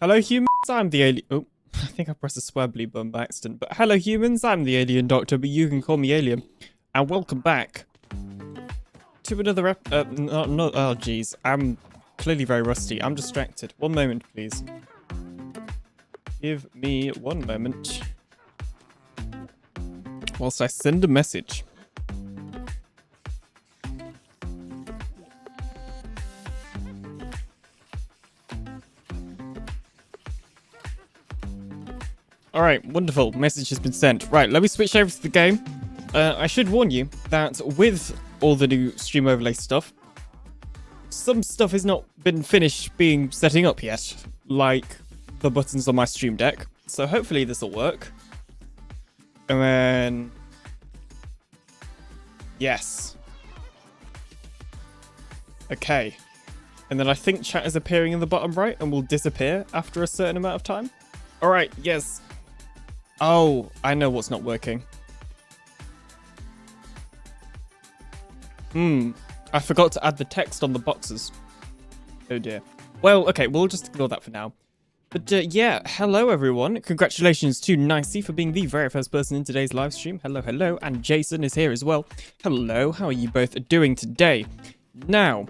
Hello humans, I'm the alien. Oh, I think I pressed the swear bleep button by accident. But hello humans, I'm the AlienDoctor, but you can call me Alien. And welcome back to another oh jeez, I'm clearly very rusty. I'm distracted. One moment, please. Give me one moment whilst I send a message. Alright, wonderful. Message has been sent. Right, let me switch over to the game. I should warn you that with all the new stream overlay stuff, some stuff has not been finished being setting up yet, like the buttons on my stream deck. So hopefully this will work. And then... yes. Okay. And then I think chat is appearing in the bottom right and will disappear after a certain amount of time. Alright, yes. Oh, I know what's not working. I forgot to add the text on the boxes. Oh dear. Well, okay, we'll just ignore that for now. But yeah, hello everyone. Congratulations to Nicey for being the very first person in today's live stream. Hello, hello. And Jason is here as well. Hello, how are you both doing today? Now,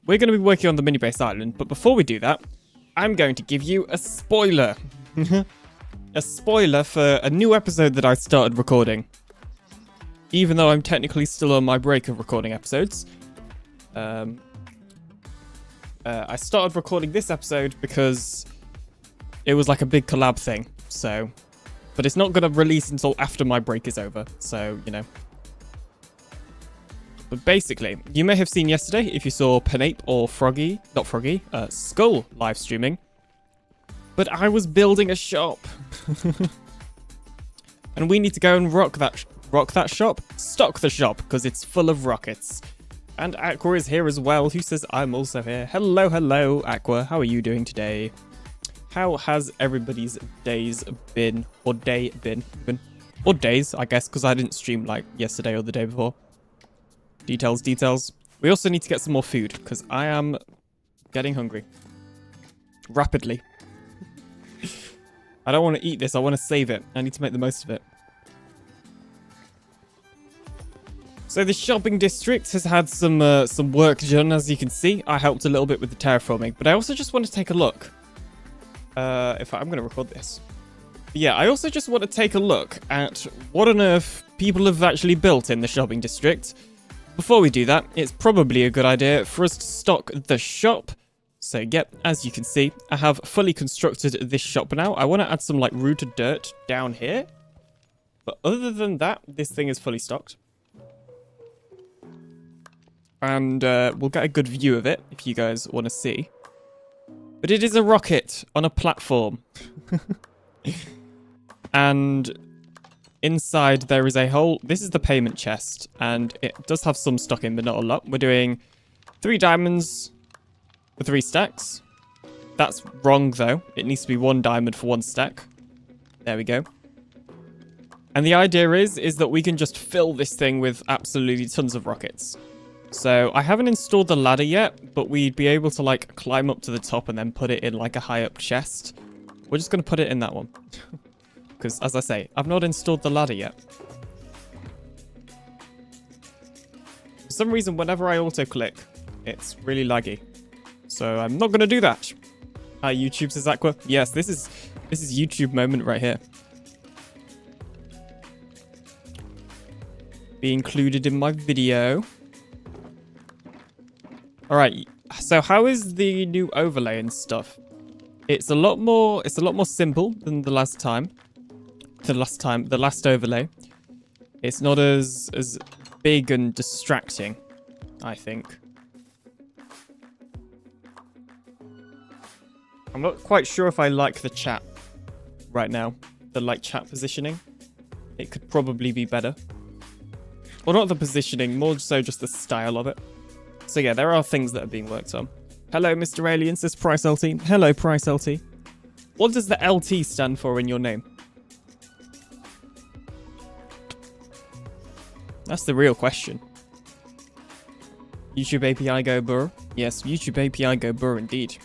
we're going to be working on the mini-base island, but before we do that, I'm going to give you a spoiler. A spoiler for a new episode that I started recording. Even though I'm technically still on my break of recording episodes. I started recording this episode because it was like a big collab thing. So, but it's not going to release until after my break is over. So, you know. But basically, you may have seen yesterday, if you saw Penape or Skull live streaming. But I was building a shop. And we need to go and rock that rock that shop, stock the shop, because it's full of rockets. And Aqua is here as well, who says I'm also here. Hello, hello, Aqua. How are you doing today? How has everybody's days been? Or day been? Or days, I guess, because I didn't stream like yesterday or the day before. Details, details. We also need to get some more food, because I am getting hungry. Rapidly. I don't want to eat this, I want to save it. I need to make the most of it. So the shopping district has had some work done, as you can see. I helped a little bit with the terraforming, but I also just want to take a look. I'm going to record this. Yeah, I also just want to take a look at what on earth people have actually built in the shopping district. Before we do that, it's probably a good idea for us to stock the shop. So, yep, as you can see, I have fully constructed this shop now. I want to add some, like, rooted dirt down here. But other than that, this thing is fully stocked. And we'll get a good view of it if you guys want to see. But it is a rocket on a platform. And inside there is a whole... This is the payment chest. And it does have some stock in, but not a lot. We're doing 3 diamonds... for 3 stacks. That's wrong though. It needs to be 1 diamond for 1 stack. There we go. And the idea is that we can just fill this thing with absolutely tons of rockets. So I haven't installed the ladder yet, but we'd be able to like climb up to the top and then put it in like a high up chest. We're just going to put it in that one. Because as I say, I've not installed the ladder yet. For some reason, whenever I auto click, it's really laggy. So I'm not going to do that. Hi, YouTube, says Aqua. Yes, this is YouTube moment right here. Be included in my video. All right. So how is the new overlay and stuff? It's a lot more simple than the last time. The last overlay. It's not as big and distracting, I think. I'm not quite sure if I like the chat right now. The like chat positioning. It could probably be better. Or not the positioning, more so just the style of it. So yeah, there are things that are being worked on. Hello, Mr. Alien, says Price LT. Hello, Price LT. What does the LT stand for in your name? That's the real question. YouTube API go burr? Yes, YouTube API go burr indeed.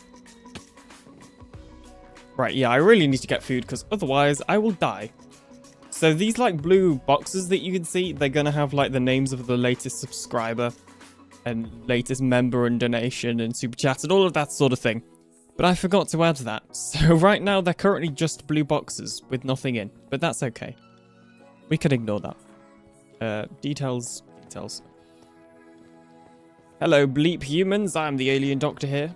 Right, yeah, I really need to get food because otherwise I will die. So these like blue boxes that you can see, they're going to have like the names of the latest subscriber and latest member and donation and super chat and all of that sort of thing. But I forgot to add that. So right now they're currently just blue boxes with nothing in, but that's okay. We can ignore that. Details. Hello, bleep humans. I'm the AlienDoctor here.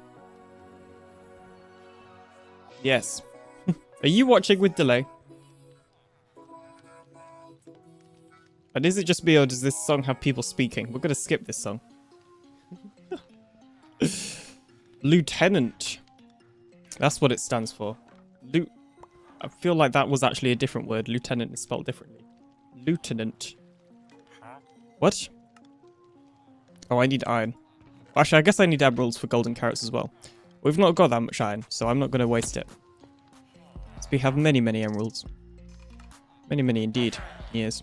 Yes. Are you watching with delay? And is it just me or does this song have people speaking? We're going to skip this song. Lieutenant. That's what it stands for. I feel like that was actually a different word. Lieutenant is spelled differently. Lieutenant. What? Oh, I need iron. Actually, I guess I need emeralds for golden carrots as well. We've not got that much iron, so I'm not going to waste it. So we have many, many emeralds. Many, many indeed. Yes.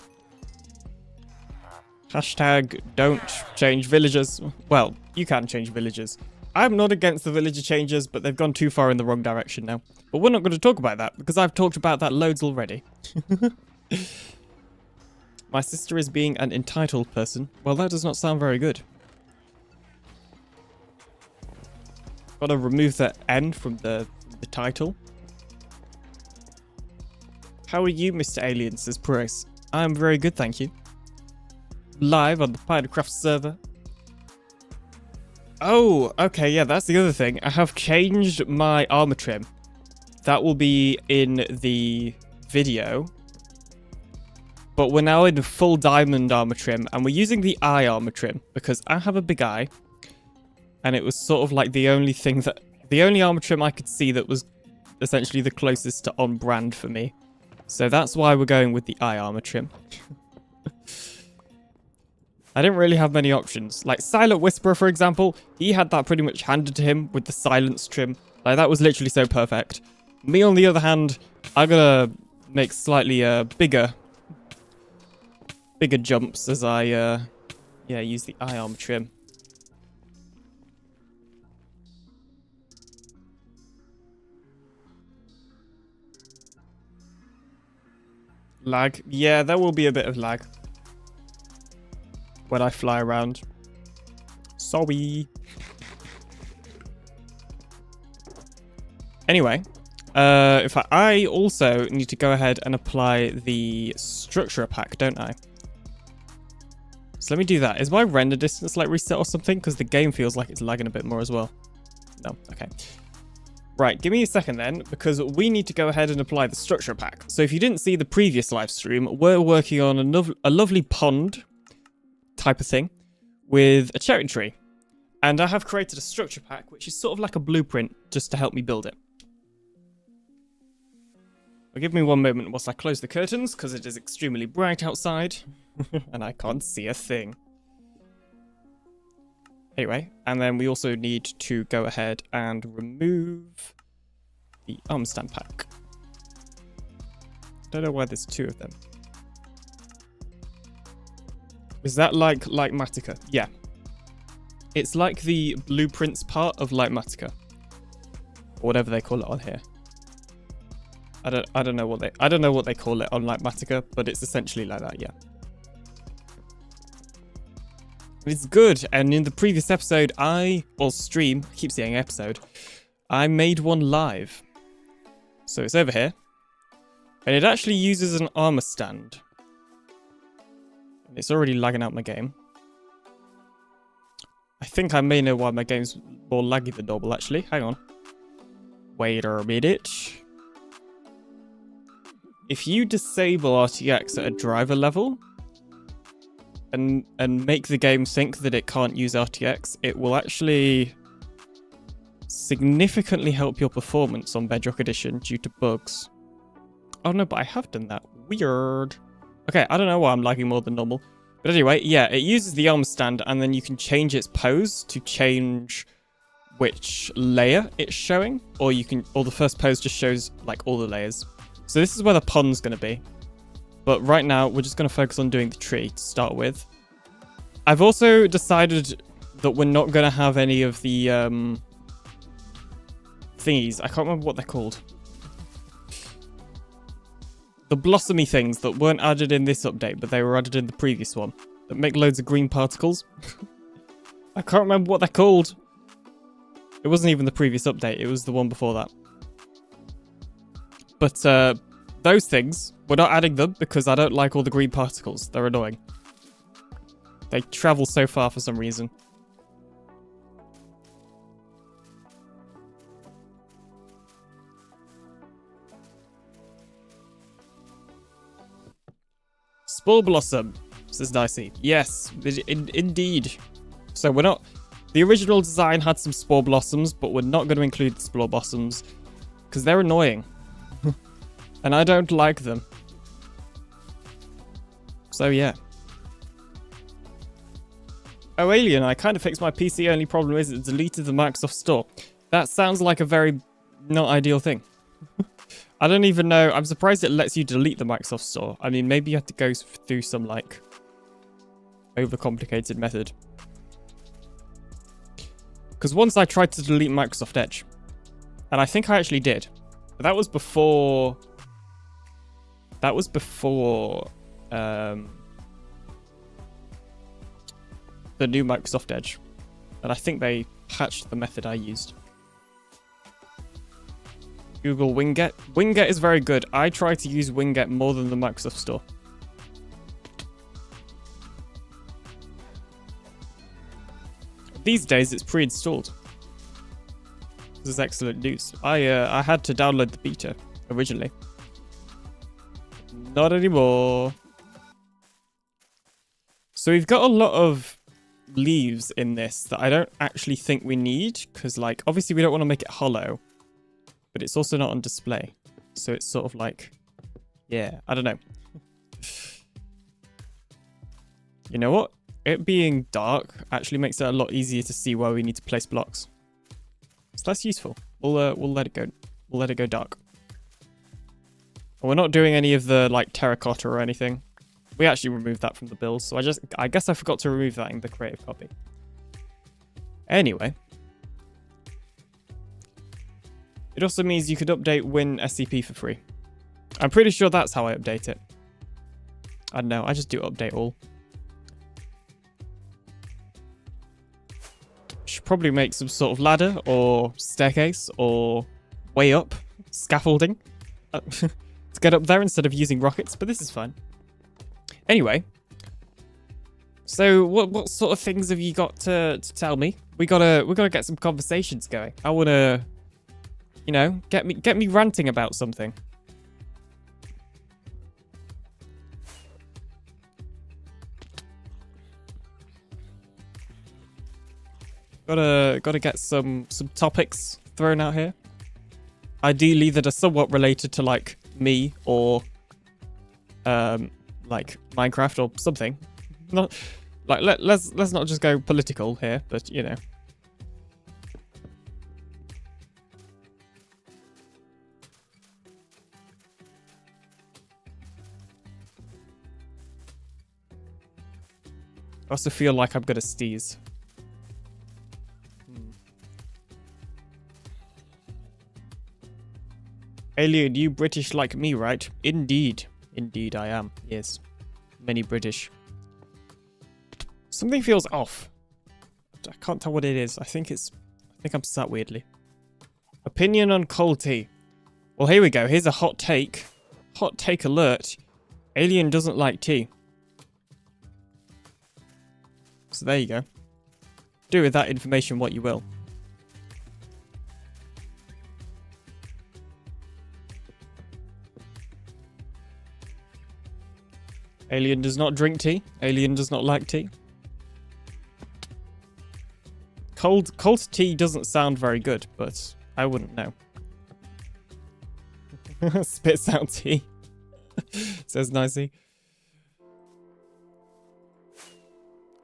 Hashtag don't change villagers. Well, you can change villagers. I'm not against the villager changes, but they've gone too far in the wrong direction now. But we're not going to talk about that, because I've talked about that loads already. My sister is being an entitled person. Well, that does not sound very good. Gotta remove the N from the title. How are you, Mr. Alien, says Price. I'm very good, thank you. Live on the PinaCraft server. Oh, okay, yeah, that's the other thing. I have changed my armor trim. That will be in the video. But we're now in full diamond armor trim, and we're using the eye armor trim because I have a big eye. And it was sort of like the only armor trim I could see that was essentially the closest to on brand for me. So that's why we're going with the eye armor trim. I didn't really have many options. Like Silent Whisperer, for example, he had that pretty much handed to him with the silence trim. Like that was literally so perfect. Me, on the other hand, I'm gonna make slightly bigger jumps as I yeah, use the eye arm trim. Lag. Yeah, there will be a bit of lag when I fly around. Sorry. Anyway, if I also need to go ahead and apply the structure pack, don't I? So let me do that. Is my render distance like reset or something? Because the game feels like it's lagging a bit more as well. No, okay. Right, give me a second then, because we need to go ahead and apply the structure pack. So if you didn't see the previous live stream, we're working on a lovely pond type of thing with a cherry tree. And I have created a structure pack, which is sort of like a blueprint just to help me build it. Well, give me one moment whilst I close the curtains, because it is extremely bright outside, and I can't see a thing. Anyway, and then we also need to go ahead and remove the arm stand pack. Don't know why there's two of them. Is that like Matica? Yeah. It's like the blueprints part of Matica, or whatever they call it on here. I don't know what they call it on Matica, but it's essentially like that, yeah. It's good, and in the previous episode, I keep saying episode, I made one live. So it's over here, and it actually uses an armor stand. And it's already lagging out my game. I think I may know why my game's more laggy than normal, actually. Hang on. Wait a minute. If you disable RTX at a driver level, and make the game think that it can't use RTX, it will actually significantly help your performance on Bedrock Edition due to bugs. Oh no, but I have done that. Weird. Okay, I don't know why I'm lagging more than normal. But anyway, yeah, it uses the arm stand, and then you can change its pose to change which layer it's showing, or the first pose just shows like all the layers. So this is where the pond's gonna be. But right now, we're just going to focus on doing the tree to start with. I've also decided that we're not going to have any of the thingies. I can't remember what they're called. The blossomy things that weren't added in this update, but they were added in the previous one. That make loads of green particles. I can't remember what they're called. It wasn't even the previous update. It was the one before that. But those things, we're not adding them because I don't like all the green particles. They're annoying. They travel so far for some reason. Spore Blossom, says Dicey. Yes, indeed. So we're not... The original design had some Spore Blossoms, but we're not going to include the Spore Blossoms because they're annoying. And I don't like them. So yeah. Oh, Alien, I kind of fixed my PC. Only problem is it deleted the Microsoft Store. That sounds like a very not ideal thing. I don't even know. I'm surprised it lets you delete the Microsoft Store. I mean, maybe you have to go through some, like, overcomplicated method. Because once I tried to delete Microsoft Edge. And I think I actually did. But that was before... That was before... the new Microsoft Edge. And I think they patched the method I used. Google Winget. Winget is very good. I try to use Winget more than the Microsoft Store. These days it's pre-installed. This is excellent news. I had to download the beta originally. Not anymore. So we've got a lot of leaves in this that I don't actually think we need, because, like, obviously we don't want to make it hollow, but it's also not on display. So it's sort of like, yeah, I don't know. You know what? it being dark actually makes it a lot easier to see where we need to place blocks. It's less useful. We'll let it go. We'll let it go dark. And we're not doing any of the like terracotta or anything. We actually removed that from the build, so I guess I forgot to remove that in the creative copy. Anyway. It also means you could update Win SCP for free. I'm pretty sure that's how I update it. I don't know, I just do update all. Should probably make some sort of ladder or staircase or way up scaffolding to get up there instead of using rockets, but this is fine. Anyway, so what sort of things have you got to tell me? We gotta get some conversations going. I wanna, you know, get me ranting about something. Gotta get some topics thrown out here. Ideally that are somewhat related to like me or like Minecraft or something. Not like let's not just go political here, but you know. I also feel like I'm gonna sneeze. Alien, you British like me, right? Indeed. Indeed I am. Yes. Many British. Something feels off. I can't tell what it is. I think I'm sat weirdly. Opinion on cold tea. Well, here we go. Here's a hot take. Hot take alert. Alien doesn't like tea. So there you go. Do with that information what you will. Alien does not drink tea. Alien does not like tea. Cold tea doesn't sound very good, but I wouldn't know. Spits out tea. Says Nicey.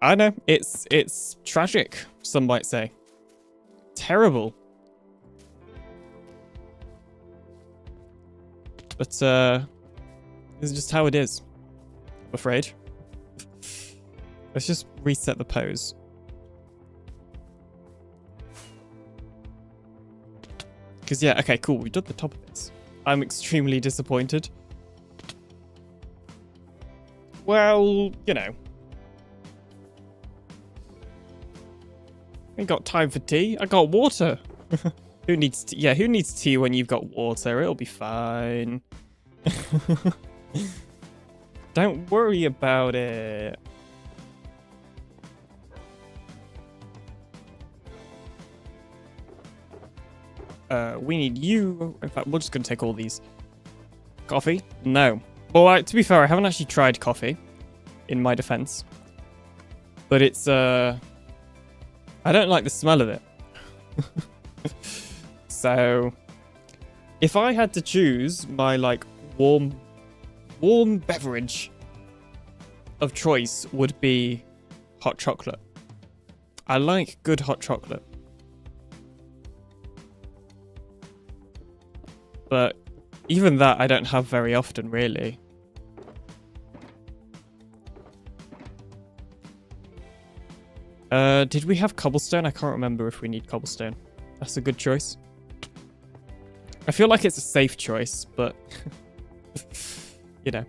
I know, it's tragic, some might say. Terrible. But this is just how it is. I'm afraid. Let's just reset the pose. Because yeah, okay, cool, we've done the top of this. I'm extremely disappointed. Well, you know. Ain't got time for tea. I got water. Who needs tea? Yeah, who needs tea when you've got water? It'll be fine. Don't worry about it. We need you. In fact, we're just going to take all these. Coffee? No. Well, to be fair, I haven't actually tried coffee, in my defense. But it's, I don't like the smell of it. So, if I had to choose my, like, warm beverage of choice would be hot chocolate. I like good hot chocolate. But even that I don't have very often, really. Did we have cobblestone? I can't remember if we need cobblestone. That's a good choice. I feel like it's a safe choice, but... you know.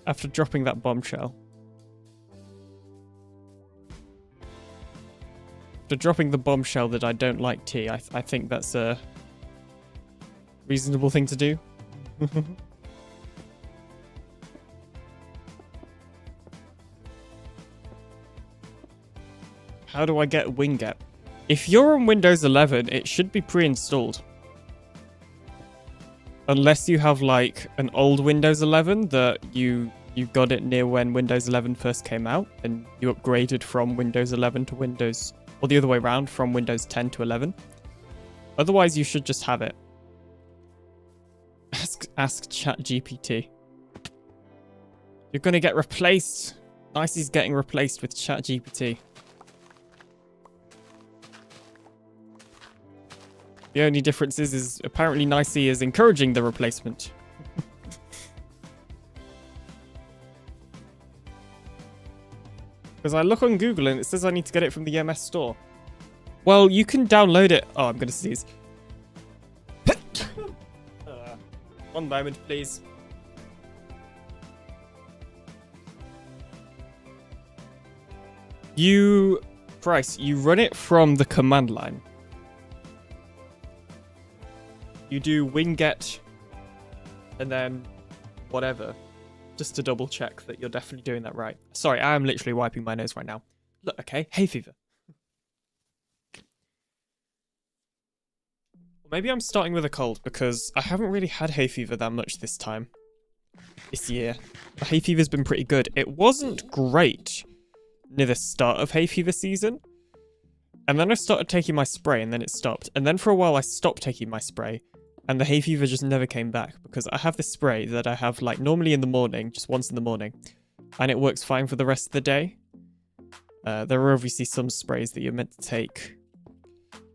After dropping that bombshell. After dropping the bombshell that I don't like tea, I think that's a reasonable thing to do. How do I get WinGet? If you're on Windows 11, it should be pre-installed. Unless you have like an old Windows 11 that you got it near when Windows 11 first came out and you upgraded from Windows 11 to Windows, or the other way around, from Windows 10 to 11. Otherwise, you should just have it. Ask ChatGPT. You're gonna get replaced. Nicey's getting replaced with ChatGPT. The only difference is apparently Nicey is encouraging the replacement. Because I look on Google and it says I need to get it from the MS store. Well, you can download it. Oh, I'm going to sneeze. One moment, please. Price, you run it from the command line. You do winget and then whatever, just to double check that you're definitely doing that right. Sorry, I am literally wiping my nose right now. Look, okay, hay fever. Maybe I'm starting with a cold because I haven't really had hay fever that much this year. The hay fever's been pretty good. It wasn't great near the start of hay fever season. And then I started taking my spray and then it stopped. And then for a while I stopped taking my spray. And the hay fever just never came back because I have this spray that I have like normally in the morning, just once in the morning. And it works fine for the rest of the day. There are obviously some sprays that you're meant to take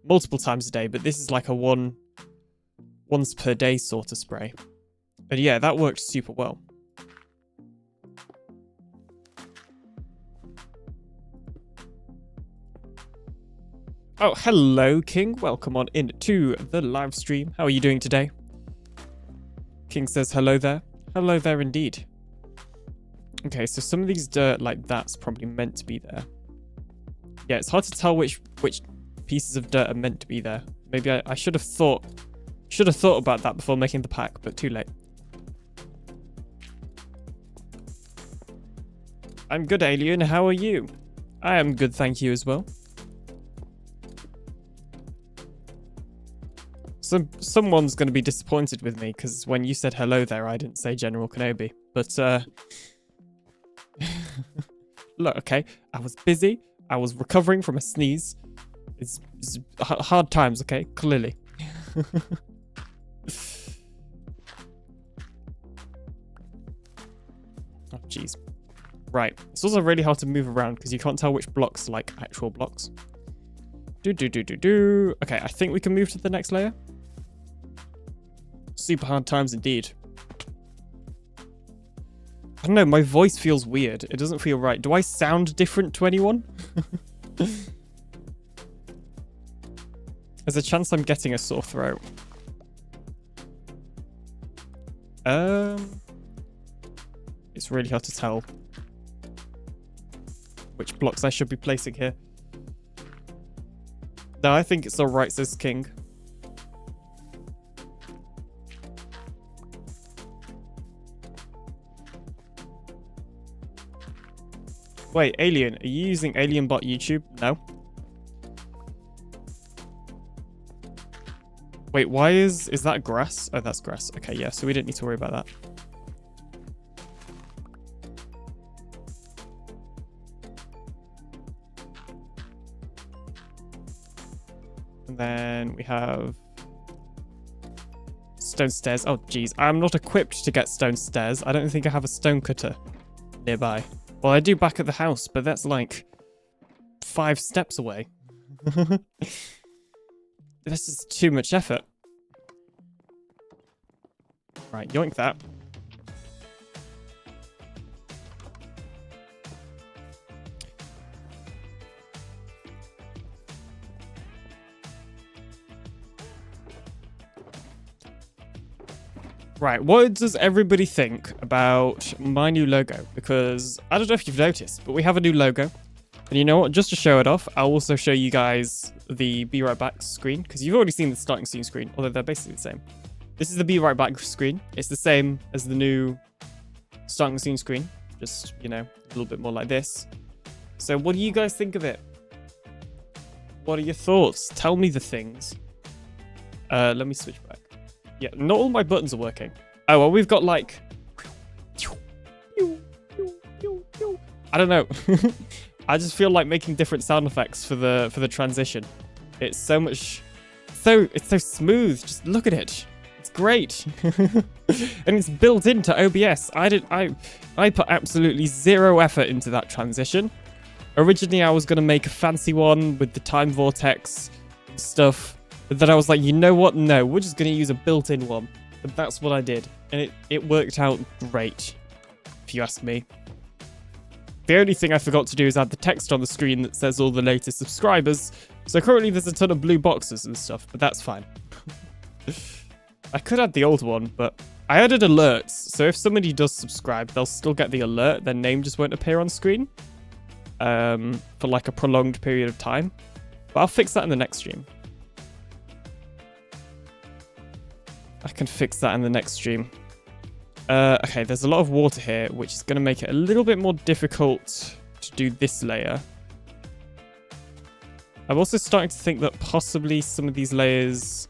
multiple times a day, but this is like a once per day sort of spray. And yeah, that worked super well. Oh, hello, King. Welcome on in to the live stream. How are you doing today? King says hello there. Hello there indeed. Okay, so some of these dirt like that's probably meant to be there. Yeah, it's hard to tell which pieces of dirt are meant to be there. Maybe I should have thought about that before making the pack, but too late. I'm good, Alien. How are you? I am good, thank you as well. Someone's going to be disappointed with me because when you said hello there, I didn't say General Kenobi. But, look, okay, I was busy. I was recovering from a sneeze. It's hard times, okay? Clearly. Oh, jeez. Right. It's also really hard to move around because you can't tell which blocks are like actual blocks. Okay, I think we can move to the next layer. Super hard times indeed. I don't know, my voice feels weird. It doesn't feel right. Do I sound different to anyone? There's a chance I'm getting a sore throat. It's really hard to tell which blocks I should be placing here. No, I think it's alright, says King. Wait, Alien, are you using AlienBot YouTube? No. Wait, why is that grass? Oh, that's grass. Okay, yeah, so we didn't need to worry about that. And then we have stone stairs. Oh, geez. I'm not equipped to get stone stairs. I don't think I have a stone cutter nearby. Well, I do back at the house, but that's like 5 steps away. This is too much effort. Right, yoink that. Right, what does everybody think about my new logo? Because I don't know if you've noticed, but we have a new logo. And you know what? Just to show it off, I'll also show you guys the Be Right Back screen, because you've already seen the starting scene screen, although they're basically the same. This is the Be Right Back screen. It's the same as the new starting scene screen, just, you know, a little bit more like this. So what do you guys think of it? What are your thoughts? Tell me the things. Let me switch back. Yeah, not all my buttons are working. Oh, well, we've got like... I don't know. I just feel like making different sound effects for the transition. It's so much... It's so smooth. Just look at it. It's great. And it's built into OBS. I put absolutely zero effort into that transition. Originally, I was going to make a fancy one with the time vortex stuff. But then I was like, you know what? No, we're just going to use a built-in one. But that's what I did. And it worked out great, if you ask me. The only thing I forgot to do is add the text on the screen that says all the latest subscribers. So currently there's a ton of blue boxes and stuff, but that's fine. I could add the old one, but I added alerts. So if somebody does subscribe, they'll still get the alert. Their name just won't appear on screen for like a prolonged period of time. But I'll fix that in the next stream. I can fix that in the next stream. Okay, there's a lot of water here, which is going to make it a little bit more difficult to do this layer. I'm also starting to think that possibly some of these layers,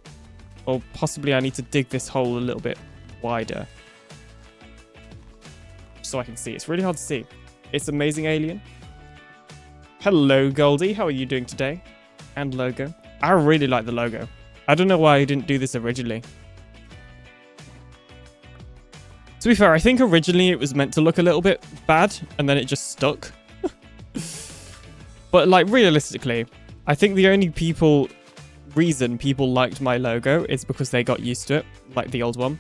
or possibly I need to dig this hole a little bit wider. So I can see. It's really hard to see. It's amazing, Alien. Hello, Goldie. How are you doing today? And logo. I really like the logo. I don't know why I didn't do this originally. To be fair, I think originally it was meant to look a little bit bad, and then it just stuck. But, like, realistically, I think the only reason people liked my logo is because they got used to it, like the old one.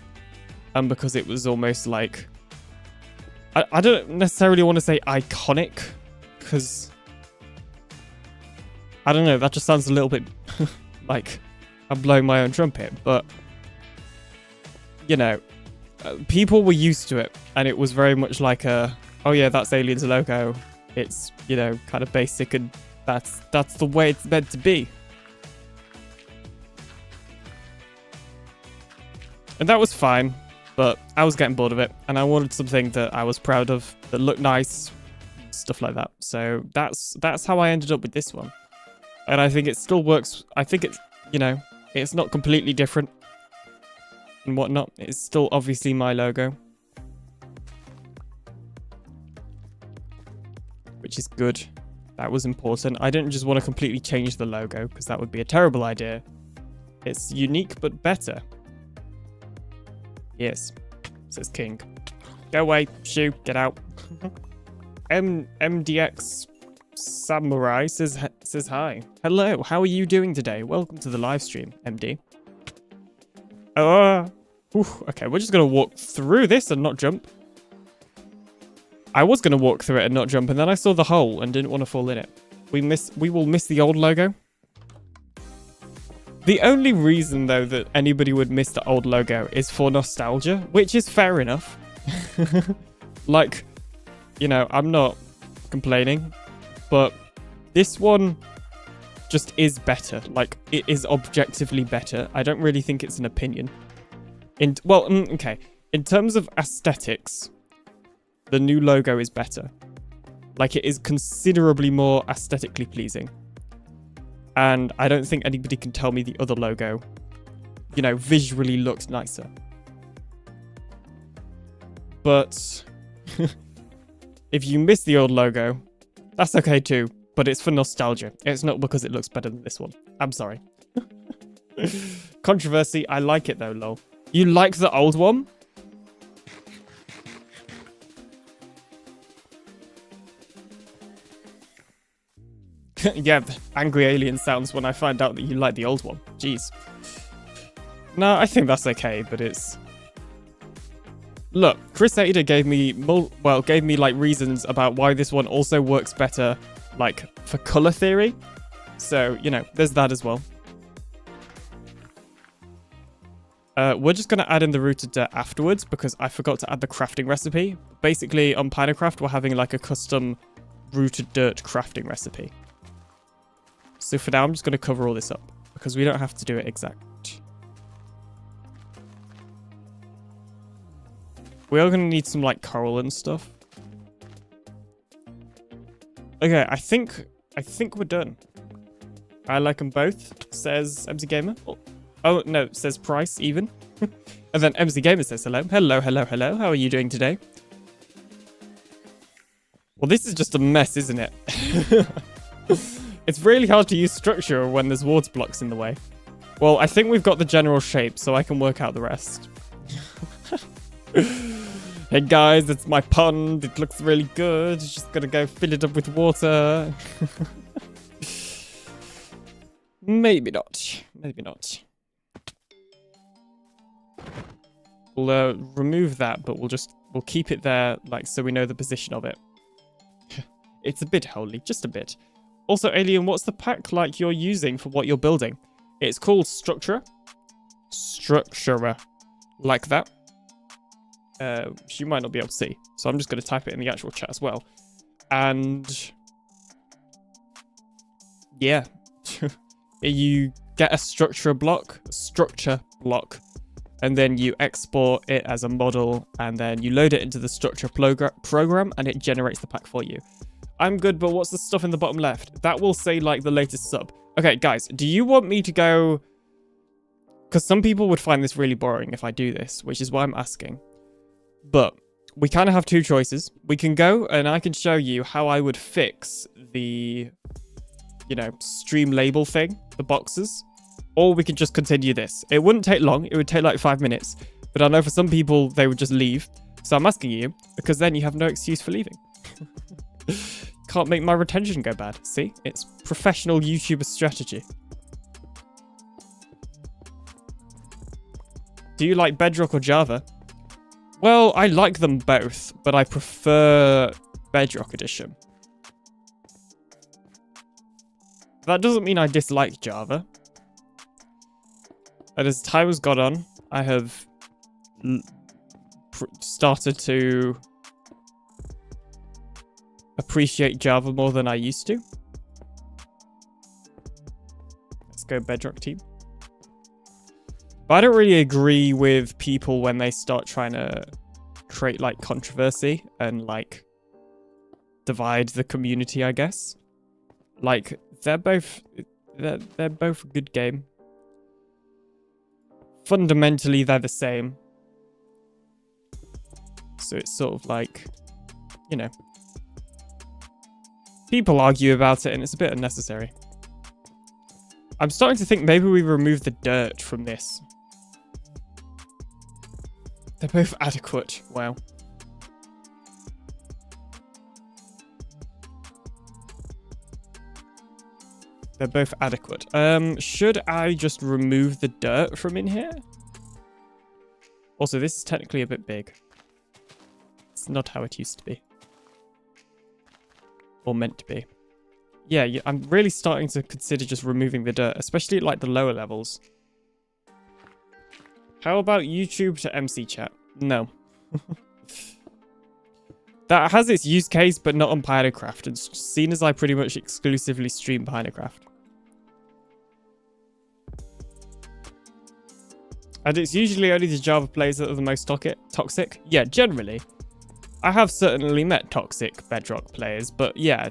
And because it was almost like... I don't necessarily want to say iconic, because... I don't know, that just sounds a little bit like I'm blowing my own trumpet, but... You know... people were used to it, and it was very much like a, oh yeah, that's Alien's logo. It's, you know, kind of basic, and that's the way it's meant to be. And that was fine, but I was getting bored of it, and I wanted something that I was proud of, that looked nice, stuff like that. So that's how I ended up with this one. And I think it still works. I think it's, you know, it's not completely different and whatnot. It's still obviously my logo, which is good. That was important. I didn't just want to completely change the logo, because that would be a terrible idea. It's unique but better. Yes, says King. Go away, shoo, get out. MDX Samurai says hi. Hello, how are you doing today? Welcome to the live stream, MD. Okay, we're just gonna walk through this and not jump. I was gonna walk through it and not jump, and then I saw the hole and didn't want to fall in it. We will miss the old logo. The only reason, though, that anybody would miss the old logo is for nostalgia, which is fair enough. Like, you know, I'm not complaining, but this one just is better. Like, it is objectively better. I don't really think it's an opinion. Okay. In terms of aesthetics, the new logo is better. Like, it is considerably more aesthetically pleasing. And I don't think anybody can tell me the other logo, you know, visually looked nicer. But if you miss the old logo, that's okay too. But it's for nostalgia. It's not because it looks better than this one. I'm sorry. Controversy. I like it though, lol. You like the old one? Yeah, angry alien sounds when I find out that you like the old one. Jeez. No, I think that's okay, but it's... Look, Chris Ada gave me like reasons about why this one also works better, like, for color theory. So, you know, there's that as well. We're just going to add in the rooted dirt afterwards, because I forgot to add the crafting recipe. Basically, on PinaCraft, we're having like a custom rooted dirt crafting recipe. So for now, I'm just going to cover all this up, because we don't have to do it exact. We are going to need some, like, coral and stuff. Okay, I think we're done. I like them both, says MC Gamer. Oh, no, it says price, even. And then MC Gamer says hello. Hello, hello, hello. How are you doing today? Well, this is just a mess, isn't it? It's really hard to use structure when there's water blocks in the way. Well, I think we've got the general shape, so I can work out the rest. Hey guys, it's my pond. It looks really good. Just gotta go fill it up with water. Maybe not. Maybe not. We'll remove that, but we'll keep it there, like, so we know the position of it. It's a bit holy, just a bit. Also, Alien, what's the pack like you're using for what you're building? It's called Structurer. Structurer. Like that. You might not be able to see, so I'm just going to type it in the actual chat as well. And yeah, you get a structure block, and then you export it as a model, and then you load it into the structure program, and it generates the pack for you. I'm good, but what's the stuff in the bottom left? That will say like the latest sub. Okay, guys, do you want me to go? Because some people would find this really boring if I do this, which is why I'm asking. But we kind of have two choices. We can go and I can show you how I would fix the, you know, stream label thing, the boxes. Or we could just continue this. It wouldn't take long. It would take like 5 minutes. But I know for some people, they would just leave. So I'm asking you, because then you have no excuse for leaving. Can't make my retention go bad. See? It's professional YouTuber strategy. Do you like Bedrock or Java? Well, I like them both, but I prefer Bedrock Edition. That doesn't mean I dislike Java. And as time has gone on, I have started to appreciate Java more than I used to. Let's go Bedrock team. But I don't really agree with people when they start trying to create like controversy and like divide the community, I guess. Like they're both a good game. Fundamentally, they're the same. So it's sort of like, you know, people argue about it and it's a bit unnecessary. I'm starting to think maybe we remove the dirt from this. They're both adequate. Wow. They're both adequate. Should I just remove the dirt from in here? Also, this is technically a bit big. It's not how it used to be. Or meant to be. Yeah, I'm really starting to consider just removing the dirt, especially at like the lower levels. How about YouTube to MC chat? No. That has its use case, but not on PinaCraft. And seen as I pretty much exclusively stream PinaCraft. And it's usually only the Java players that are the most toxic. Yeah, generally. I have certainly met toxic Bedrock players, but yeah,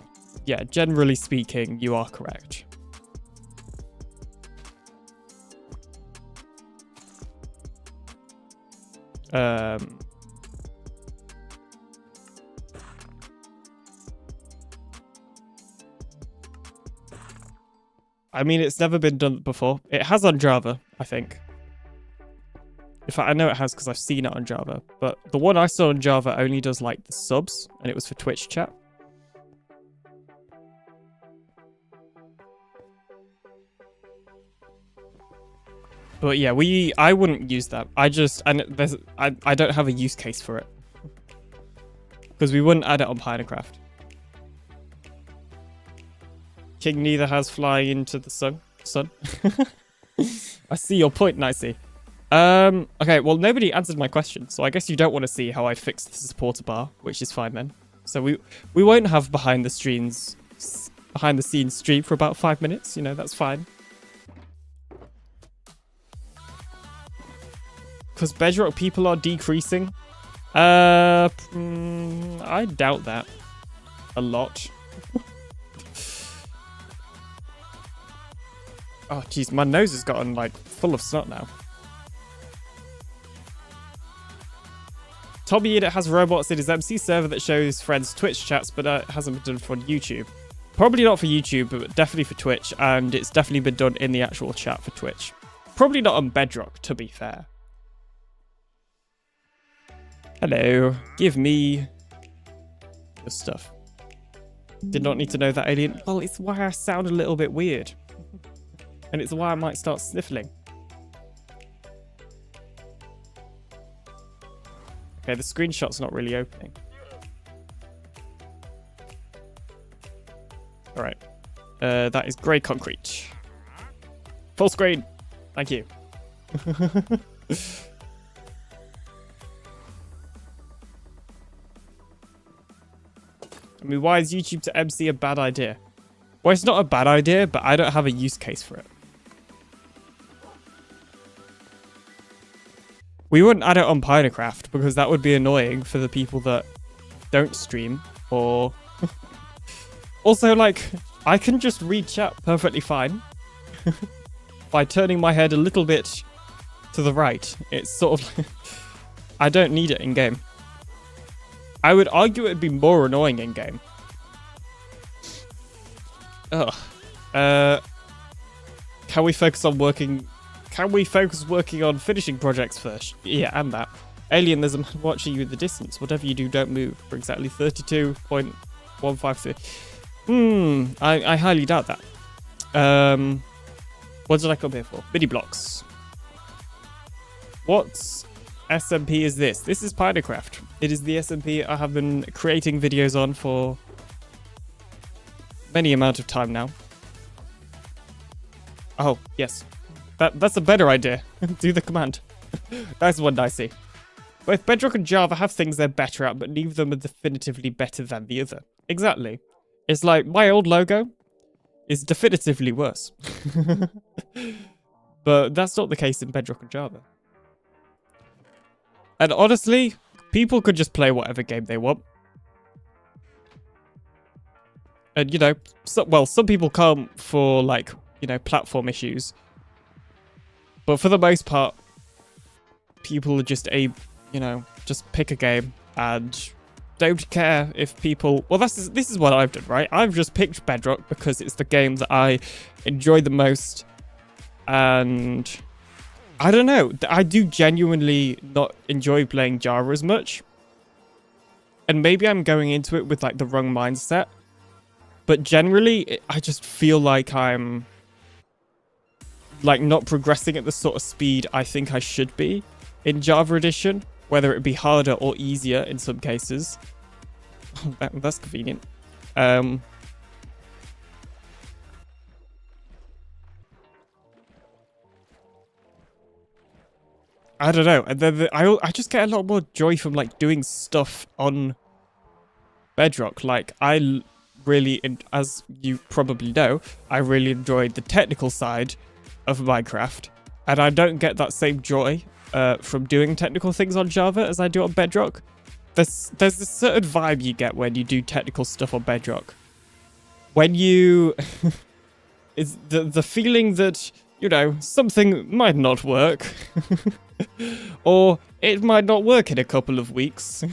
generally speaking, you are correct. I mean, it's never been done before. It has on Java, I think. In fact, I know it has because I've seen it on Java. But the one I saw on Java only does like the subs, and it was for Twitch chat. But yeah, I wouldn't use that. I don't have a use case for it. Because we wouldn't add it on PinaCraft. King neither has flying into the sun. I see your point, Nicey. Okay, well, nobody answered my question, so I guess you don't want to see how I fixed the supporter bar, which is fine then. So we won't have behind the scenes stream for about 5 minutes. You know, that's fine. Because Bedrock people are decreasing. I doubt that a lot. Oh, jeez, my nose has gotten, like, full of snot now. Tommy Edit has robots in his MC server that shows friends Twitch chats, but it hasn't been done for YouTube. Probably not for YouTube, but definitely for Twitch, and it's definitely been done in the actual chat for Twitch. Probably not on Bedrock, to be fair. Hello. Give me your stuff. Did not need to know that, Alien. Well, it's why I sound a little bit weird. And it's why I might start sniffling. Okay, the screenshot's not really opening. Alright. That is grey concrete. Full screen. Thank you. I mean, why is YouTube to MC a bad idea? Well, it's not a bad idea, but I don't have a use case for it. We wouldn't add it on PinaCraft because that would be annoying for the people that don't stream or... Also, like, I can just read chat perfectly fine by turning my head a little bit to the right. It's sort of... I don't need it in-game. I would argue it'd be more annoying in-game. Ugh. Can we focus working on finishing projects first? Yeah, and that. Alien, there's a man watching you in the distance. Whatever you do, don't move. For exactly 32.153. I highly doubt that. What did I come here for? Mini blocks. What SMP is this? This is PinaCraft. It is the SMP I have been creating videos on for many amount of time now. Oh, yes. That's a better idea. Do the command. That's one I see. Both Bedrock and Java have things they're better at, but neither of them are definitively better than the other. Exactly. It's like, my old logo is definitively worse. But that's not the case in Bedrock and Java. And honestly, people could just play whatever game they want. And, you know, some people come for, like, you know, platform issues. But for the most part, people are just just pick a game and don't care if people... Well, this is what I've done, right? I've just picked Bedrock because it's the game that I enjoy the most. And I don't know. I do genuinely not enjoy playing Java as much. And maybe I'm going into it with, like, the wrong mindset. But generally, I just feel like I'm... like, not progressing at the sort of speed I think I should be in Java Edition, whether it be harder or easier in some cases. That's convenient. I don't know. And then I just get a lot more joy from, like, doing stuff on Bedrock. Like, I really, as you probably know, I really enjoyed the technical side of Minecraft, and I don't get that same joy from doing technical things on Java as I do on Bedrock. There's this certain vibe you get when you do technical stuff on Bedrock. When you... is the feeling that, you know, something might not work. Or it might not work in a couple of weeks.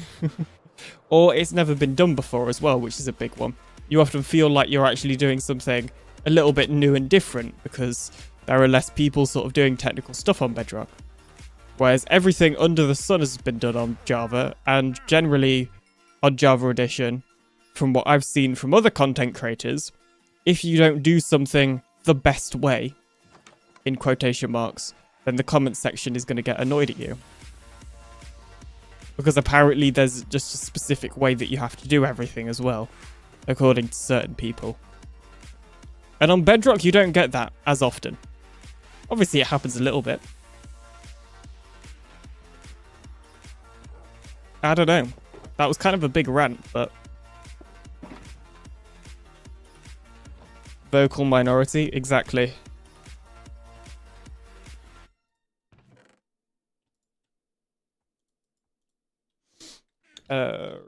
Or it's never been done before as well, which is a big one. You often feel like you're actually doing something a little bit new and different because there are less people sort of doing technical stuff on Bedrock. Whereas everything under the sun has been done on Java, and generally on Java Edition, from what I've seen from other content creators, if you don't do something the best way, in quotation marks, then the comment section is going to get annoyed at you. Because apparently there's just a specific way that you have to do everything as well, according to certain people. And on Bedrock, you don't get that as often. Obviously, it happens a little bit. I don't know. That was kind of a big rant, but... Vocal minority, exactly. Okay,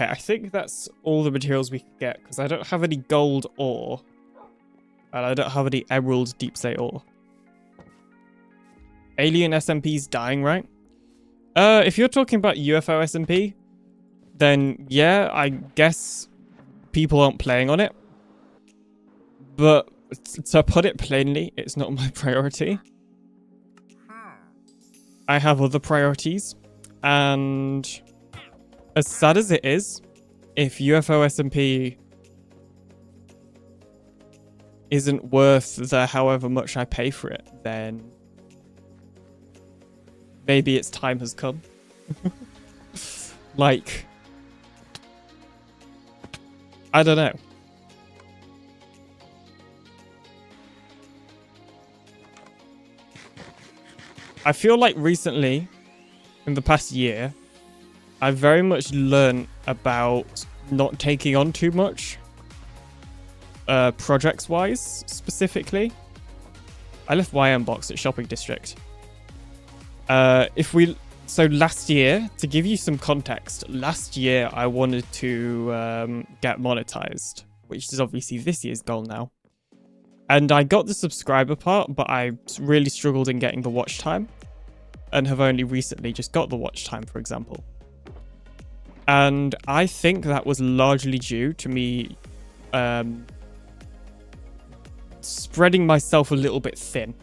I think that's all the materials we can get, because I don't have any gold ore. And I don't have any emerald deep slate ore. Alien SMP's dying, right? If you're talking about UFO SMP, then yeah, I guess people aren't playing on it. But to put it plainly, it's not my priority. I have other priorities, and as sad as it is, if UFO SMP isn't worth the however much I pay for it, then maybe its time has come. Like, I don't know. I feel like recently, in the past year, I've very much learned about not taking on too much, projects-wise, specifically. I left YM box at Shopping District. So last year, to give you some context, last year I wanted to get monetized, which is obviously this year's goal now. And I got the subscriber part, but I really struggled in getting the watch time, and have only recently just got the watch time, for example. And I think that was largely due to me spreading myself a little bit thin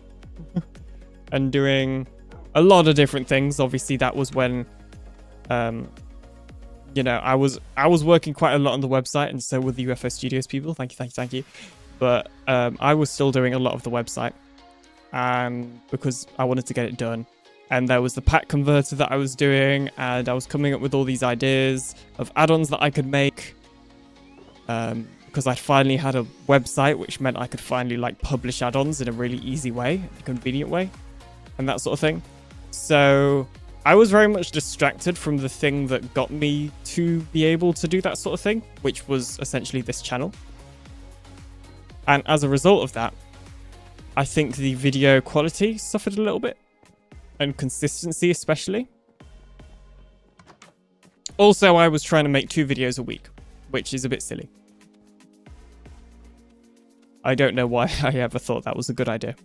and doing a lot of different things. Obviously, that was when, you know, I was working quite a lot on the website, and so were the UFO Studios people. Thank you. But I was still doing a lot of the website, and because I wanted to get it done. And there was the pack converter that I was doing, and I was coming up with all these ideas of add-ons that I could make, because I'd finally had a website, which meant I could finally like publish add-ons in a really easy way, a convenient way, and that sort of thing. So I was very much distracted from the thing that got me to be able to do that sort of thing, which was essentially this channel. And as a result of that, I think the video quality suffered a little bit. And consistency especially. Also, I was trying to make 2 videos a week, which is a bit silly. I don't know why I ever thought that was a good idea.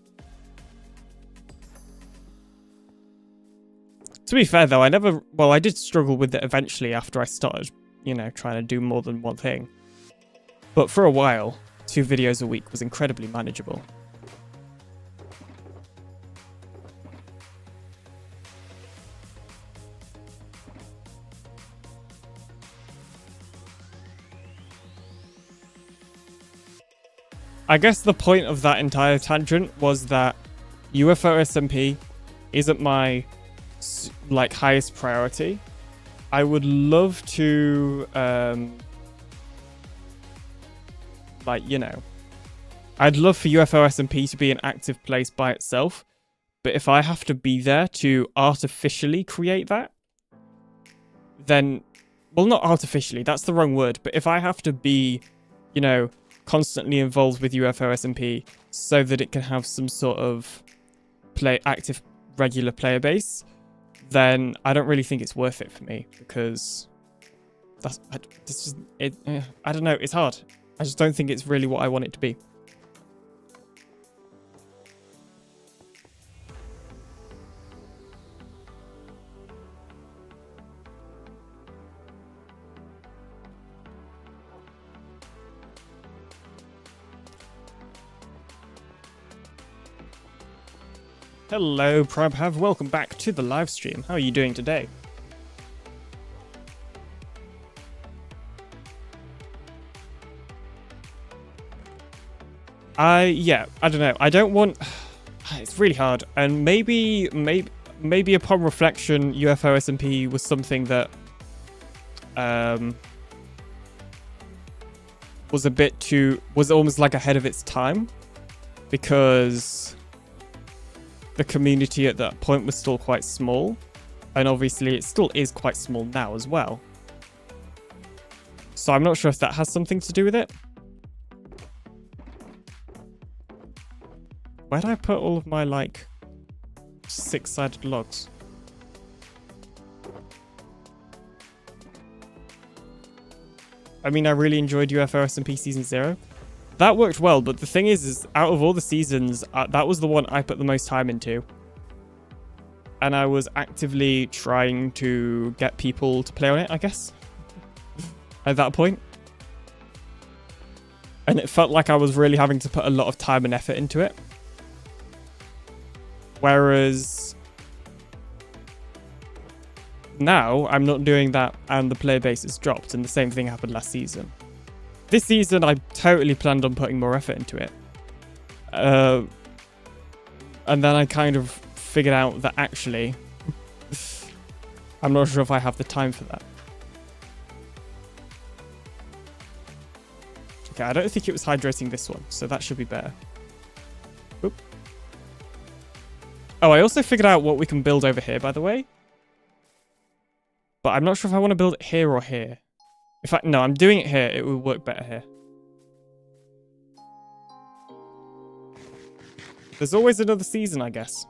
To be fair though, I did struggle with it eventually after I started, you know, trying to do more than one thing. But for a while, 2 videos a week was incredibly manageable. I guess the point of that entire tangent was that UFO SMP isn't my like highest priority. I would love to like, you know, I'd love for UFO SMP to be an active place by itself, but if I have to be there to artificially create that, then, well, not artificially, that's the wrong word, but if I have to be, you know, constantly involved with UFO SMP so that it can have some sort of active regular player base, then I don't really think it's worth it for me, because I don't know, it's hard. I just don't think it's really what I want it to be. Hello, PrimeHav. Welcome back to the live stream. How are you doing today? Yeah, I don't know. I don't want... It's really hard. And maybe upon reflection, UFO SMP was something that was almost like ahead of its time, because the community at that point was still quite small, and obviously it still is quite small now as well. So I'm not sure if that has something to do with it. Where did I put all of my, like, 6-sided logs? I mean, I really enjoyed UFO SMP Season 0. That worked well, but the thing is out of all the seasons, that was the one I put the most time into. And I was actively trying to get people to play on it, I guess, at that point. And it felt like I was really having to put a lot of time and effort into it. Whereas now I'm not doing that and the player base has dropped, and the same thing happened last season. This season I totally planned on putting more effort into it. And then I kind of figured out that actually I'm not sure if I have the time for that. Okay, I don't think it was hydrating this one, so that should be better. Oop. Oh, I also figured out what we can build over here, by the way. But I'm not sure if I want to build it here or here. In fact, no, I'm doing it here. It will work better here. There's always another season, I guess.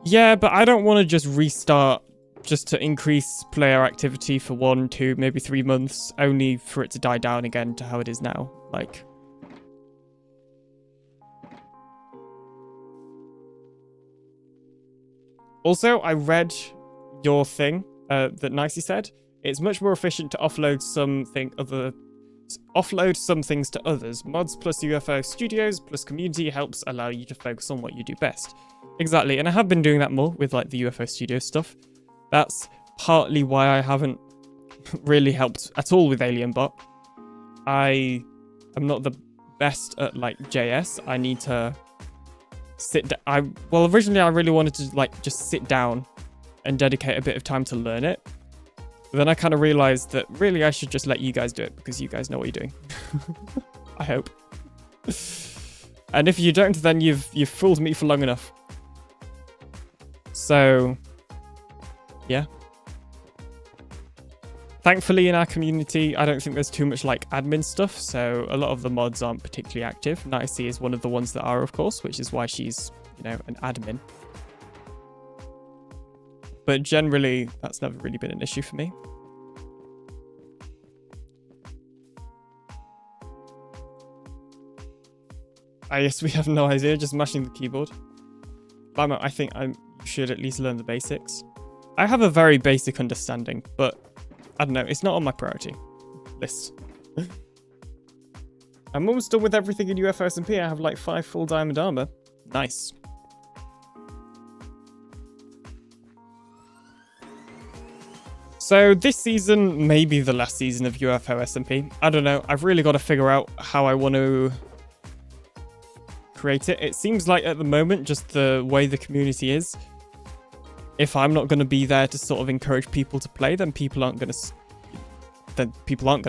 Yeah, but I don't want to just restart just to increase player activity for 1, 2, maybe 3 months, only for it to die down again to how it is now. Like... Also, I read your thing that Nicey said. It's much more efficient to offload some things to others. Mods plus UFO studios plus community helps allow you to focus on what you do best. Exactly, and I have been doing that more with like the UFO studio stuff. That's partly why I haven't really helped at all with AlienBot. I am not the best at like JS. I need to sit down. Well, originally I really wanted to like just sit down and dedicate a bit of time to learn it. But then I kind of realized that really I should just let you guys do it because you guys know what you're doing. I hope. And if you don't, then you've fooled me for long enough. So, yeah. Thankfully, in our community, I don't think there's too much like admin stuff, so a lot of the mods aren't particularly active. Nicey is one of the ones that are, of course, which is why she's, you know, an admin. But generally, that's never really been an issue for me. I guess we have no idea, just mashing the keyboard. But I think I should at least learn the basics. I have a very basic understanding, but I don't know, it's not on my priority list. I'm almost done with everything in UFO SMP. I have like 5 full diamond armor. Nice. So this season may be the last season of UFO SMP. I don't know. I've really got to figure out how I want to create it. It seems like at the moment, just the way the community is, if I'm not going to be there to sort of encourage people to play, then people aren't going to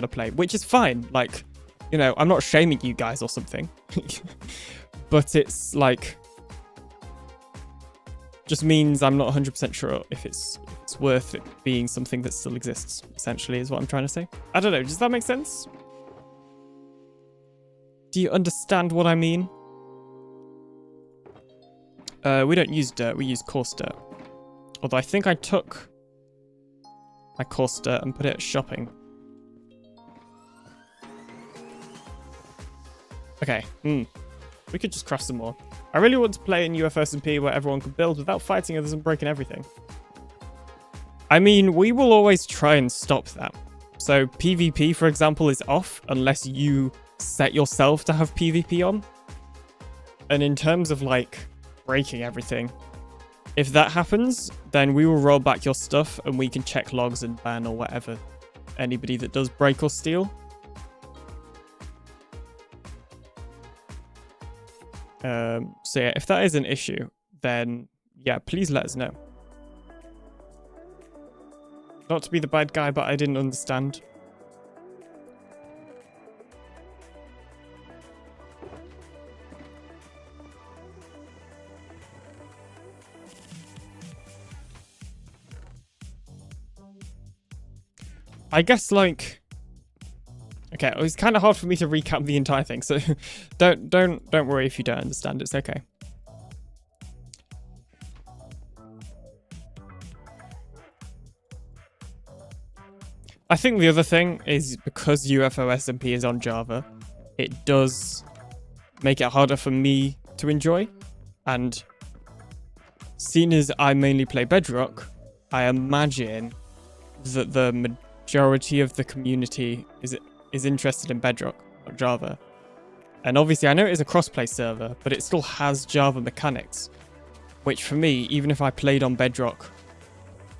play, which is fine. Like, you know, I'm not shaming you guys or something. But it's like, just means I'm not 100% sure if it's worth it being something that still exists, essentially, is what I'm trying to say. I don't know, does that make sense? Do you understand what I mean? We don't use dirt, we use coarse dirt. Although I think I took my coarse dirt and put it at shopping. Okay, we could just craft some more. I really want to play in UFO SMP where everyone can build without fighting others and breaking everything. I mean, we will always try and stop that. So PvP, for example, is off unless you set yourself to have PvP on. And in terms of like breaking everything, if that happens, then we will roll back your stuff and we can check logs and ban or whatever anybody that does break or steal. So yeah, if that is an issue, then yeah, please let us know. Not to be the bad guy, but I didn't understand. I guess, like, okay, it was kind of hard for me to recap the entire thing, so don't worry if you don't understand. It's okay. I think the other thing is because UFO SMP is on Java, it does make it harder for me to enjoy. And seeing as I mainly play Bedrock, I imagine that the majority of the community is interested in Bedrock, not Java. And obviously I know it is a crossplay server, but it still has Java mechanics, which for me, even if I played on Bedrock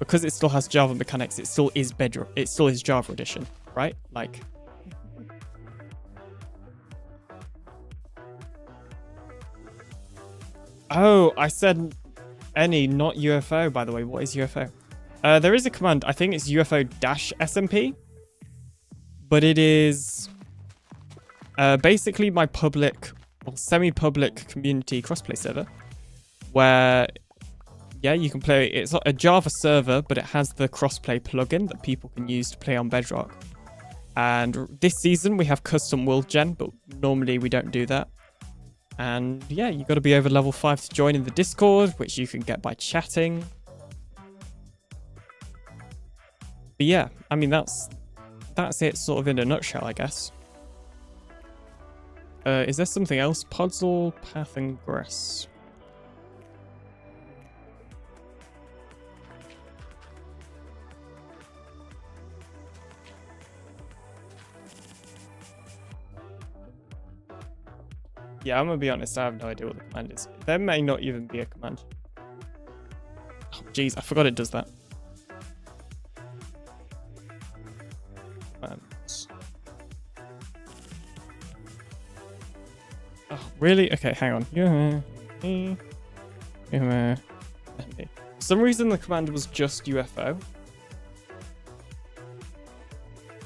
because it still has Java mechanics, it still is Bedrock. It still is Java edition, right? Like. Oh, I said any, not UFO, by the way. What is UFO? There is a command. I think it's UFO-SMP. But it is basically my public or semi-public community crossplay server. Where, yeah, you can play. It's a Java server, but it has the crossplay plugin that people can use to play on Bedrock. And this season, we have custom world gen, but normally we don't do that. And yeah, you got to be over level 5 to join in the Discord, which you can get by chatting. But yeah, I mean, that's it sort of in a nutshell, I guess. Is there something else? Puzzle, path, and grass. Yeah, I'm gonna be honest, I have no idea what the command is. There may not even be a command. Oh, jeez, I forgot it does that. Oh, really? Okay, hang on. For some reason, the command was just UFO.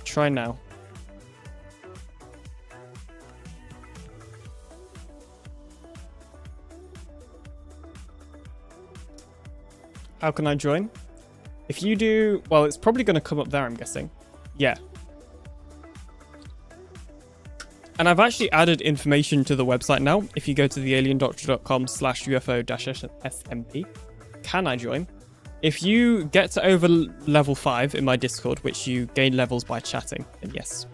Try now. How can I join? If you do, well, it's probably going to come up there, I'm guessing. Yeah. And I've actually added information to the website now. If you go to TheAlienDoctor.com/UFO-SMP, can I join? If you get to over level 5 in my Discord, which you gain levels by chatting, then yes.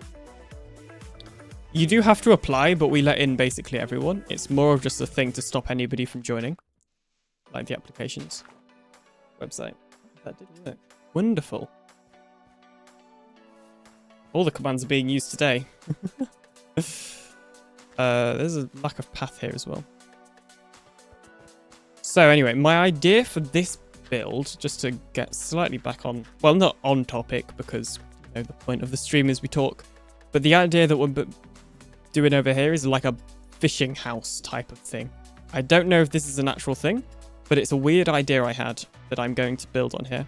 You do have to apply, but we let in basically everyone. It's more of just a thing to stop anybody from joining. Like the applications. Website. That did work. Wonderful. All the commands are being used today. There's a lack of path here as well. So anyway, my idea for this build, just to get slightly back on, well, not on topic, because you know the point of the stream is we talk, but the idea that we're doing over here is like a fishing house type of thing. I don't know if this is an actual thing, but it's a weird idea I had that I'm going to build on here.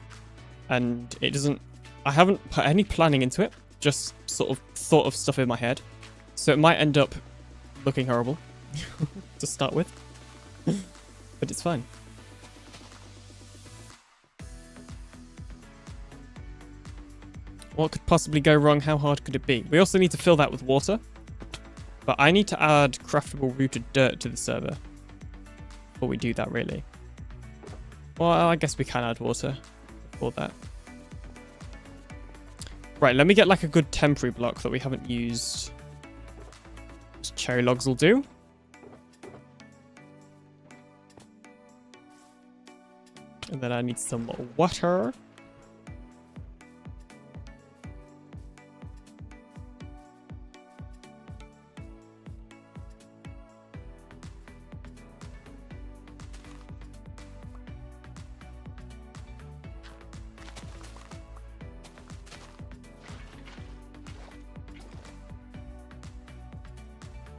And it doesn't, I haven't put any planning into it, just sort of thought of stuff in my head. So it might end up looking horrible to start with, but it's fine. What could possibly go wrong? How hard could it be? We also need to fill that with water, but I need to add craftable rooted dirt to the server before we do that, really. Well, I guess we can add water before that. Right, let me get like a good temporary block that we haven't used. Just cherry logs will do. And then I need some water.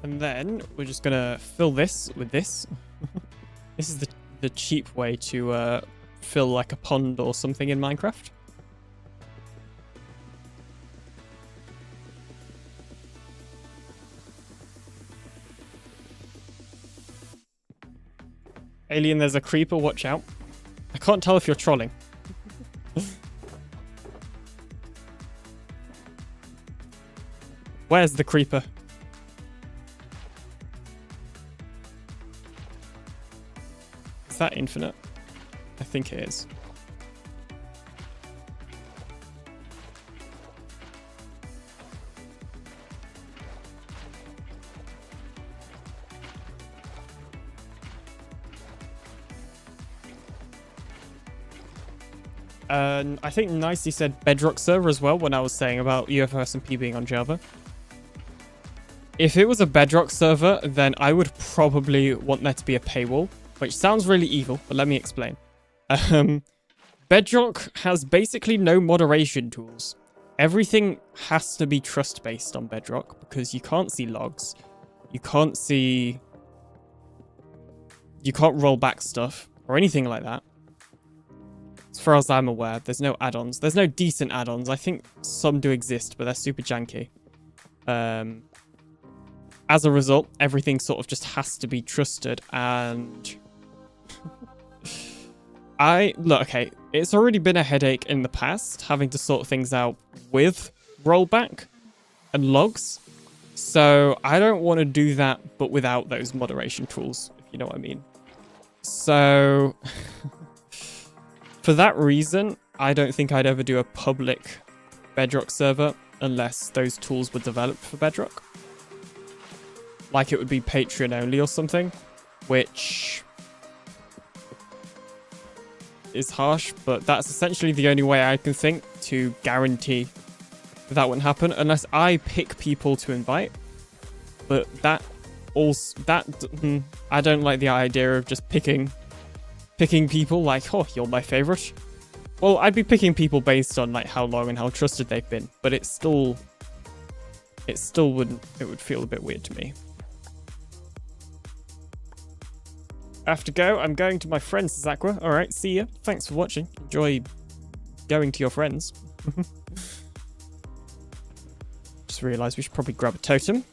And then we're just gonna fill this with this. This is the cheap way to fill like a pond or something in Minecraft. Alien, there's a creeper, watch out. I can't tell if you're trolling. Where's the creeper? Is that infinite? I think it is. I think Nicey said Bedrock server as well when I was saying about UFO SMP being on Java. If it was a Bedrock server, then I would probably want there to be a paywall, which sounds really evil, but let me explain. Bedrock has basically no moderation tools. Everything has to be trust-based on Bedrock because you can't see logs. You can't roll back stuff or anything like that. As far as I'm aware, there's no add-ons. There's no decent add-ons. I think some do exist, but they're super janky. As a result, everything sort of just has to be trusted, and look, okay, it's already been a headache in the past having to sort things out with rollback and logs. So I don't want to do that, but without those moderation tools, if you know what I mean. So for that reason, I don't think I'd ever do a public Bedrock server unless those tools were developed for Bedrock. Like it would be Patreon only or something, which is harsh, but that's essentially the only way I can think to guarantee that wouldn't happen unless I pick people to invite. But I don't like the idea of just picking people like, oh, you're my favorite. Well, I'd be picking people based on like how long and how trusted they've been, but it would feel a bit weird to me. I have to go. I'm going to my friends, Zakwa. All right, see ya. Thanks for watching. Enjoy going to your friends. Just realised we should probably grab a totem.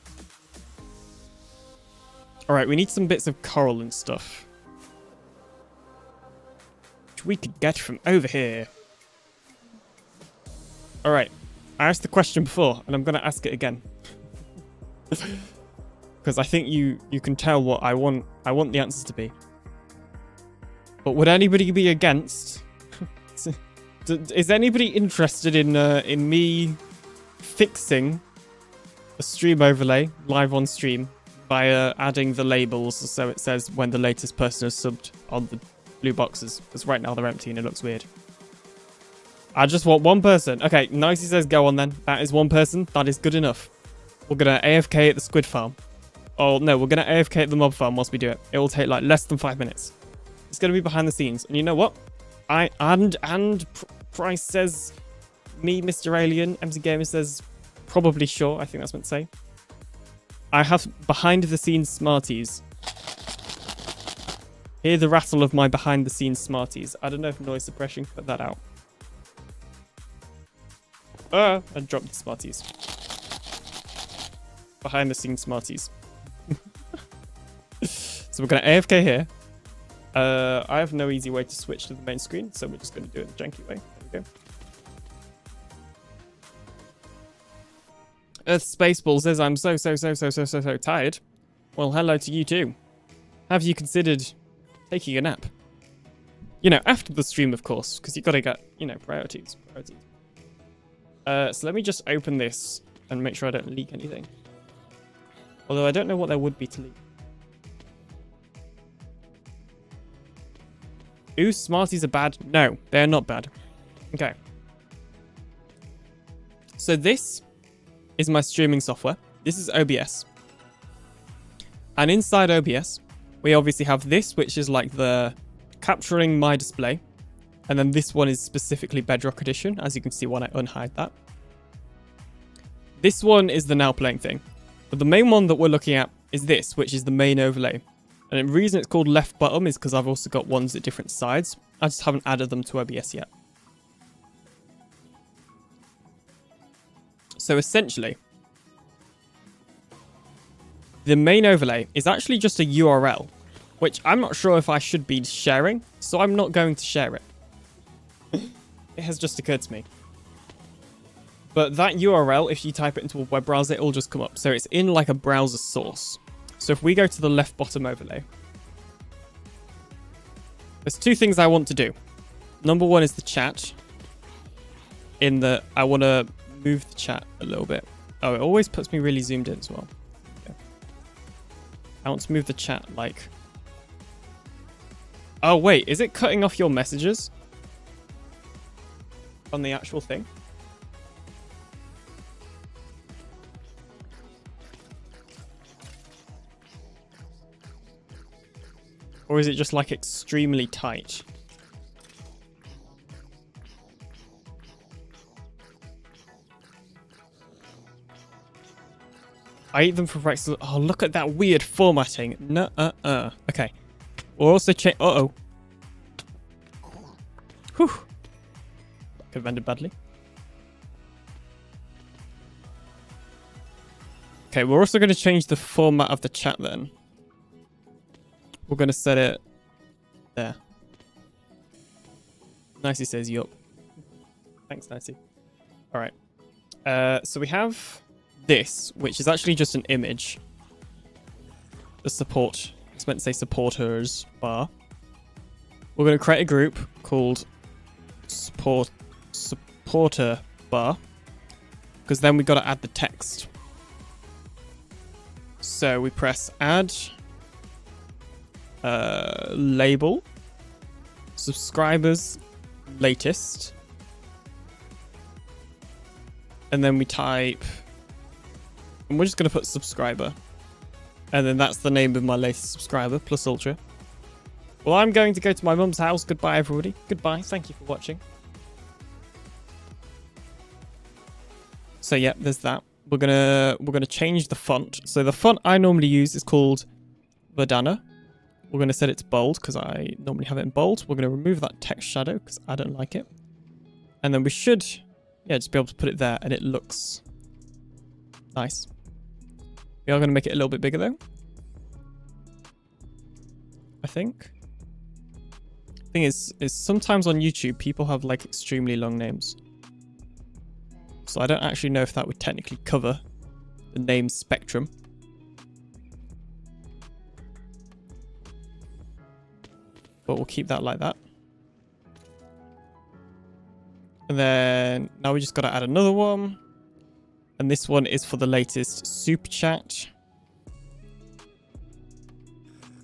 All right, we need some bits of coral and stuff, which we could get from over here. All right, I asked the question before, and I'm going to ask it again. Because I think you can tell what I want the answers to be. But would anybody be against? Is anybody interested in me fixing a stream overlay live on stream by adding the labels so it says when the latest person has subbed on the blue boxes? Because right now they're empty and it looks weird. I just want one person. Okay, Nicey says go on then. That is one person. That is good enough. We're going to AFK at the squid farm. Oh, no, we're going to AFK at the mob farm whilst we do it. It will take, like, less than 5 minutes. It's going to be behind the scenes. And you know what? Price says, me, Mr. Alien, MC Gamer says, probably sure. I think that's meant to say. I have behind-the-scenes smarties. Hear the rattle of my behind-the-scenes smarties. I don't know if noise suppression can put that out. I dropped the smarties. Behind-the-scenes smarties. So we're going to AFK here. I have no easy way to switch to the main screen, so we're just going to do it the janky way. There we go. Earth Spaceball says, I'm so tired. Well, hello to you too. Have you considered taking a nap? You know, after the stream, of course, because you've got to get, you know, priorities. So let me just open this and make sure I don't leak anything. Although I don't know what there would be to leak. Ooh, Smarties are bad. No, they're not bad. Okay. So this is my streaming software. This is OBS. And inside OBS, we obviously have this, which is like the capturing my display. And then this one is specifically Bedrock Edition, as you can see when I unhide that. This one is the now playing thing. But the main one that we're looking at is this, which is the main overlay. And the reason it's called left bottom is because I've also got ones at different sides. I just haven't added them to OBS yet. So essentially, the main overlay is actually just a URL, which I'm not sure if I should be sharing, so I'm not going to share it. It has just occurred to me. But that URL, if you type it into a web browser, it'll just come up. So it's in like a browser source. So if we go to the left bottom overlay, there's two things I want to do. Number one is the chat. I want to move the chat a little bit. Oh, it always puts me really zoomed in as well. Okay. I want to move the chat like... Oh, wait, is it cutting off your messages on the actual thing? Or is it just like extremely tight? I eat them for breakfast. Oh, look at that weird formatting. No, Okay. We'll also change. Uh-oh. Whew. Could have ended badly. Okay, we're also going to change the format of the chat then. We're going to set it there. Nicey says yup. Thanks, Nicey. All right. So we have this, which is actually just an image. The support. I was meant to say supporters bar. We're going to create a group called supporter bar, because then we've got to add the text. So we press add label subscribers latest, and then we type, and we're just going to put subscriber, and then that's the name of my latest subscriber plus ultra. Well, I'm going to go to my mum's house. Goodbye, everybody. Goodbye. Thank you for watching. So yeah, there's that. We're gonna change the font. So the font I normally use is called Verdana. We're gonna set it to bold because I normally have it in bold. We're gonna remove that text shadow because I don't like it. And then we should, yeah, just be able to put it there, and it looks nice. We are gonna make it a little bit bigger though, I think. Thing is sometimes on YouTube people have like extremely long names. So I don't actually know if that would technically cover the name spectrum. But we'll keep that like that. And then now we just got to add another one. And this one is for the latest super chat,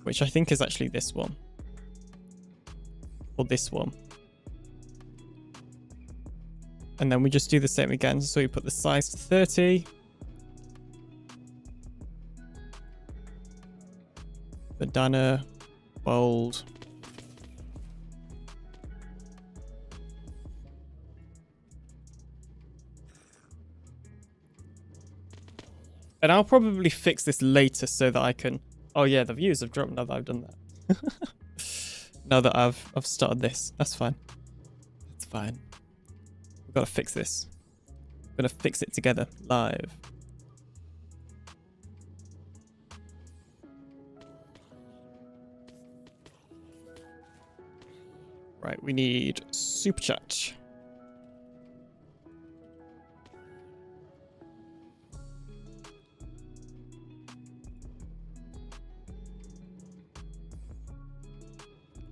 which I think is actually this one. Or this one. And then we just do the same again. So we put the size to 30. Bandana, bold. And I'll probably fix this later so that I can... Oh yeah, the views have dropped now that I've done that. Now that I've started this. That's fine. That's fine. We've got to fix this. We're going to fix it together live. Right, we need super chat.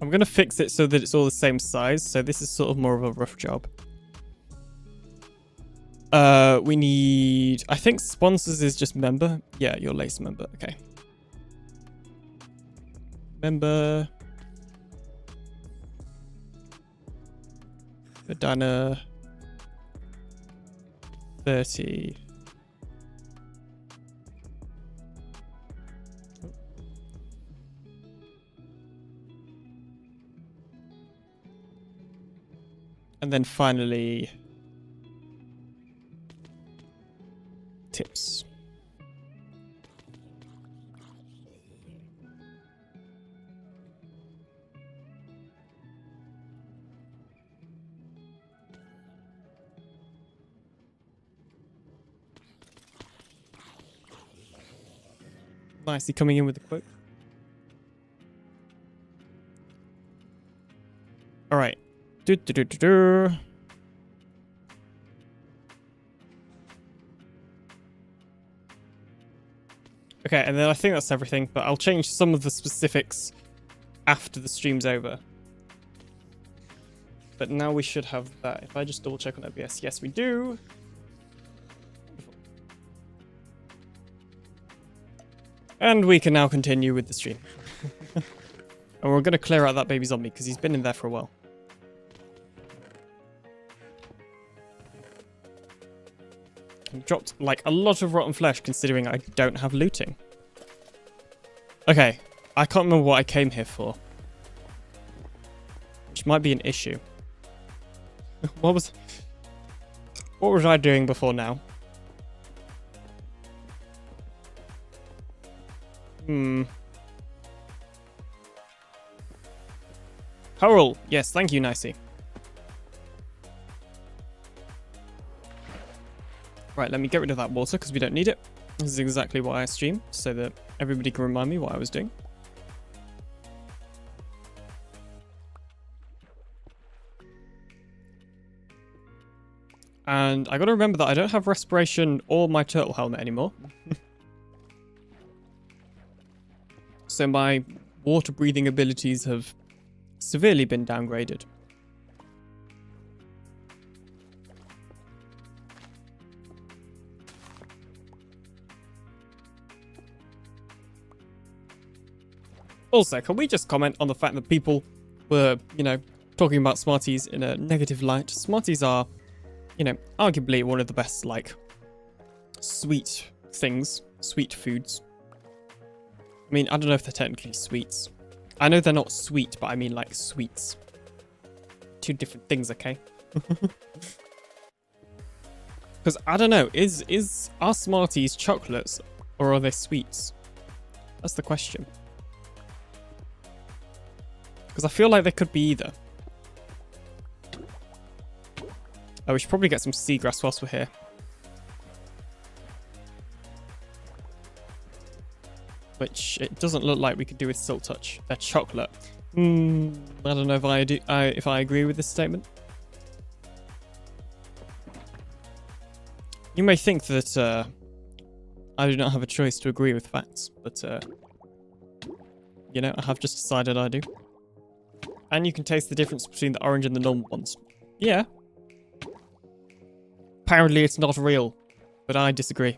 I'm going to fix it so that it's all the same size. So this is sort of more of a rough job. We need... I think sponsors is just member. Yeah, your latest member. Okay. Member. Verdana. 30. And then finally, tips. Nicely coming in with the quote. All right. Okay, and then I think that's everything, but I'll change some of the specifics after the stream's over. But now we should have that. If I just double check on OBS, yes, we do. And we can now continue with the stream. And we're going to clear out that baby zombie because he's been in there for a while. I've dropped like a lot of rotten flesh considering I don't have looting. Okay, I can't remember what I came here for. Which might be an issue. What was I doing before now? Coral. Yes, thank you, Nicey. Right, let me get rid of that water because we don't need it. This is exactly why I stream, so that everybody can remind me what I was doing. And I gotta remember that I don't have respiration or my turtle helmet anymore. So my water breathing abilities have severely been downgraded. Also, can we just comment on the fact that people were, you know, talking about Smarties in a negative light? Smarties are, you know, arguably one of the best, like, sweet things, sweet foods. I mean, I don't know if they're technically sweets. I know they're not sweet, but I mean, like, sweets. Two different things, okay? Because, I don't know, are Smarties chocolates, or are they sweets? That's the question. Because I feel like they could be either. Oh, we should probably get some seagrass whilst we're here. Which it doesn't look like we could do with Silk Touch. They're chocolate. I don't know if I agree with this statement. You may think that I do not have a choice to agree with facts, but you know, I have just decided I do. And you can taste the difference between the orange and the normal ones. Yeah. Apparently it's not real, but I disagree.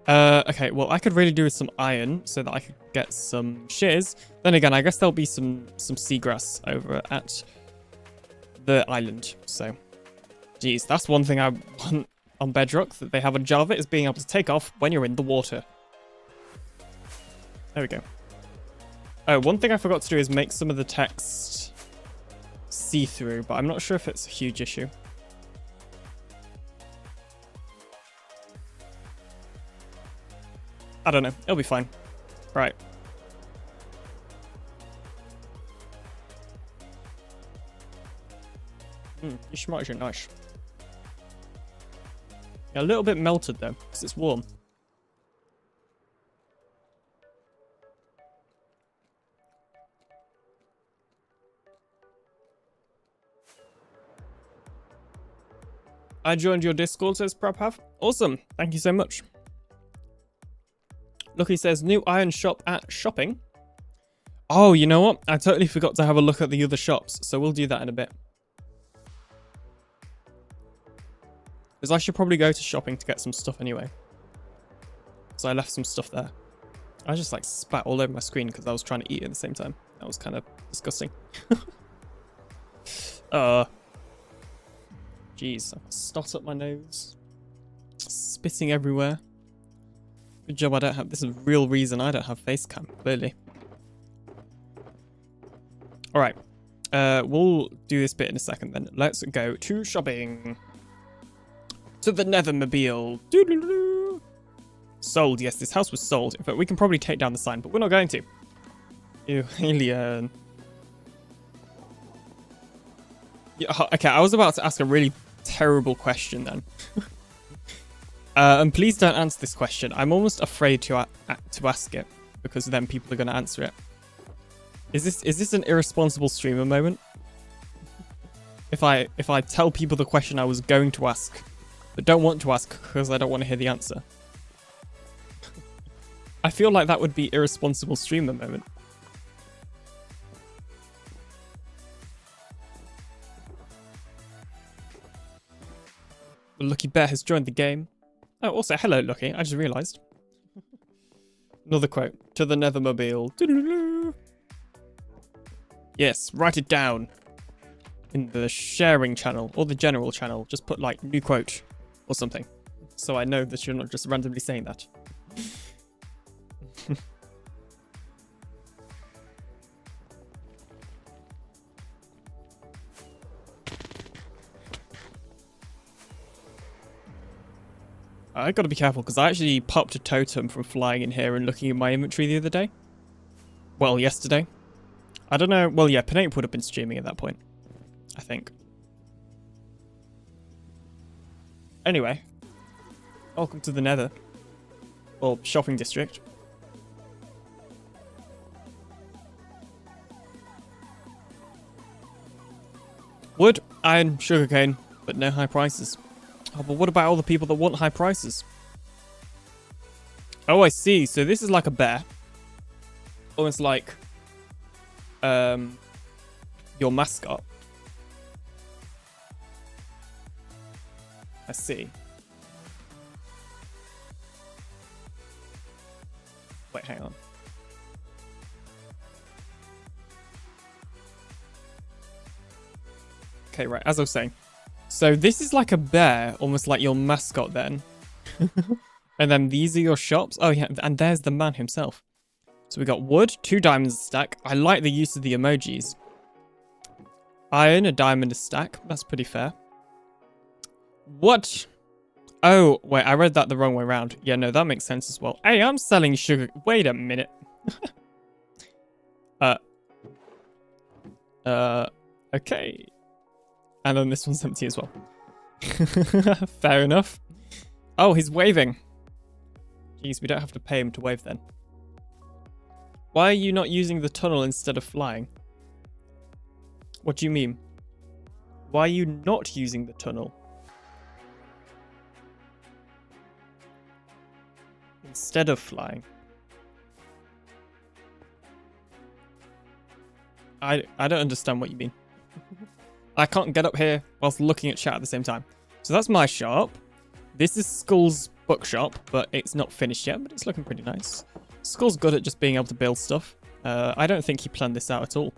Okay, well, I could really do with some iron so that I could get some shears. Then again, I guess there'll be some seagrass over at the island. So, geez, that's one thing I want on Bedrock that they have on Java is being able to take off when you're in the water. There we go. Oh, one thing I forgot to do is make some of the text see-through, but I'm not sure if it's a huge issue. I don't know. It'll be fine. Right. Your schmucks are nice. Yeah, a little bit melted though, because it's warm. I joined your Discord, says Prabhav. Awesome. Thank you so much. Lucky says, new iron shop at shopping. Oh, you know what? I totally forgot to have a look at the other shops, so we'll do that in a bit. Because I should probably go to shopping to get some stuff anyway. So I left some stuff there. I just like spat all over my screen because I was trying to eat at the same time. That was kind of disgusting. Jeez, I've snot up my nose. Spitting everywhere. Good job I don't have... This is the real reason I don't have face cam, clearly. Alright. We'll do this bit in a second then. Let's go to shopping. To the Nethermobile. Doo-doo-doo. Sold. Yes, this house was sold. In fact, we can probably take down the sign, but we're not going to. Ew, alien. Yeah, okay, I was about to ask a really terrible question then. And please don't answer this question. I'm almost afraid to ask it because then people are going to answer it. Is this an irresponsible streamer moment? If I tell people the question I was going to ask, but don't want to ask because I don't want to hear the answer. I feel like that would be irresponsible streamer moment. Lucky Bear has joined the game. Oh, also, hello, Lucky. I just realised. Another quote. To the Nethermobile. Doo-doo-doo. Yes, write it down. In the sharing channel, or the general channel. Just put, like, new quote. Or something. So I know that you're not just randomly saying that. I gotta be careful because I actually popped a totem from flying in here and looking at my inventory the other day. Well, yesterday. I don't know. Well, yeah, PinaCraft would have been streaming at that point, I think. Anyway, welcome to the Nether. Or shopping district. Wood, iron, sugarcane, but no high prices. Oh, but what about all the people that want high prices? Oh, I see. So this is like a bear. Almost like your mascot. I see. Wait, hang on. Okay, right, as I was saying. So this is like a bear, almost like your mascot then. And then these are your shops. Oh yeah, and there's the man himself. So we got wood, 2 diamonds a stack. I like the use of the emojis. Iron, a diamond a stack. That's pretty fair. What? Oh, wait, I read that the wrong way around. Yeah, no, that makes sense as well. Hey, I'm selling sugar. Wait a minute. Okay. And then this one's empty as well. Fair enough. Oh, he's waving. Jeez, we don't have to pay him to wave then. Why are you not using the tunnel instead of flying? What do you mean? Why are you not using the tunnel? Instead of flying. I don't understand what you mean. I can't get up here whilst looking at chat at the same time. So that's my shop. This is Skull's bookshop, but it's not finished yet, but it's looking pretty nice. Skull's good at just being able to build stuff. I don't think he planned this out at all.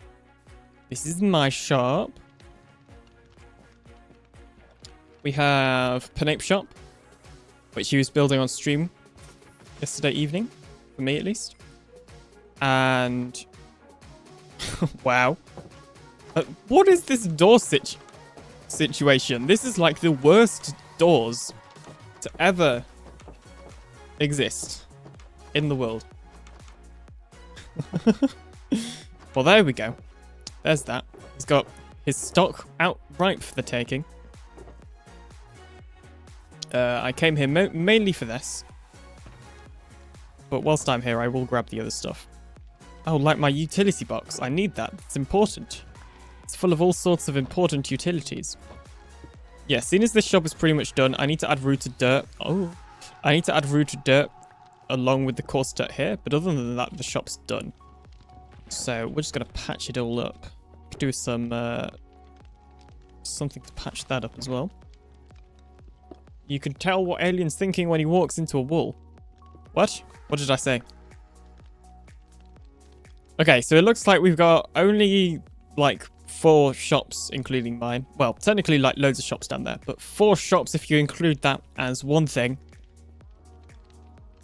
This is my shop. We have PinaCraft shop, which he was building on stream yesterday evening, for me at least. And wow. What is this door situation? This is like the worst doors to ever exist in the world. Well, there we go. There's that. He's got his stock out ripe for the taking. I came here mainly for this. But whilst I'm here, I will grab the other stuff. Oh, like my utility box. I need that. It's important. It's full of all sorts of important utilities. Yeah, seeing as this shop is pretty much done, I need to add rooted dirt. Oh, I need to add rooted dirt along with the coarse dirt here. But other than that, the shop's done. So we're just going to patch it all up. Do some something to patch that up as well. You can tell what Alien's thinking when he walks into a wall. What? What did I say? Okay, so it looks like we've got only like 4 shops, including mine. Well, technically like loads of shops down there, but 4 shops if you include that as one thing.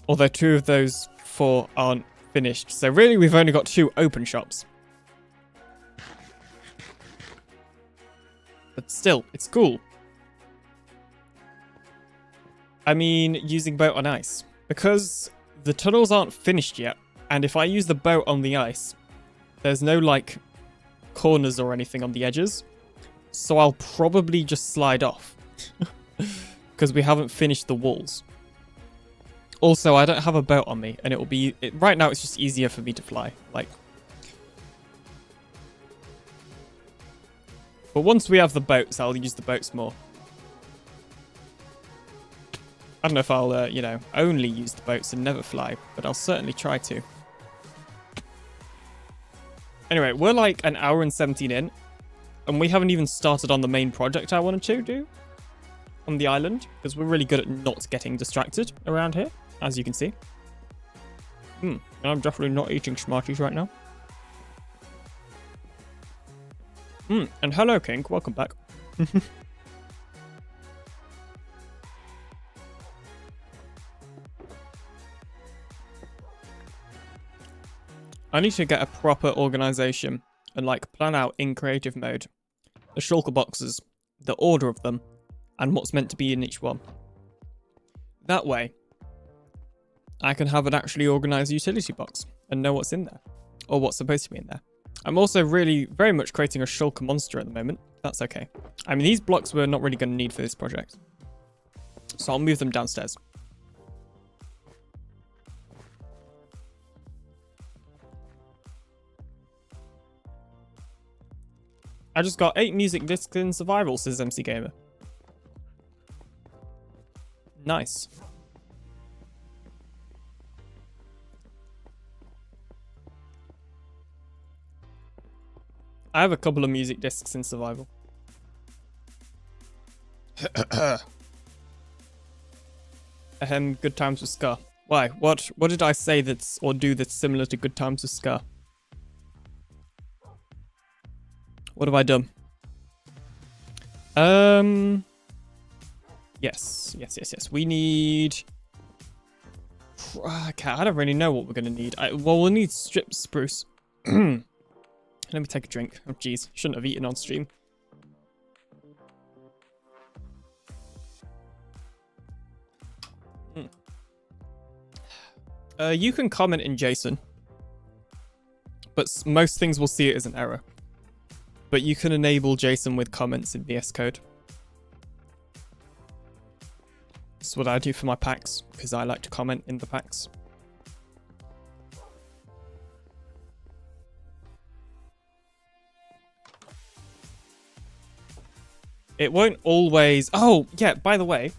Although 2 of those 4 aren't finished. So really we've only got 2 open shops. But still, it's cool. I mean, using boat on ice. Because the tunnels aren't finished yet, and if I use the boat on the ice, there's no, like, corners or anything on the edges. So I'll probably just slide off. Because we haven't finished the walls. Also, I don't have a boat on me, and it will be... right now, it's just easier for me to fly. Like... but once we have the boats, I'll use the boats more. I don't know if I'll, you know, only use the boats and never fly, but I'll certainly try to. Anyway, we're like an hour and 17 in, and we haven't even started on the main project I wanted to do on the island, because we're really good at not getting distracted around here, as you can see. And I'm definitely not eating Smarties right now. And hello, King. Welcome back. I need to get a proper organization and like plan out in creative mode the shulker boxes, the order of them, and what's meant to be in each one. That way, I can have an actually organized utility box and know what's in there, or what's supposed to be in there. I'm also really very much creating a shulker monster at the moment. That's okay. I mean, these blocks we're not really going to need for this project, so I'll move them downstairs. I just got 8 music discs in survival, says MC Gamer. Nice. I have a couple of music discs in survival. Good times with Scar. Why? What did I say that's or do that's similar to Good Times with Scar? What have I done? Yes. We need... Okay, I don't really know what we're going to need. Well, we'll need strip spruce. Let me take a drink. Oh, jeez. Shouldn't have eaten on stream. You can comment in JSON, but most things will see it as an error. But you can enable JSON with comments in VS Code. That's what I do for my packs, because I like to comment in the packs. It won't always... Oh, yeah, by the way,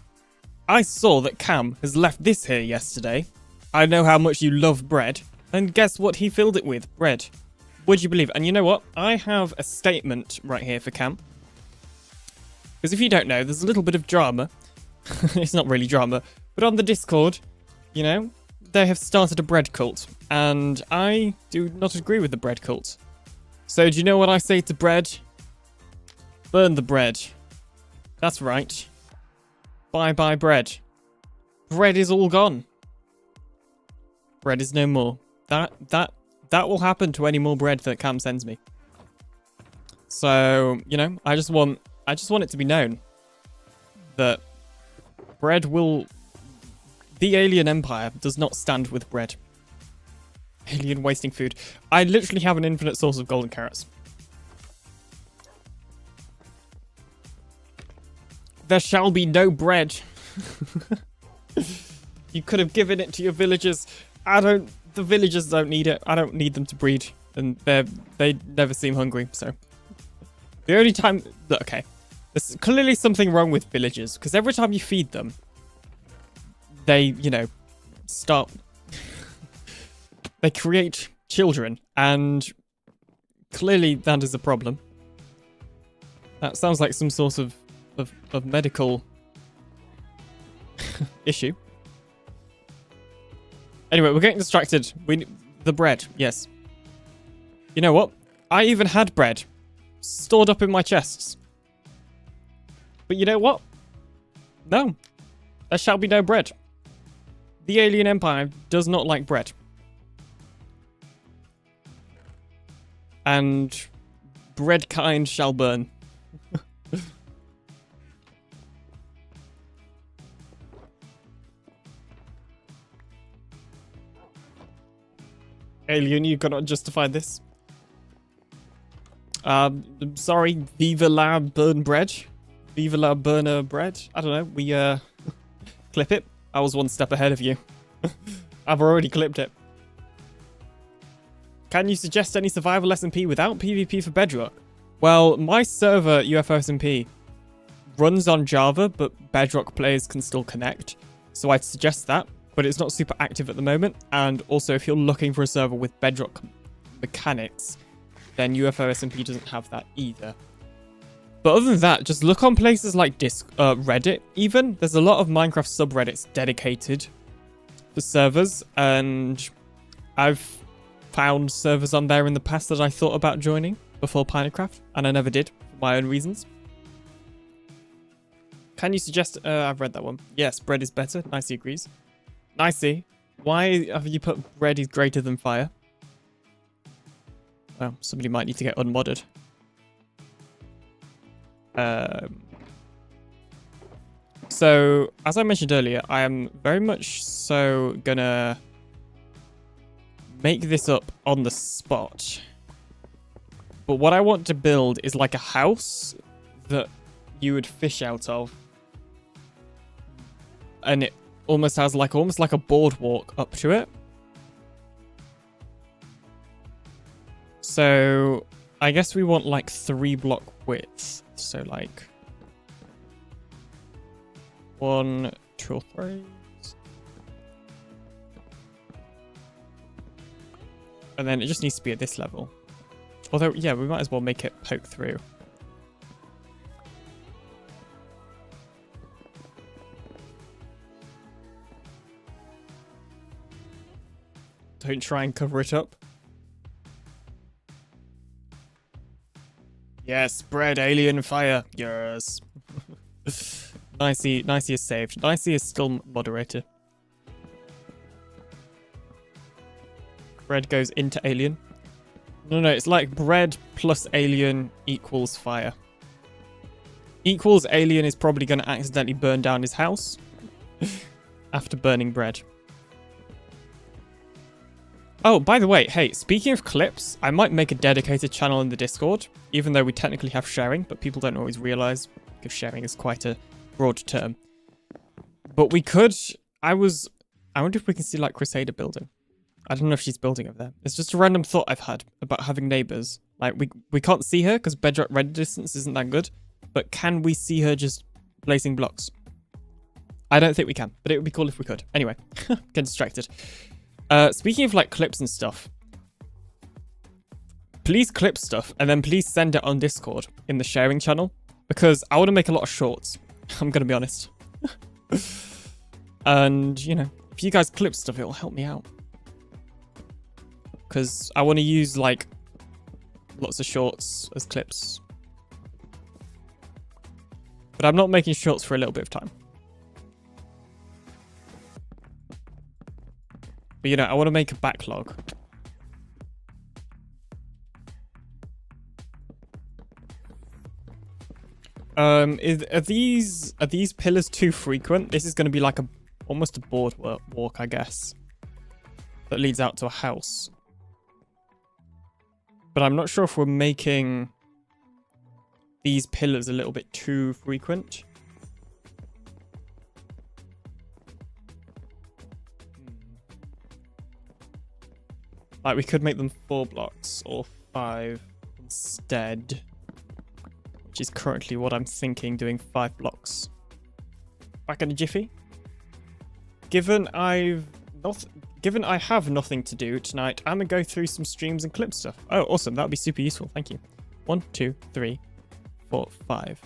I saw that Cam has left this here yesterday. I know how much you love bread. And guess what he filled it with? Bread. Would you believe it? And you know what? I have a statement right here for Cam. Because if you don't know, there's a little bit of drama. It's not really drama. But on the Discord, you know, they have started a bread cult. And I do not agree with the bread cult. So do you know what I say to bread? Burn the bread. That's right. Bye-bye bread. Bread is all gone. Bread is no more. That will happen to any more bread that Cam sends me. So, you know, I just want it to be known that bread will... The alien empire does not stand with bread. Alien wasting food. I literally have an infinite source of golden carrots. There shall be no bread. You could have given it to your villagers. The villagers don't need it. I don't need them to breed. And they never seem hungry, so. The only time... Okay. There's clearly something wrong with villagers, because every time you feed them, they, you know, start... They create children, and clearly that is a problem. That sounds like some sort of medical issue. Anyway, we're getting distracted. The bread, yes. You know what? I even had bread stored up in my chests. But you know what? No. There shall be no bread. The alien empire does not like bread. And bread kind shall burn. Alien, you cannot justify this. Sorry, Viva la burn bread. Viva la burner bread. I don't know, we clip it. I was one step ahead of you. I've already clipped it. Can you suggest any survival SMP without PvP for Bedrock? Well, my server, UFO SMP, runs on Java, but Bedrock players can still connect. So I'd suggest that. But it's not super active at the moment. And also, if you're looking for a server with Bedrock mechanics, then UFO SMP doesn't have that either. But other than that, just look on places like Reddit even. There's a lot of Minecraft subreddits dedicated for servers. And I've found servers on there in the past that I thought about joining before PinaCraft. And I never did, for my own reasons. Can you suggest... I've read that one. Yes, bread is better. Nicey agrees. Nicey, why have you put bread is greater than fire? Well, somebody might need to get unmodded. So, as I mentioned earlier, I am very much so gonna make this up on the spot. But what I want to build is like a house that you would fish out of. And it almost has like a boardwalk up to it. So I guess we want like 3 block width. So like 1, 2, or 3. And then it just needs to be at this level. Although, yeah, we might as well make it poke through. Don't try and cover it up. Yes, bread, alien, fire. Yes. Nicey is saved. Nicey is still moderator. Bread goes into alien. No, it's like bread plus alien equals fire. Equals alien is probably going to accidentally burn down his house after burning bread. Oh, by the way, hey, speaking of clips, I might make a dedicated channel in the Discord, even though we technically have sharing, but people don't always realize because sharing is quite a broad term. But we could, I wonder if we can see like Crusader building. I don't know if she's building over there. It's just a random thought I've had about having neighbors. Like, we can't see her because Bedrock render distance isn't that good. But can we see her just placing blocks? I don't think we can, but it would be cool if we could. Anyway, get distracted. Speaking of, like, clips and stuff. Please clip stuff, and then please send it on Discord in the sharing channel. Because I want to make a lot of shorts. I'm going to be honest. And, you know, if you guys clip stuff, it'll help me out. Because I want to use, like, lots of shorts as clips. But I'm not making shorts for a little bit of time. But, you know, I want to make a backlog. Are these pillars too frequent? This is going to be like almost a boardwalk, I guess. That leads out to a house. But I'm not sure if we're making these pillars a little bit too frequent. Like, we could make them 4 blocks or 5 instead. Which is currently what I'm thinking, doing 5 blocks. Back in a jiffy. Given I have nothing to do tonight, I'm gonna go through some streams and clip stuff. Oh, awesome. That would be super useful. Thank you. 1, 2, 3, 4, 5.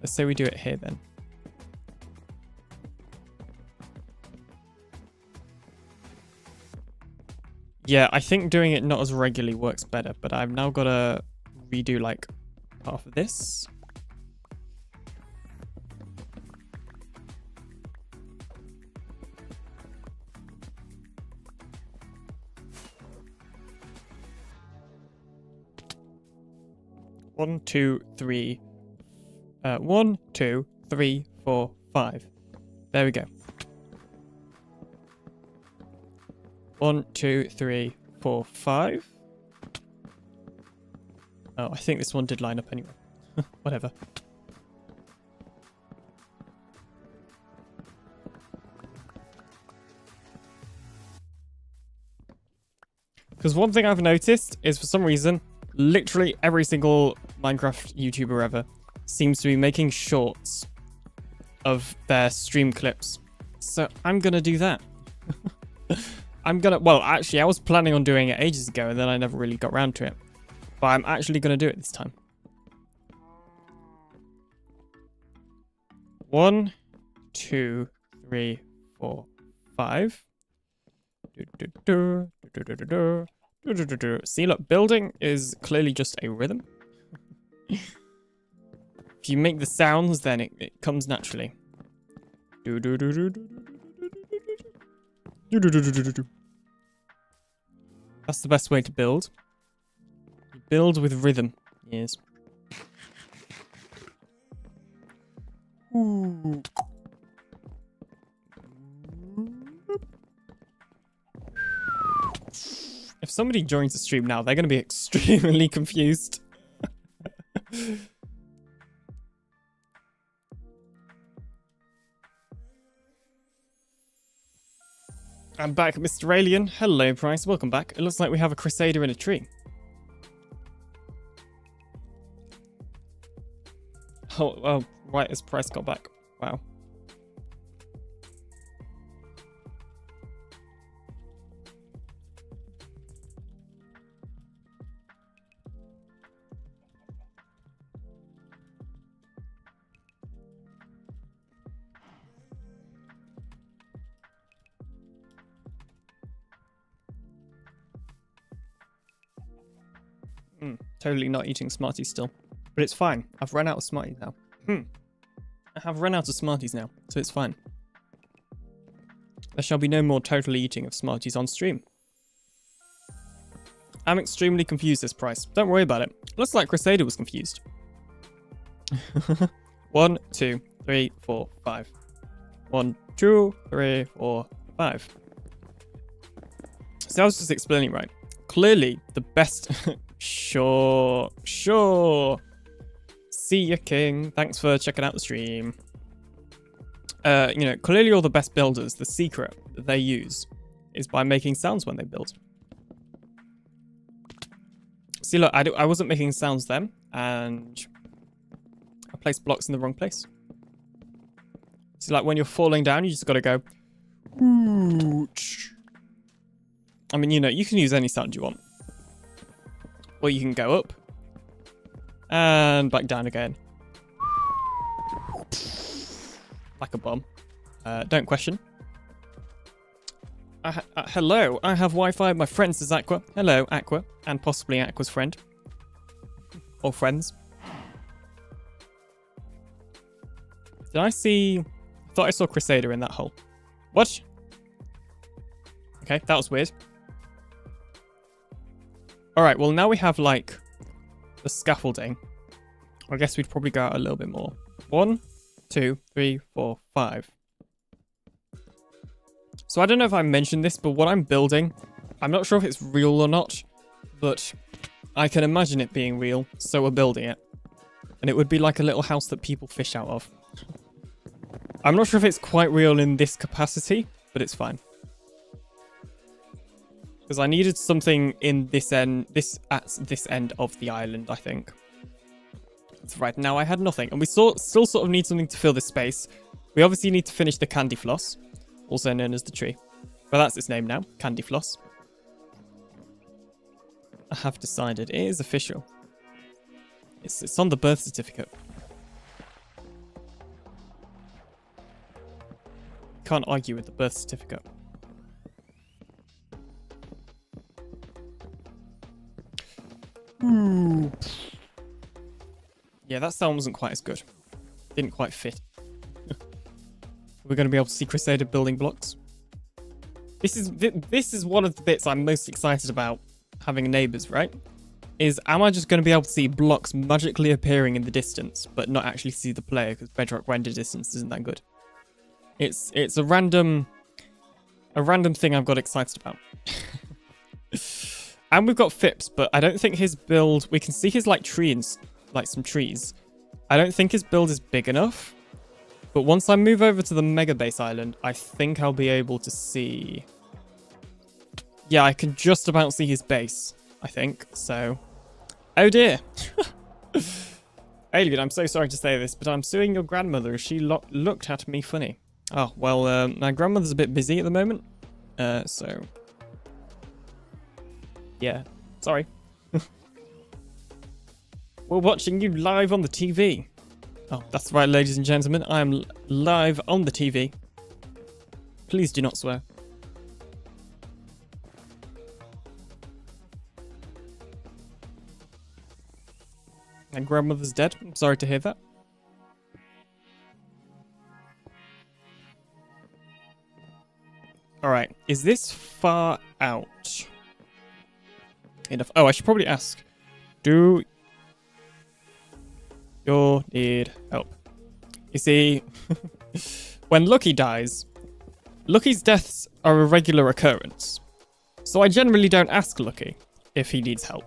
Let's say we do it here then. Yeah, I think doing it not as regularly works better, but I've now got to redo like half of this. One, two, three. 1, 2, 3, 4, 5. There we go. 1, 2, 3, 4, 5. Oh, I think this one did line up anyway. Whatever. Because one thing I've noticed is, for some reason, literally every single Minecraft YouTuber ever seems to be making shorts of their stream clips. So I'm gonna do that. Well, actually, I was planning on doing it ages ago, and then I never really got around to it. But I'm actually gonna do it this time. 1, 2, 3, 4, 5. See, look, building is clearly just a rhythm. If you make the sounds, then it comes naturally. That's the best way to build. You build with rhythm. Yes. Ooh. somebody joins the stream now, they're going to be extremely confused. I'm back, Mr. Alien. Hello, Price. Welcome back. It looks like we have a Crusader in a tree. Oh, right as Price got back. Wow. Totally not eating Smarties still. But it's fine. I've run out of Smarties now. I have run out of Smarties now, so it's fine. There shall be no more totally eating of Smarties on stream. I'm extremely confused this Price. Don't worry about it. Looks like Crusader was confused. 1, 2, 3, 4, 5. 1, 2, 3, 4, 5. So I was just explaining right. Clearly, the best... Sure. See ya, King. Thanks for checking out the stream. You know, clearly all the best builders, the secret that they use is by making sounds when they build. See, look, I wasn't making sounds then, and I placed blocks in the wrong place. See, like when you're falling down, you just gotta go. I mean, you know, you can use any sound you want. Or you can go up and back down again. Like a bomb. Don't question. Hello, I have Wi-Fi. My friend says Aqua. Hello, Aqua. And possibly Aqua's friend. Or friends. Did I see... I thought I saw Crusader in that hole. What? Okay, that was weird. Alright, well now we have, like, the scaffolding. I guess we'd probably go out a little bit more. 1, 2, 3, 4, 5. So I don't know if I mentioned this, but what I'm building, I'm not sure if it's real or not, but I can imagine it being real, so we're building it. And it would be like a little house that people fish out of. I'm not sure if it's quite real in this capacity, but it's fine. Because I needed something in this end, at this end of the island, I think. So right now I had nothing. And we still sort of need something to fill this space. We obviously need to finish the candy floss, also known as the tree. But that's its name now, candy floss. I have decided it is official. It's on the birth certificate. Can't argue with the birth certificate. Ooh. Yeah, that sound wasn't quite as good. Didn't quite fit. We're going to be able to see Crusader building blocks. This is one of the bits I'm most excited about having neighbors, right? Is am I just going to be able to see blocks magically appearing in the distance, but not actually see the player because Bedrock render distance isn't that good. It's a random thing I've got excited about. And we've got Phipps, but I don't think his build... We can see his, like, trees, like some trees. I don't think his build is big enough. But once I move over to the Mega Base Island, I think I'll be able to see... Yeah, I can just about see his base, I think. So... Oh, dear. Alien, I'm so sorry to say this, but I'm suing your grandmother as she looked at me funny. Oh, well, my grandmother's a bit busy at the moment. So... Yeah, sorry. We're watching you live on the TV. Oh, that's right, ladies and gentlemen. I am live on the TV. Please do not swear. My grandmother's dead. I'm sorry to hear that. Alright, is this far out? Enough. Oh, I should probably ask. Do you need help? You see, when Lucky dies, Lucky's deaths are a regular occurrence. So I generally don't ask Lucky if he needs help.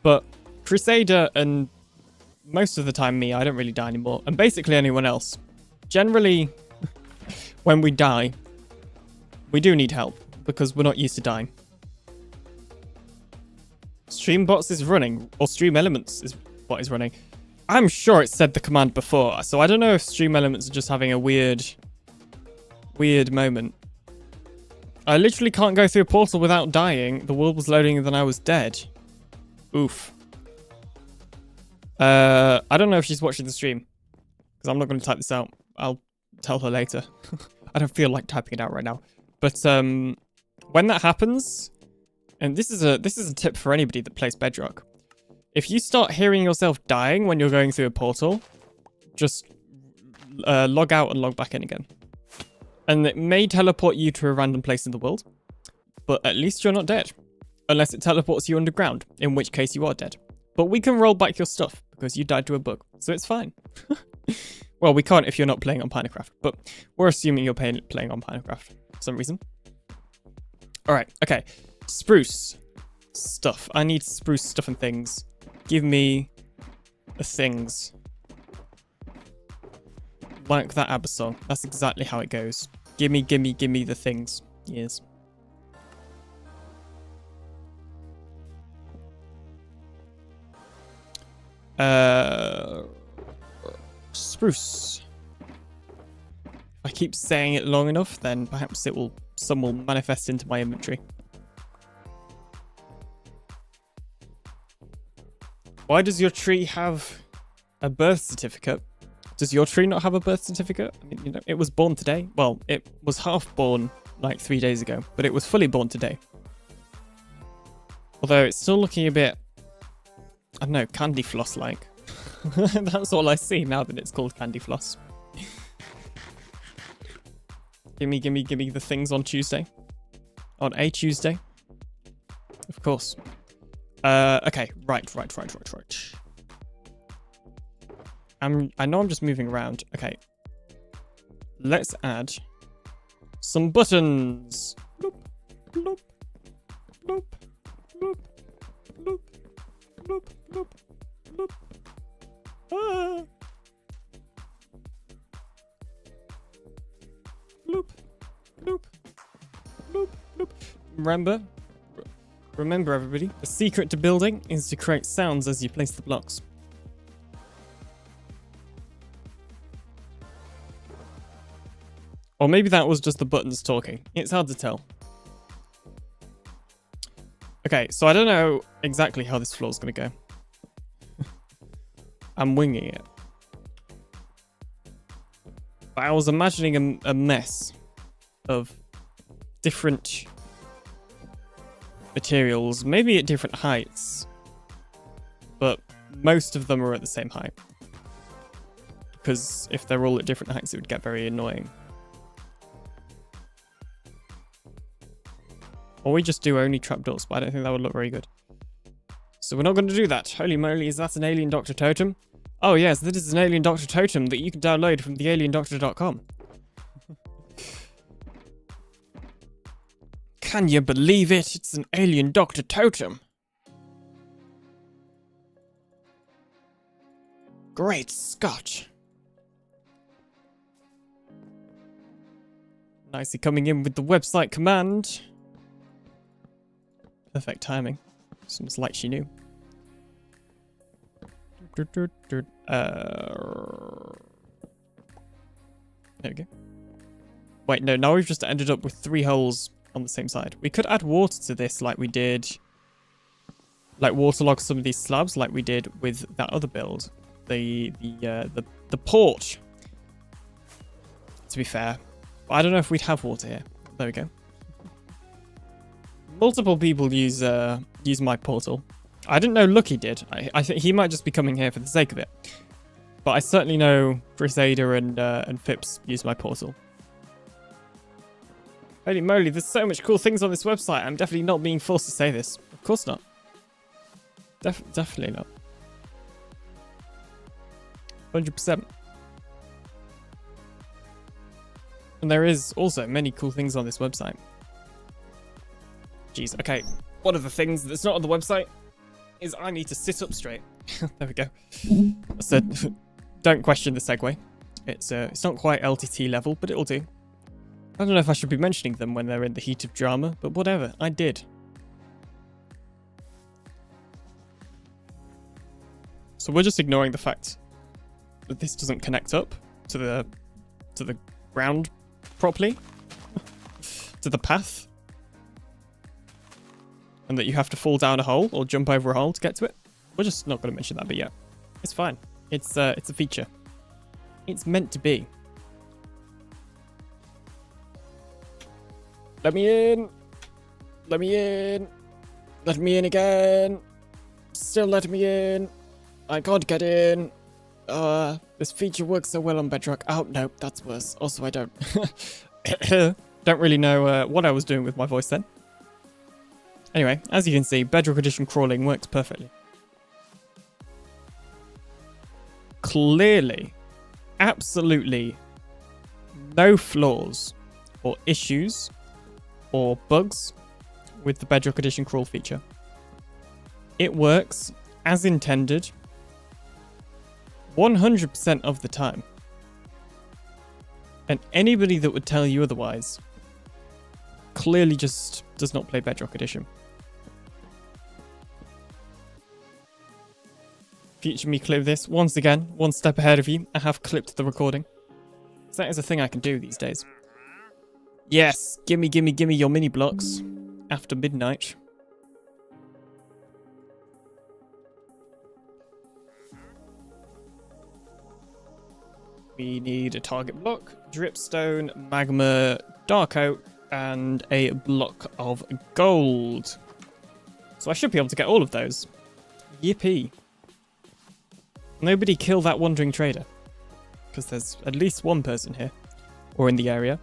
But Crusader and most of the time me, I don't really die anymore. And basically anyone else. Generally, when we die, we do need help because we're not used to dying. Streambots is running, or Stream Elements is what is running. I'm sure it said the command before, so I don't know if Stream Elements are just having a weird moment. I literally can't go through a portal without dying. The world was loading and then I was dead. Oof. I don't know if she's watching the stream, because I'm not going to type this out. I'll tell her later. I don't feel like typing it out right now. But when that happens, and this is a tip for anybody that plays Bedrock. If you start hearing yourself dying when you're going through a portal, just log out and log back in again. And it may teleport you to a random place in the world, but at least you're not dead. Unless it teleports you underground, in which case you are dead. But we can roll back your stuff, because you died to a bug, so it's fine. Well, we can't if you're not playing on PinaCraft, but we're assuming you're playing on PinaCraft for some reason. Alright, okay. Spruce stuff. I need spruce stuff and things. Give me the things. Like that ABBA song. That's exactly how it goes. Gimme, gimme, gimme the things. Yes. Spruce. If I keep saying it long enough, then perhaps some will manifest into my inventory. Why does your tree have a birth certificate? Does your tree not have a birth certificate? I mean, you know, it was born today. Well, it was half born like 3 days ago, but it was fully born today. Although it's still looking a bit, I don't know, candy floss like. That's all I see now that it's called candy floss. Gimme, gimme, gimme the things on Tuesday. On a Tuesday. Of course. Okay, right. I know I'm just moving around. Okay. Let's add some buttons. Bloop, bloop, bloop, bloop, bloop, bloop, bloop, bloop. Ah. Bloop, bloop, bloop, bloop. Remember everybody, the secret to building is to create sounds as you place the blocks. Or maybe that was just the buttons talking. It's hard to tell. Okay, so I don't know exactly how this floor is going to go. I'm winging it. But I was imagining a mess of different materials, maybe at different heights, but most of them are at the same height. Because if they're all at different heights, it would get very annoying. Or we just do only trapdoors, but I don't think that would look very good. So we're not going to do that. Holy moly, is that an AlienDoctor totem? Oh yes, this is an AlienDoctor totem that you can download from TheAlienDoctor.com. Can you believe it? It's an AlienDoctor totem. Great Scott. Nicely coming in with the website command. Perfect timing. Seems like she knew. There we go. Wait, no, now we've just ended up with 3 holes on the same side. We could add water to this like we did. Like waterlog some of these slabs like we did with that other build. The port. To be fair. But I don't know if we'd have water here. There we go. Multiple people use my portal. I didn't know Lucky did. I think he might just be coming here for the sake of it. But I certainly know Crusader and Phipps use my portal. Holy moly, there's so much cool things on this website. I'm definitely not being forced to say this. Of course not. Definitely not. 100%. And there is also many cool things on this website. jeez. Okay, one of the things that's not on the website is I need to sit up straight. There we go. So, don't question the segue. It's not quite LTT level, but it'll do. I don't know if I should be mentioning them when they're in the heat of drama, but whatever, I did. So we're just ignoring the fact that this doesn't connect up to the ground properly, to the path, and that you have to fall down a hole or jump over a hole to get to it. We're just not going to mention that, but yeah, it's fine. It's a feature. It's meant to be. Let me in. Let me in. Let me in again. Still let me in. I can't get in. This feature works so well on Bedrock. Oh, no, that's worse. Also, I don't really know what I was doing with my voice then. Anyway, as you can see, Bedrock Edition crawling works perfectly. Clearly, absolutely no flaws or issues or bugs with the Bedrock Edition crawl feature. It works as intended 100% of the time. And anybody that would tell you otherwise clearly just does not play Bedrock Edition. Future me clip this. Once again, one step ahead of you, I have clipped the recording. So that is a thing I can do these days. Yes, gimme your mini blocks after midnight. We need a target block, dripstone, magma, dark oak, and a block of gold. So I should be able to get all of those. Yippee. Nobody kill that wandering trader, because there's at least one person here, or in the area.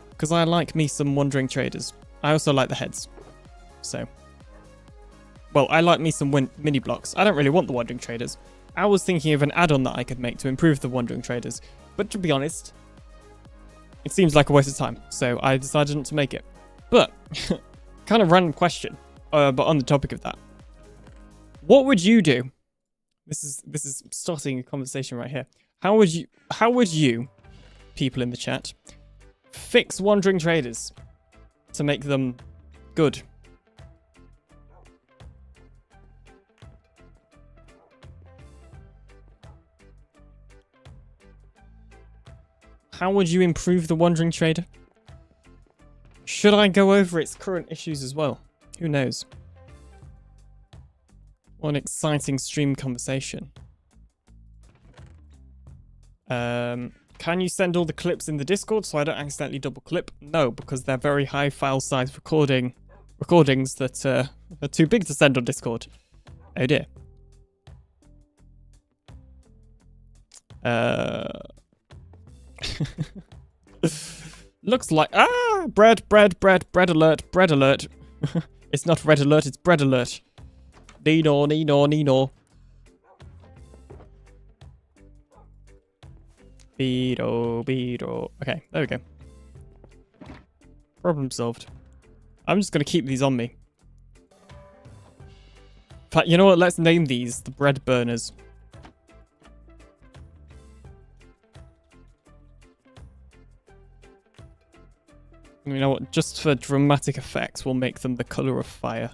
Because I like me some wandering traders. I also like the heads. So, well, I like me some mini blocks. I don't really want the wandering traders. I was thinking of an add-on that I could make to improve the wandering traders, but to be honest, it seems like a waste of time, so I decided not to make it. But, kind of random question, but on the topic of that. What would you do? This is starting a conversation right here. How would you, people in the chat, fix wandering traders to make them good? How would you improve the wandering trader? Should I go over its current issues as well? Who knows? What an exciting stream conversation. Can you send all the clips in the Discord so I don't accidentally double clip? No, because they're very high file size recordings that are too big to send on Discord. Oh dear. Looks like bread alert. It's not red alert, it's bread alert. Nino. Beedo. Okay, there we go. Problem solved. I'm just going to keep these on me. In fact, you know what? Let's name these the bread burners. You know what? Just for dramatic effects, we'll make them the color of fire.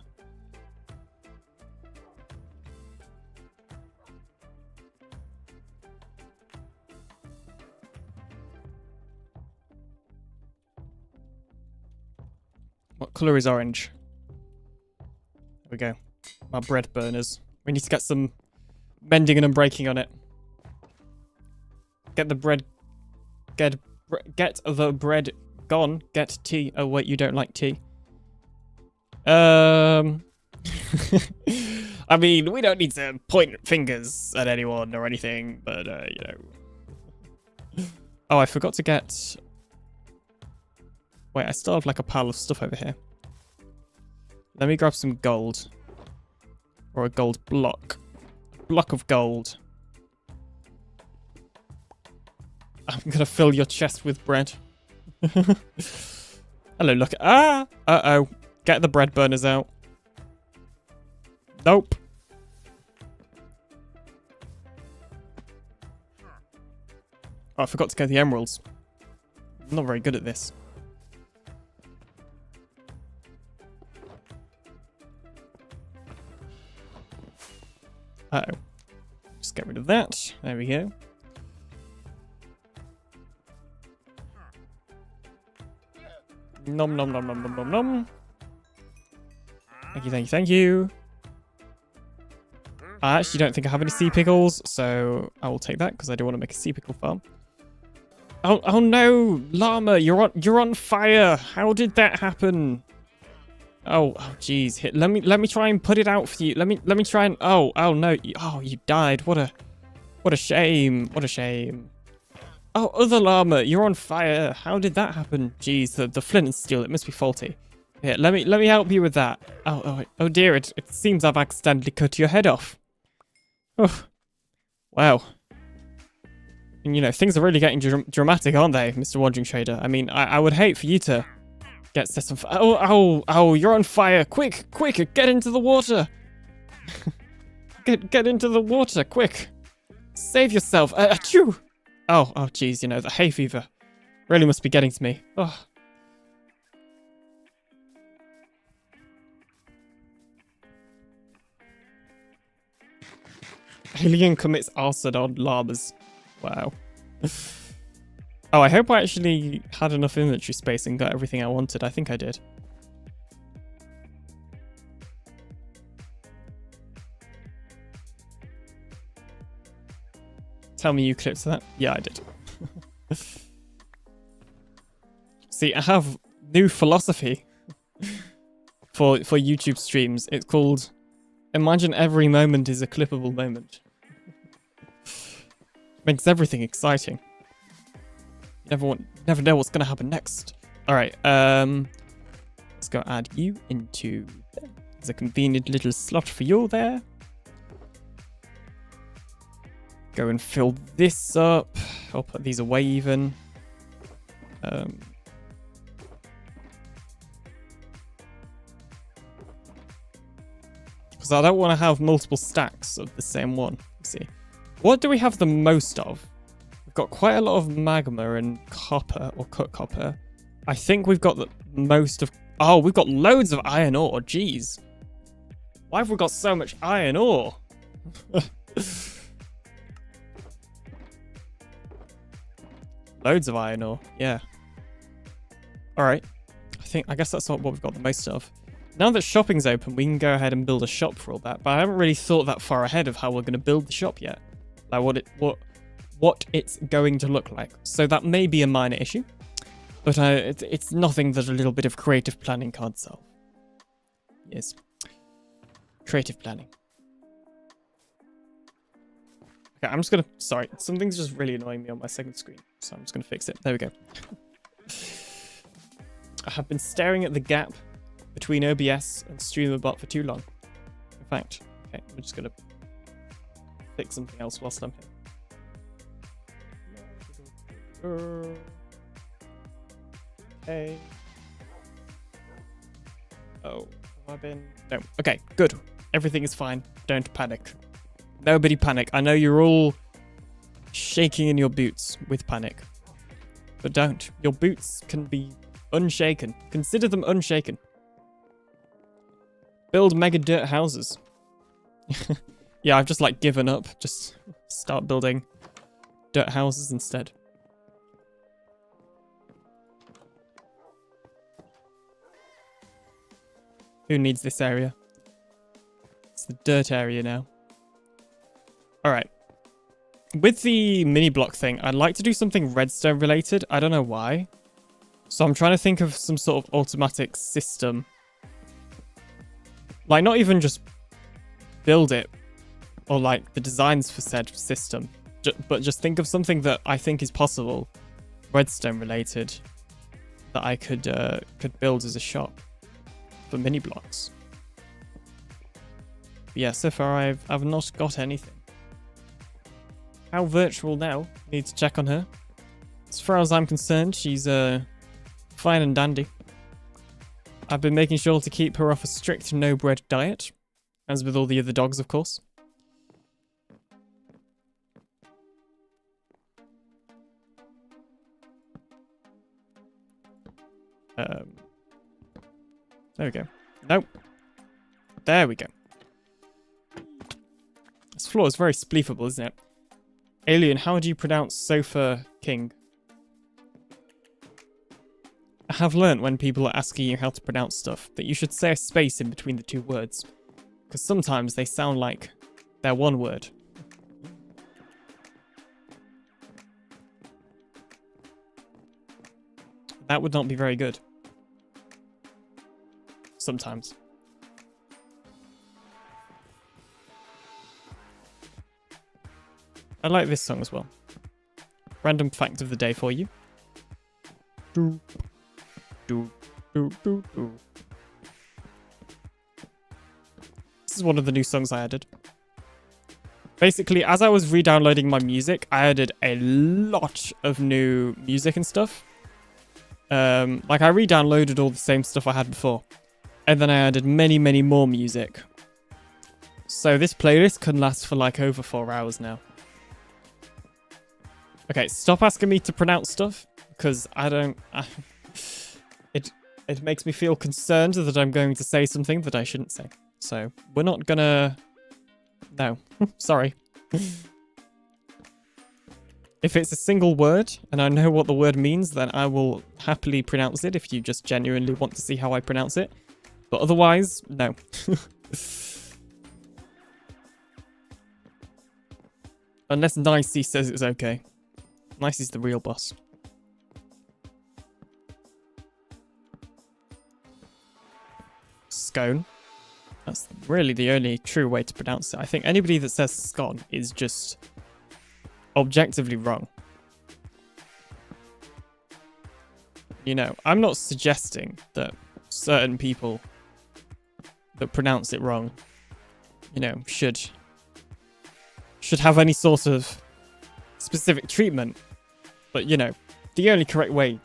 What colour is orange? There we go. My bread burners. We need to get some mending and unbreaking on it. Get the bread... Get the bread gone. Get tea. Oh, wait, you don't like tea. I mean, we don't need to point fingers at anyone or anything, but, you know. Oh, I forgot to get... Wait, I still have like a pile of stuff over here. Let me grab some gold. Or a gold block. Block of gold. I'm gonna fill your chest with bread. I Hello, look. Ah! Uh-oh. Get the bread burners out. Nope. Oh, I forgot to get the emeralds. I'm not very good at this. Uh-oh. Just get rid of that. There we go. Nom nom nom nom nom nom nom. Thank you, thank you, thank you. I actually don't think I have any sea pickles, so I will take that because I do want to make a sea pickle farm. Oh no, llama, you're on fire. How did that happen? Oh jeez. Let me try and put it out for you. Let me try and oh no. Oh, you died. What a shame. What a shame. Oh, other llama, you're on fire. How did that happen? Jeez, the flint and steel, it must be faulty. Here, let me help you with that. Oh dear, it seems I've accidentally cut your head off. Oh, wow. And you know, things are really getting dramatic, aren't they, Mr. Wandering Trader? I mean, I would hate for you to get set on fire. Oh, you're on fire. Quick, get into the water. get into the water, quick. Save yourself. Achoo. Oh, jeez, you know, the hay fever really must be getting to me. Oh. Alien commits arson on llamas. Wow. Oh, I hope I actually had enough inventory space and got everything I wanted. I think I did. Tell me you clipped that. Yeah, I did. See, I have new philosophy for YouTube streams. It's called Imagine Every Moment is a Clippable Moment. Makes everything exciting. You never know what's gonna happen next. Alright, let's go add you into there. There's a convenient little slot for you there. Go and fill this up. I'll put these away even. Because I don't want to have multiple stacks of the same one. Let's see. What do we have the most of? We've got quite a lot of magma and copper, or cut copper. I think we've got the most of... Oh, we've got loads of iron ore. Jeez. Why have we got so much iron ore? Loads of iron ore. Yeah. Alright. I guess that's what we've got the most of. Now that shopping's open, we can go ahead and build a shop for all that. But I haven't really thought that far ahead of how we're going to build the shop yet. Like what it's going to look like. So that may be a minor issue. But it's nothing that a little bit of creative planning can't solve. Yes. Creative planning. Okay, I'm just going to... Sorry, something's just really annoying me on my second screen. So I'm just going to fix it. There we go. I have been staring at the gap between OBS and StreamerBot for too long. In fact, okay, we're just going to fix something else whilst I'm here. Okay. Oh, have I been... No. Okay, good. Everything is fine. Don't panic. Nobody panic. I know you're all shaking in your boots with panic. But don't. Your boots can be unshaken. Consider them unshaken. Build mega dirt houses. Yeah, I've just like given up. Just start building dirt houses instead. Who needs this area? It's the dirt area now. Alright. With the mini block thing, I'd like to do something redstone related. I don't know why. So I'm trying to think of some sort of automatic system. Like, not even just build it, or like the designs for said system, but just think of something that I think is possible, redstone related, that I could build as a shop for mini blocks. But yeah, so far I've not got anything. How virtual now? Need to check on her. As far as I'm concerned, she's fine and dandy. I've been making sure to keep her off a strict no-bread diet, as with all the other dogs, of course. There we go. Nope. There we go. This floor is very spleefable, isn't it? Alien, how do you pronounce Sofa King? I have learnt when people are asking you how to pronounce stuff that you should say a space in between the two words. Because sometimes they sound like they're one word. That would not be very good. Sometimes. I like this song as well. Random fact of the day for you. Do, do, do, do, do. This is one of the new songs I added. Basically, as I was re-downloading my music, I added a lot of new music and stuff. Like I re-downloaded all the same stuff I had before. And then I added many, many more music. So this playlist can last for like over 4 hours now. Okay, stop asking me to pronounce stuff, because it makes me feel concerned that I'm going to say something that I shouldn't say. So we're not gonna... No, sorry. If it's a single word, and I know what the word means, then I will happily pronounce it if you just genuinely want to see how I pronounce it. But otherwise, no. Unless Nicey says it's okay. Nicey's the real boss. Scone. That's really the only true way to pronounce it. I think anybody that says scone is just objectively wrong. You know, I'm not suggesting that certain people that pronounce it wrong, you know, should have any sort of specific treatment. But, you know, the only correct way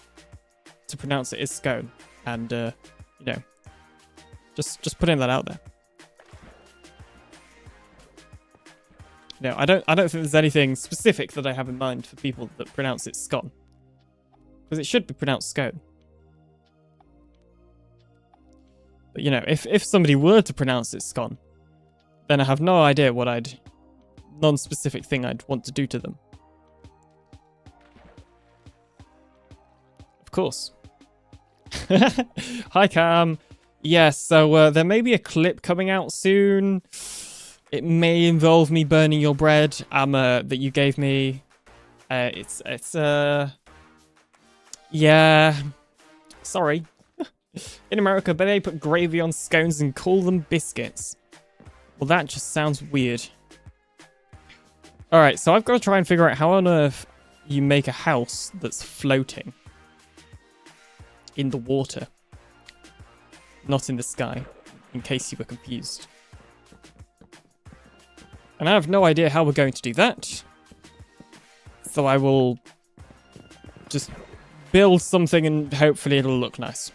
to pronounce it is scone. And, you know, just putting that out there. No, I don't think there's anything specific that I have in mind for people that pronounce it scone. Because it should be pronounced scone. But, you know, if somebody were to pronounce it scone, then I have no idea what non-specific thing I'd want to do to them. Of course. Hi, Cam. Yes, so there may be a clip coming out soon. It may involve me burning your bread that you gave me. Yeah. Sorry. In America, but they put gravy on scones and call them biscuits. Well, that just sounds weird. Alright, so I've got to try and figure out how on earth you make a house that's floating in the water. Not in the sky, in case you were confused. And I have no idea how we're going to do that. So I will just build something and hopefully it'll look nice.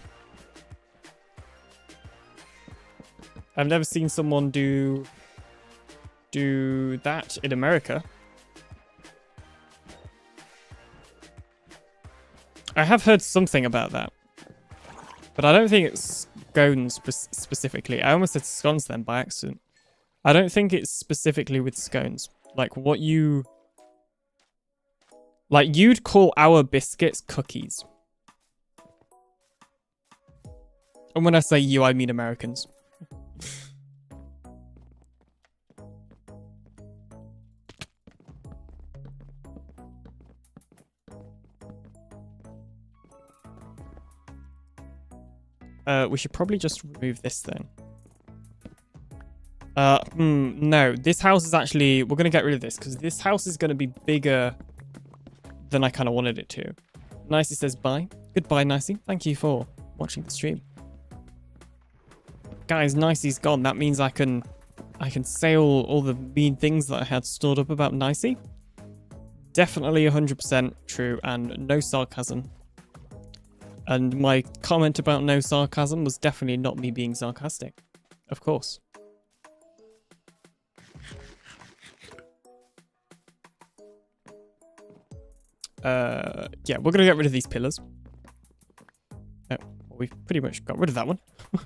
I've never seen someone do that in America. I have heard something about that. But I don't think it's scones specifically. I almost said scones then by accident. I don't think it's specifically with scones. Like what you... Like you'd call our biscuits cookies. And when I say you, I mean Americans. We should probably just remove this thing. No, this house is actually... We're going to get rid of this because this house is going to be bigger than I kind of wanted it to. Nicey says bye. Goodbye, Nicey. Thank you for watching the stream. Guys, Nicey's gone. That means I can say all the mean things that I had stored up about Nicey. Definitely 100% true and no sarcasm. And my comment about no sarcasm was definitely not me being sarcastic. Of course. Yeah, we're gonna get rid of these pillars. Oh, well, we've pretty much got rid of that one.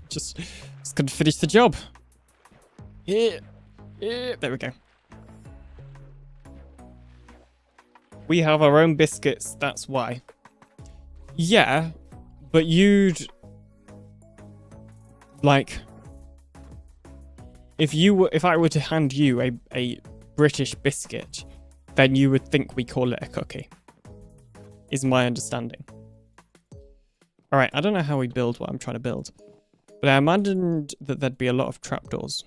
just gonna finish the job. Yeah, there we go. We have our own biscuits, that's why. Yeah, but you'd like if I were to hand you a British biscuit, then you would think we call it a cookie. Is my understanding. Alright, I don't know how we build what I'm trying to build. But I imagined that there'd be a lot of trapdoors.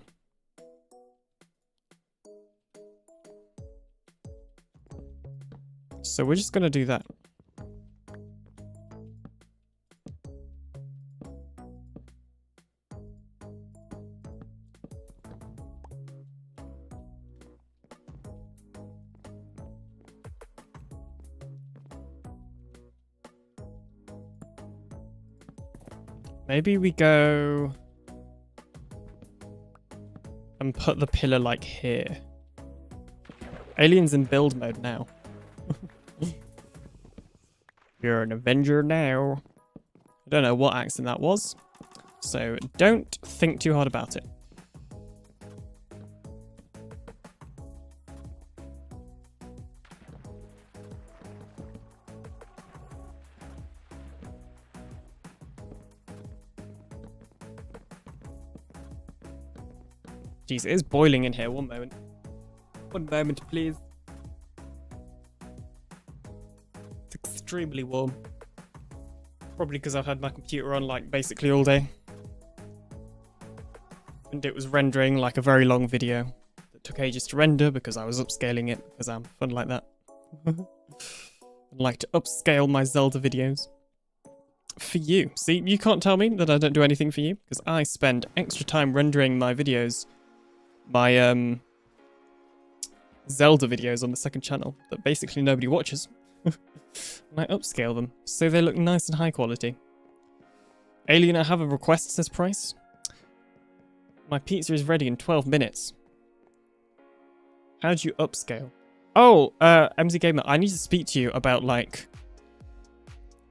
So we're just gonna do that. Maybe we go and put the pillar like here. Alien's in build mode now. You're an Avenger now. I don't know what accent that was, so don't think too hard about it. Jeez, it is boiling in here. One moment. One moment, please. It's extremely warm. Probably because I've had my computer on like basically all day. And it was rendering like a very long video that took ages to render because I was upscaling it because I'm fun like that. I like to upscale my Zelda videos. For you. See, you can't tell me that I don't do anything for you because I spend extra time rendering my videos. My Zelda videos on the second channel that basically nobody watches. And I upscale them so they look nice and high quality. Alien, I have a request, says Price. My pizza is ready in 12 minutes. How do you upscale? Oh, MZ Gamer, I need to speak to you about like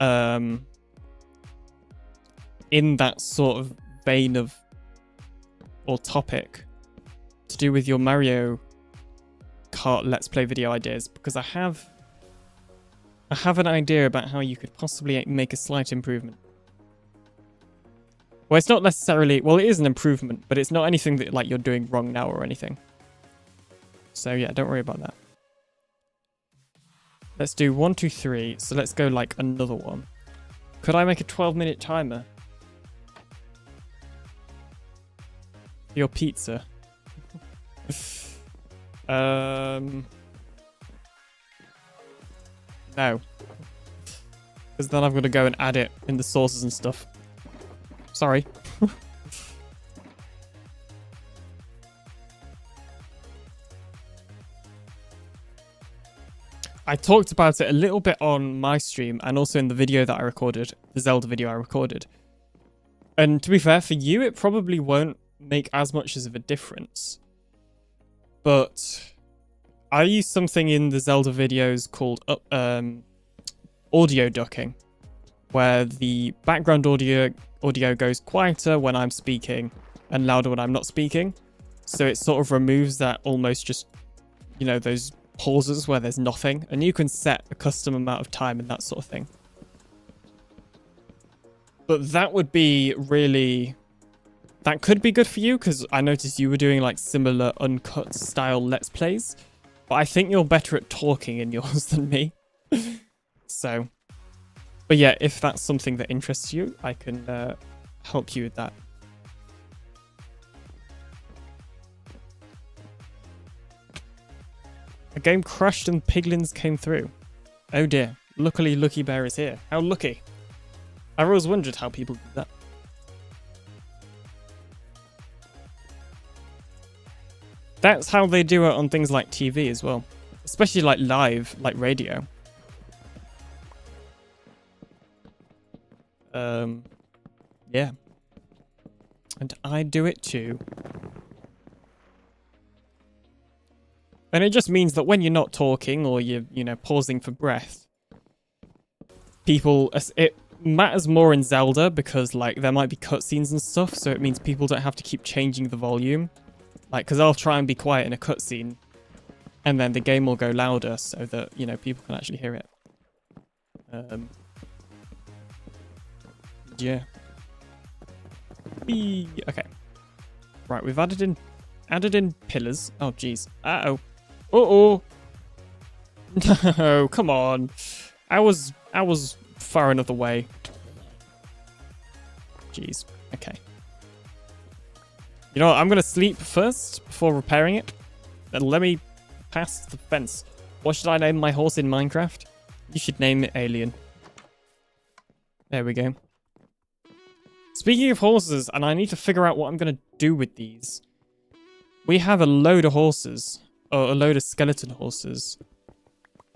in that sort of vein of or topic to do with your Mario Kart Let's Play video ideas, because I have an idea about how you could possibly make a slight improvement. Well, it's not necessarily, well, it is an improvement, but it's not anything that like you're doing wrong now or anything. So yeah, don't worry about that. Let's do 1, 2, 3. So let's go like another one. Could I make a 12-minute timer? Your pizza. No. Because then I've got to go and add it in the sources and stuff. Sorry. I talked about it a little bit on my stream and also in the video that I recorded, the Zelda video I recorded. And to be fair, for you, it probably won't make as much of a difference. But I use something in the Zelda videos called audio ducking, where the background audio goes quieter when I'm speaking and louder when I'm not speaking. So it sort of removes that almost just, you know, those pauses where there's nothing. And you can set a custom amount of time and that sort of thing. But that would be really... That could be good for you, because I noticed you were doing like similar uncut style Let's Plays. But I think you're better at talking in yours than me. So, but yeah, if that's something that interests you, I can help you with that. A game crashed and piglins came through. Oh dear. Luckily, Lucky Bear is here. How lucky. I always wondered how people do that. That's how they do it on things like TV as well. Especially like live, like radio. Yeah. And I do it too. And it just means that when you're not talking or you're, pausing for breath, it matters more in Zelda because, like, there might be cutscenes and stuff, so it means people don't have to keep changing the volume. Like, because I'll try and be quiet in a cutscene, and then the game will go louder so that, people can actually hear it. Yeah. Okay. Right, we've added in pillars. Oh, jeez. Uh-oh. Uh-oh. No, come on. I was far enough away. Jeez. Okay. You know what? I'm gonna sleep first before repairing it. Then let me pass the fence. What should I name my horse in Minecraft? You should name it Alien. There we go. Speaking of horses, and I need to figure out what I'm gonna do with these. We have a load of horses, or a load of skeleton horses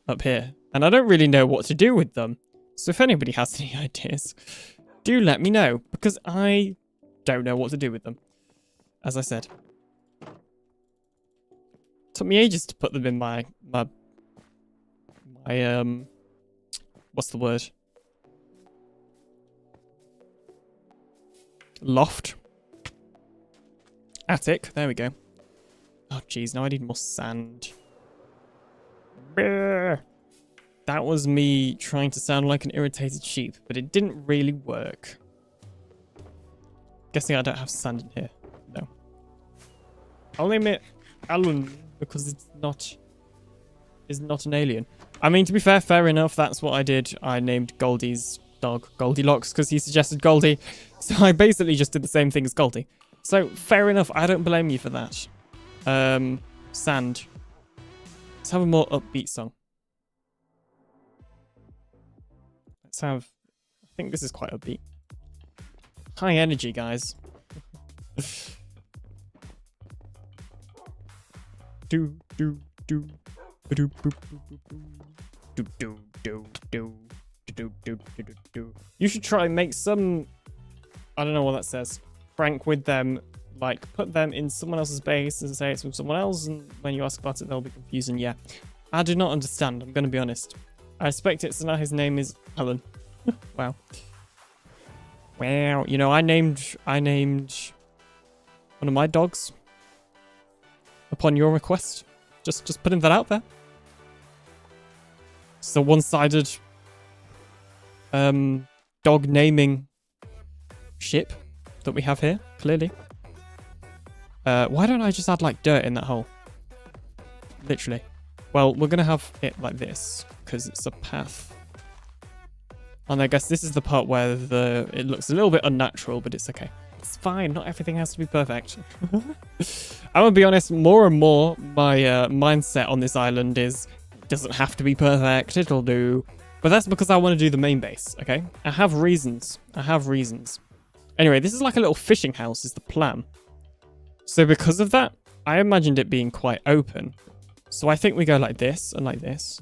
up here, and I don't really know what to do with them. So if anybody has any ideas, do let me know, because I don't know what to do with them. As I said. Took me ages to put them in my what's the word? Loft. Attic. There we go. Oh, jeez. Now I need more sand. Brrr. That was me trying to sound like an irritated sheep, but it didn't really work. Guessing I don't have sand in here. No. I'll name it Alan because it's not an alien. I mean, to be fair enough. That's what I did. I named Goldie's dog Goldilocks because he suggested Goldie. So I basically just did the same thing as Goldie. So fair enough. I don't blame you for that. Sand. Let's have a more upbeat song. Let's have... I think this is quite upbeat. High energy, guys. do do do do do do do do do do. You should try and make some... I don't know what that says. Prank with them. Like, put them in someone else's base and say it's from someone else, and when you ask about it, they'll be confused. And yeah, I do not understand. I'm going to be honest. I respect it, so now his name is Alan. Wow. Wow. You know, I named one of my dogs upon your request. Just putting that out there. It's a one-sided dog naming ship that we have here, clearly. Why don't I just add, like, dirt in that hole? Literally. Well, we're going to have it like this, because it's a path. And I guess this is the part where it looks a little bit unnatural, but it's okay. It's fine. Not everything has to be perfect. I'm going to be honest, more and more, my mindset on this island is, it doesn't have to be perfect, it'll do. But that's because I want to do the main base, okay? I have reasons. Anyway, this is like a little fishing house is the plan. So because of that, I imagined it being quite open. So I think we go like this and like this,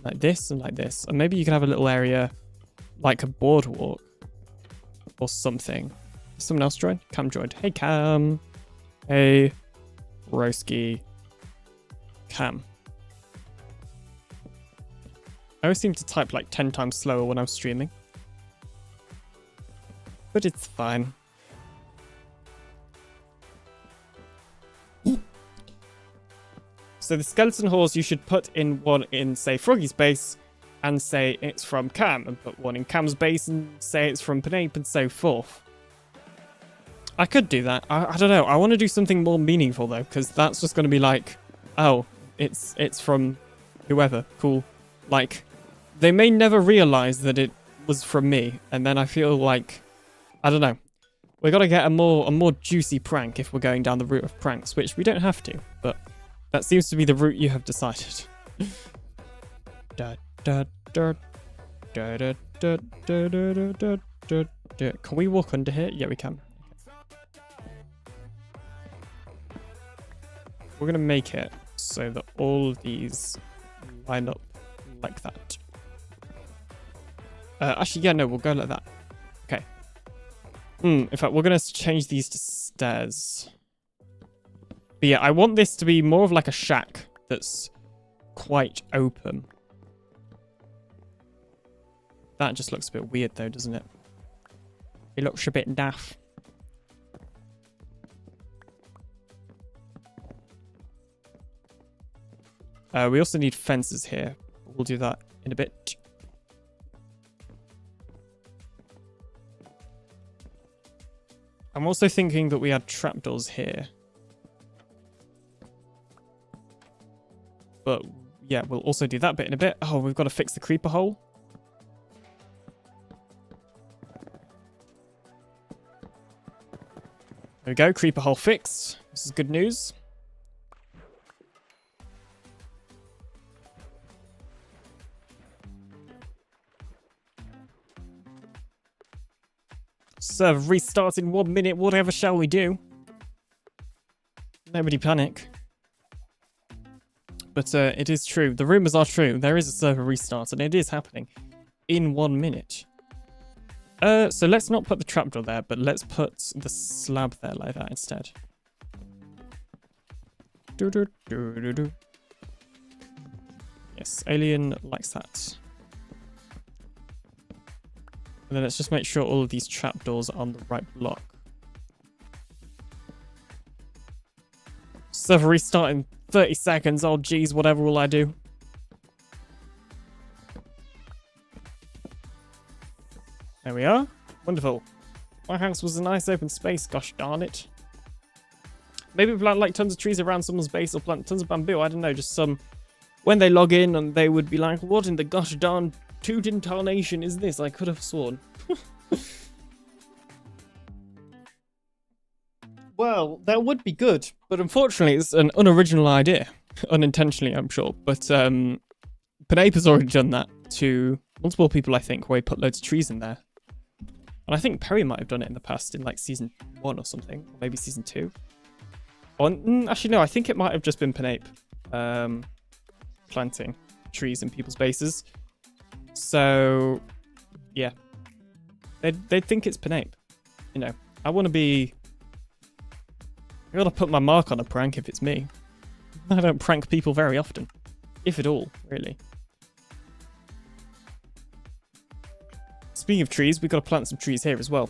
like this and like this. And maybe you can have a little area like a boardwalk or something. Someone else joined? Cam joined. Hey, Cam. Hey, Roski. Cam. I always seem to type like 10 times slower when I'm streaming. But it's fine. So the skeleton horse you should put in one in, say, Froggy's base and say it's from Cam, and put one in Cam's base and say it's from Pinape and so forth. I could do that. I don't know. I want to do something more meaningful though, because that's just going to be like, oh, it's from whoever. Cool. Like, they may never realize that it was from me, and then I feel like, I don't know. We got to get a more juicy prank if we're going down the route of pranks, which we don't have to, but that seems to be the route you have decided. Can we walk under here? Yeah, we can. We're going to make it so that all of these line up like that. Actually, yeah, no, we'll go like that. Okay. In fact, we're going to change these to stairs. But yeah, I want this to be more of like a shack that's quite open. That just looks a bit weird though, doesn't it? It looks a bit daft. We also need fences here. We'll do that in a bit. I'm also thinking that we add trapdoors here. But yeah, we'll also do that bit in a bit. Oh, we've got to fix the creeper hole. There we go, creeper hole fixed. This is good news. Server restarts in 1 minute, whatever shall we do? Nobody panic. But it is true. The rumours are true. There is a server restart and it is happening in 1 minute. So let's not put the trapdoor there, but let's put the slab there like that instead. Yes, Alien likes that. And then let's just make sure all of these trapdoors are on the right block. Server restart in 30 seconds. Oh, geez, whatever will I do? There we are. Wonderful. My house was a nice open space, gosh darn it. Maybe plant like tons of trees around someone's base or plant tons of bamboo. I don't know, just some... When they log in and they would be like, what in the gosh darn tootin' tarnation is this? I could have sworn. Well, that would be good, but unfortunately it's an unoriginal idea. Unintentionally, I'm sure. But Pinape has already done that to multiple people, I think, where he put loads of trees in there. And I think Perry might have done it in the past in like season 1 or something, or maybe season 2. Or, actually, no, I think it might have just been Pinape planting trees in people's bases. So, yeah. They'd think it's Pinape. You know, I want to be... I gotta put my mark on a prank if it's me. I don't prank people very often. If at all, really. Speaking of trees, we've got to plant some trees here as well.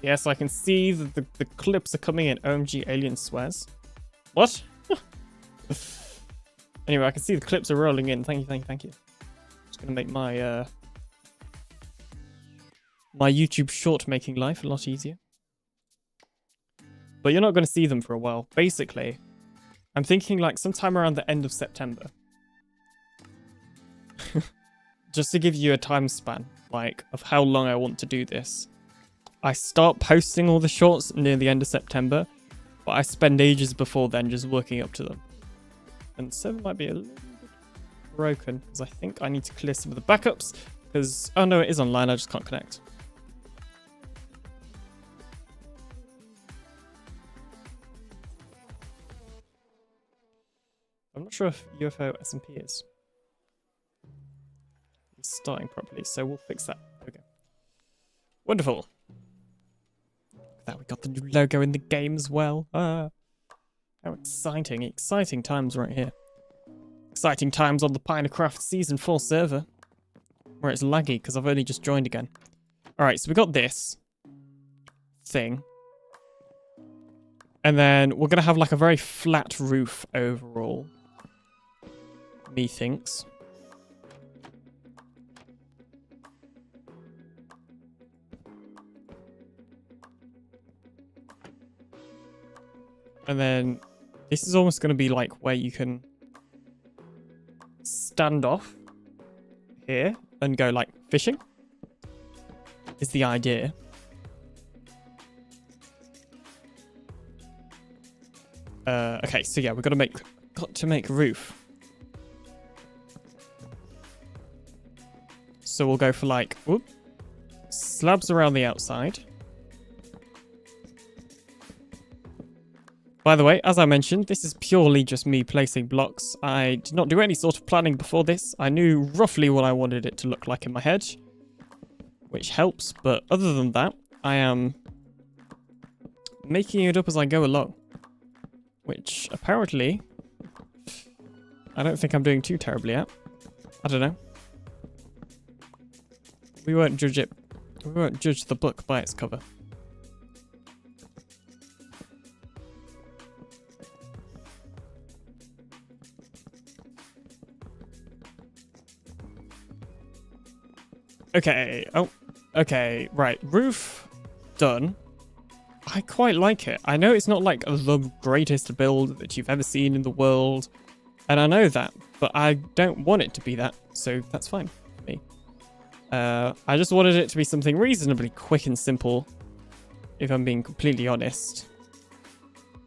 Yes, I can see that the clips are coming in. OMG, Alien swears. What? Anyway, I can see the clips are rolling in. Thank you, thank you, thank you. Just gonna make my my YouTube short making life a lot easier. But you're not going to see them for a while. Basically, I'm thinking like sometime around the end of September. Just to give you a time span, like, of how long I want to do this. I start posting all the shorts near the end of September, but I spend ages before then just working up to them. And the server might be a little bit broken, because I think I need to clear some of the backups, because, oh no, it is online, I just can't connect. I'm not sure if UFO SMP is starting properly, so we'll fix that. There we go. Wonderful. That we got the new logo in the game as well. How exciting. Exciting times right here. Exciting times on the PinaCraft Season 4 server. Where it's laggy because I've only just joined again. Alright, so we got this thing. And then we're going to have like a very flat roof overall. Methinks. And then this is almost going to be like where you can stand off here and go like fishing is the idea. Okay, so yeah, we've got to make a roof. So we'll go for like, whoop, slabs around the outside. By the way, as I mentioned, this is purely just me placing blocks. I did not do any sort of planning before this. I knew roughly what I wanted it to look like in my head, which helps. But other than that, I am making it up as I go along, which apparently I don't think I'm doing too terribly at. I don't know. We won't judge it. We won't judge the book by its cover. Okay. Oh, okay. Right. Roof done. I quite like it. I know it's not like the greatest build that you've ever seen in the world, and I know that, but I don't want it to be that, so that's fine for me. I just wanted it to be something reasonably quick and simple, if I'm being completely honest,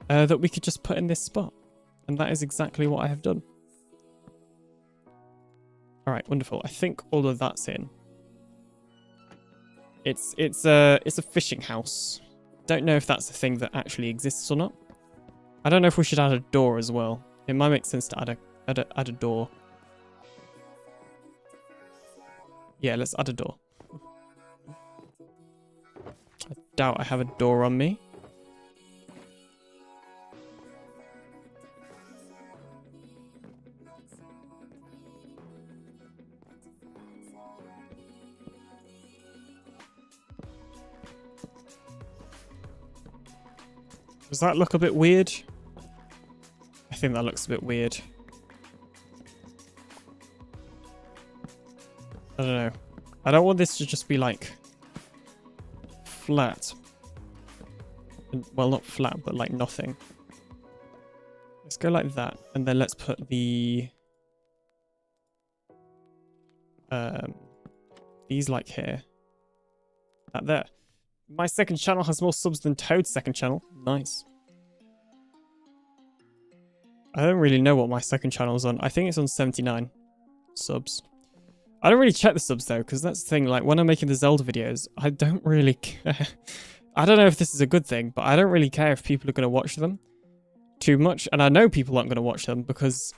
that we could just put in this spot, and that is exactly what I have done. All right, wonderful. I think all of that's in. It's a fishing house. Don't know if that's a thing that actually exists or not. I don't know if we should add a door as well. It might make sense to add a door. Yeah, let's add a door. I doubt I have a door on me. Does that look a bit weird? I think that looks a bit weird. I don't know. I don't want this to just be like flat. Well, not flat, but like nothing. Let's go like that, and then let's put the these like here. That there. My second channel has more subs than Toad's second channel. Nice. I don't really know what my second channel is on. I think it's on 79 subs. I don't really check the subs though, because that's the thing. Like when I'm making the Zelda videos, I don't really care. I don't know if this is a good thing, but I don't really care if people are going to watch them too much. And I know people aren't going to watch them because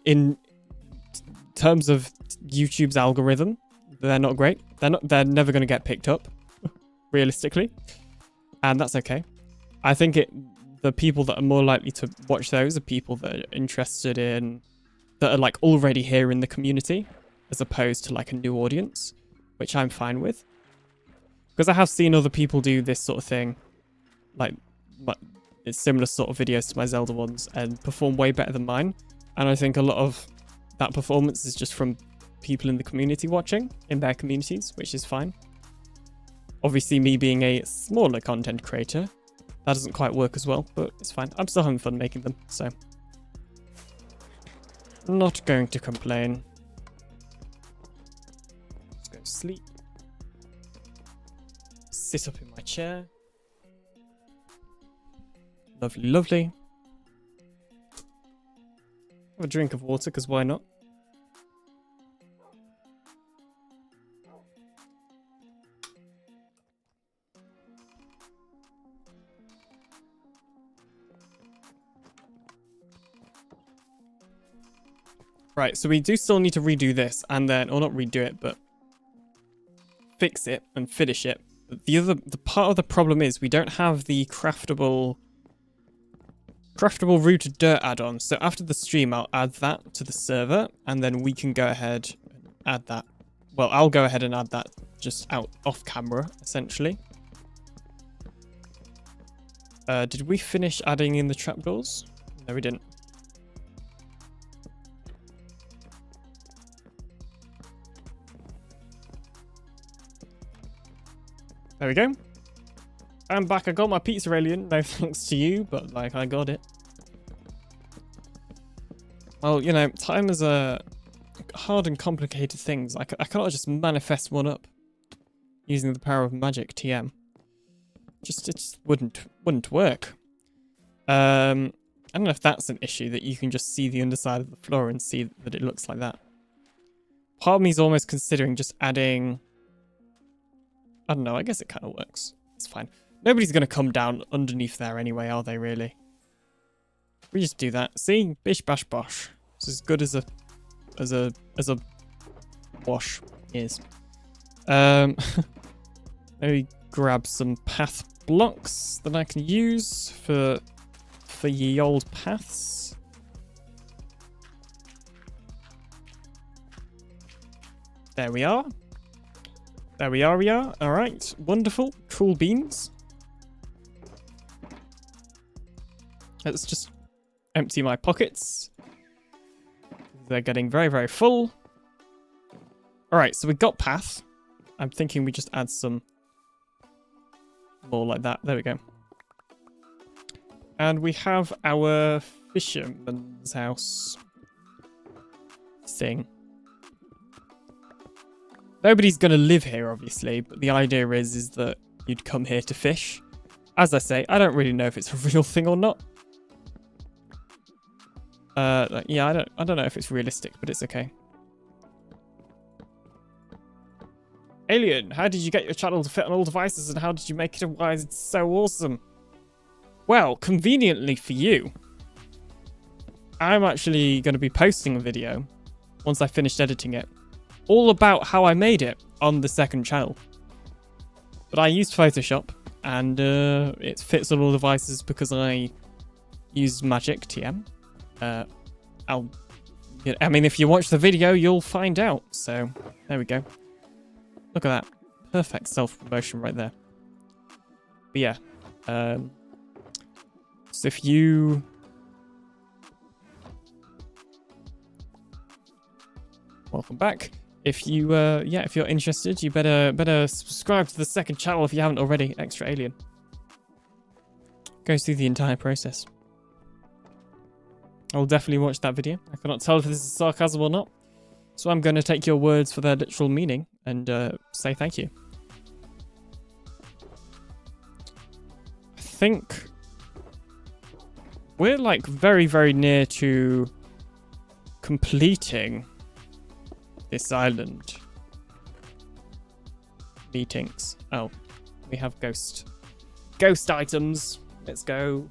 in terms of YouTube's algorithm, they're not great. They're never going to get picked up. Realistically, and that's okay. I think the people that are more likely to watch those are people that are interested in, that are like already here in the community, as opposed to like a new audience, which I'm fine with, because I have seen other people do this sort of thing, like it's similar sort of videos to my Zelda ones, and perform way better than mine. And I think a lot of that performance is just from people in the community watching in their communities, which is fine. Obviously, me being a smaller content creator, that doesn't quite work as well, but it's fine. I'm still having fun making them, so I'm not going to complain. Let's go sleep. Sit up in my chair. Lovely, lovely. Have a drink of water, because why not? Right, so we do still need to redo this, and then, or not redo it, but fix it and finish it. The part of the problem is we don't have the craftable rooted dirt add-on. So after the stream, I'll add that to the server, and then we can go ahead and add that. Well, I'll go ahead and add that just off camera, essentially. Did we finish adding in the trapdoors? No, we didn't. There we go. I'm back. I got my pizza alien. No thanks to you, but like I got it. Well, you know, time is a hard and complicated things. I cannot just manifest one up using the power of magic TM. It just wouldn't work. I don't know if that's an issue, that you can just see the underside of the floor and see that it looks like that. Part of me is almost considering just adding, I don't know, I guess it kind of works. It's fine. Nobody's going to come down underneath there anyway, are they, really? We just do that. See? Bish bash bosh. It's as good as a wash is. Let me grab some path blocks that I can use for ye old paths. There we are. There we are, All right. Wonderful. Cool beans. Let's just empty my pockets. They're getting very, very full. All right, so we've got path. I'm thinking we just add some more like that. There we go. And we have our fisherman's house thing. Nobody's going to live here, obviously, but the idea is that you'd come here to fish. As I say, I don't really know if it's a real thing or not. Yeah, I don't know if it's realistic, but it's okay. Alien, how did you get your channel to fit on all devices, and how did you make it, and why is it so awesome? Well, conveniently for you, I'm actually going to be posting a video, once I finished editing it, all about how I made it on the second channel. But I used Photoshop, and it fits on all devices because I used Magic TM. I mean, if you watch the video, you'll find out. So, there we go. Look at that. Perfect self-promotion right there. But yeah. So if you... Welcome back. If you, yeah, if you're interested, you better subscribe to the second channel if you haven't already. Extra Alien. Goes through the entire process. I'll definitely watch that video. I cannot tell if this is sarcasm or not. So I'm going to take your words for their literal meaning and say thank you. I think we're like very, very near to completing this island. Meetings. Oh, we have ghost items. Let's go.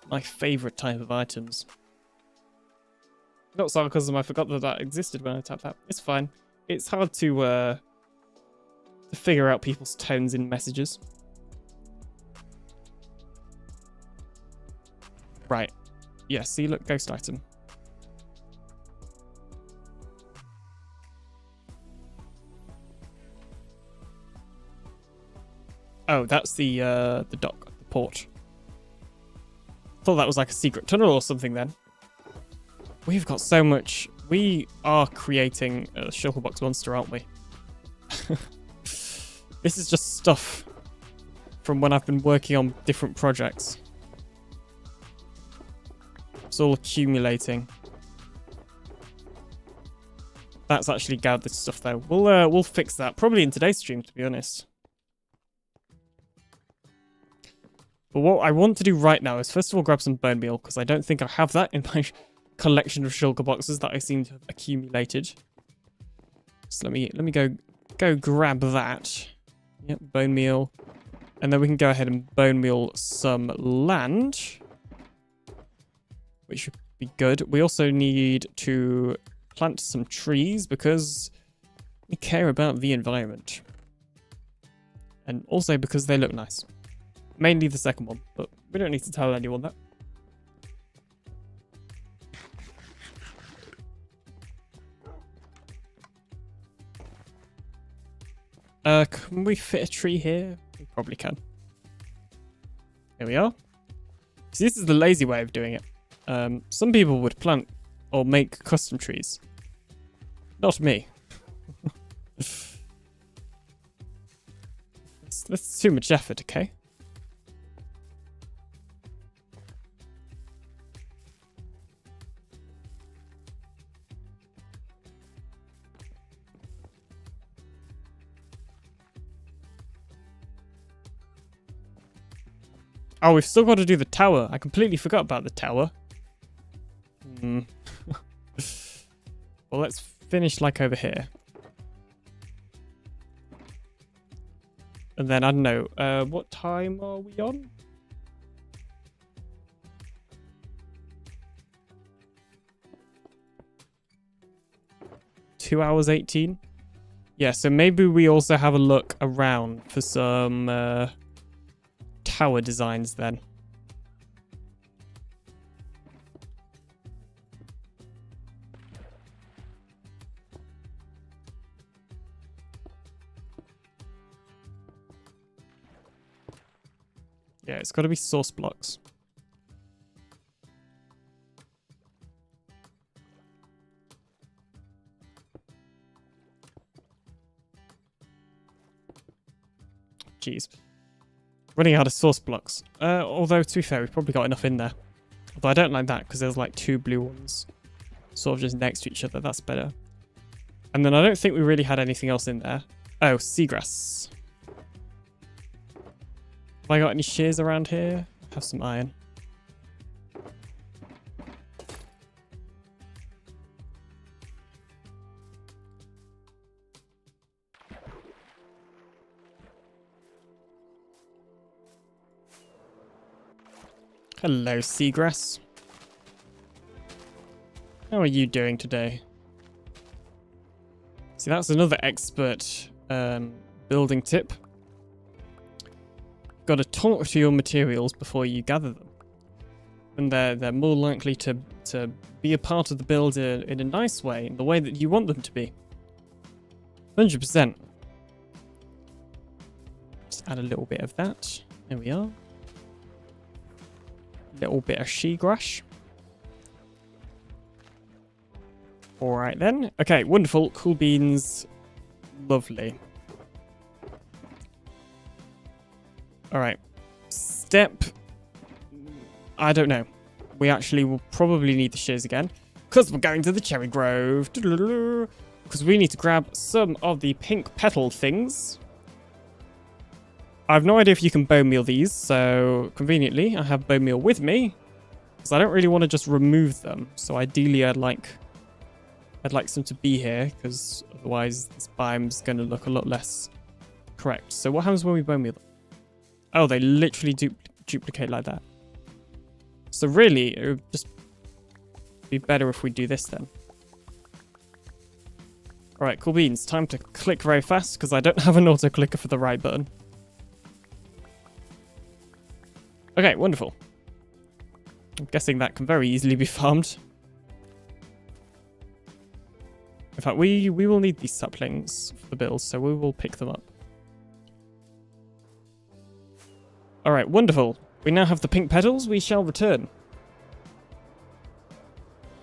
My favorite type of items. Not sarcasm, I forgot that existed when I tapped that. It's fine. It's hard to figure out people's tones in messages. Right. Yeah, see, look, ghost item. Oh, that's the dock, the port. Thought that was like a secret tunnel or something then. We've got so much. We are creating a shulkerbox monster, aren't we? This is just stuff from when I've been working on different projects. It's all accumulating. That's actually gathered stuff though. We'll fix that probably in today's stream, to be honest. But what I want to do right now is first of all grab some bone meal because I don't think I have that in my collection of shulker boxes that I seem to have accumulated. So let me go grab that. Yep, bone meal. And then we can go ahead and bone meal some land, which should be good. We also need to plant some trees because we care about the environment. And also because they look nice. Mainly the second one, but we don't need to tell anyone that. Can we fit a tree here? We probably can. Here we are. See, this is the lazy way of doing it. Some people would plant or make custom trees. Not me. That's too much effort, okay? Oh, we've still got to do the tower. I completely forgot about the tower. Well, let's finish like over here. And then, I don't know, what time are we on? Two hours 18? Yeah, so maybe we also have a look around for some tower designs then. Yeah, it's got to be source blocks. Jeez. Running out of source blocks. Although, to be fair, we've probably got enough in there. Although I don't like that because there's like two blue ones sort of just next to each other. That's better. And then I don't think we really had anything else in there. Oh, seagrass. Have I got any shears around here? I have some iron. Hello, seagrass. How are you doing today? See, that's another expert building tip. Got to talk to your materials before you gather them. And they're more likely to be a part of the build in a nice way, in the way that you want them to be. 100%. Just add a little bit of that. There we are. Little bit of seagrass. Alright then. Okay, wonderful. Cool beans. Lovely. Alright. Step. I don't know. We actually will probably need the shears again. Because we're going to the cherry grove. Because we need to grab some of the pink petal things. I have no idea if you can bone meal these, so conveniently I have bone meal with me because I don't really want to just remove them. So ideally I'd like some to be here because otherwise this biome's going to look a lot less correct. So what happens when we bone meal them? Oh, they literally duplicate like that. So really it would just be better if we do this then. Alright, cool beans. Time to click very fast because I don't have an auto clicker for the right button. Okay, wonderful. I'm guessing that can very easily be farmed. In fact, we will need these saplings for the build, so we will pick them up. Alright, wonderful. We now have the pink petals. We shall return.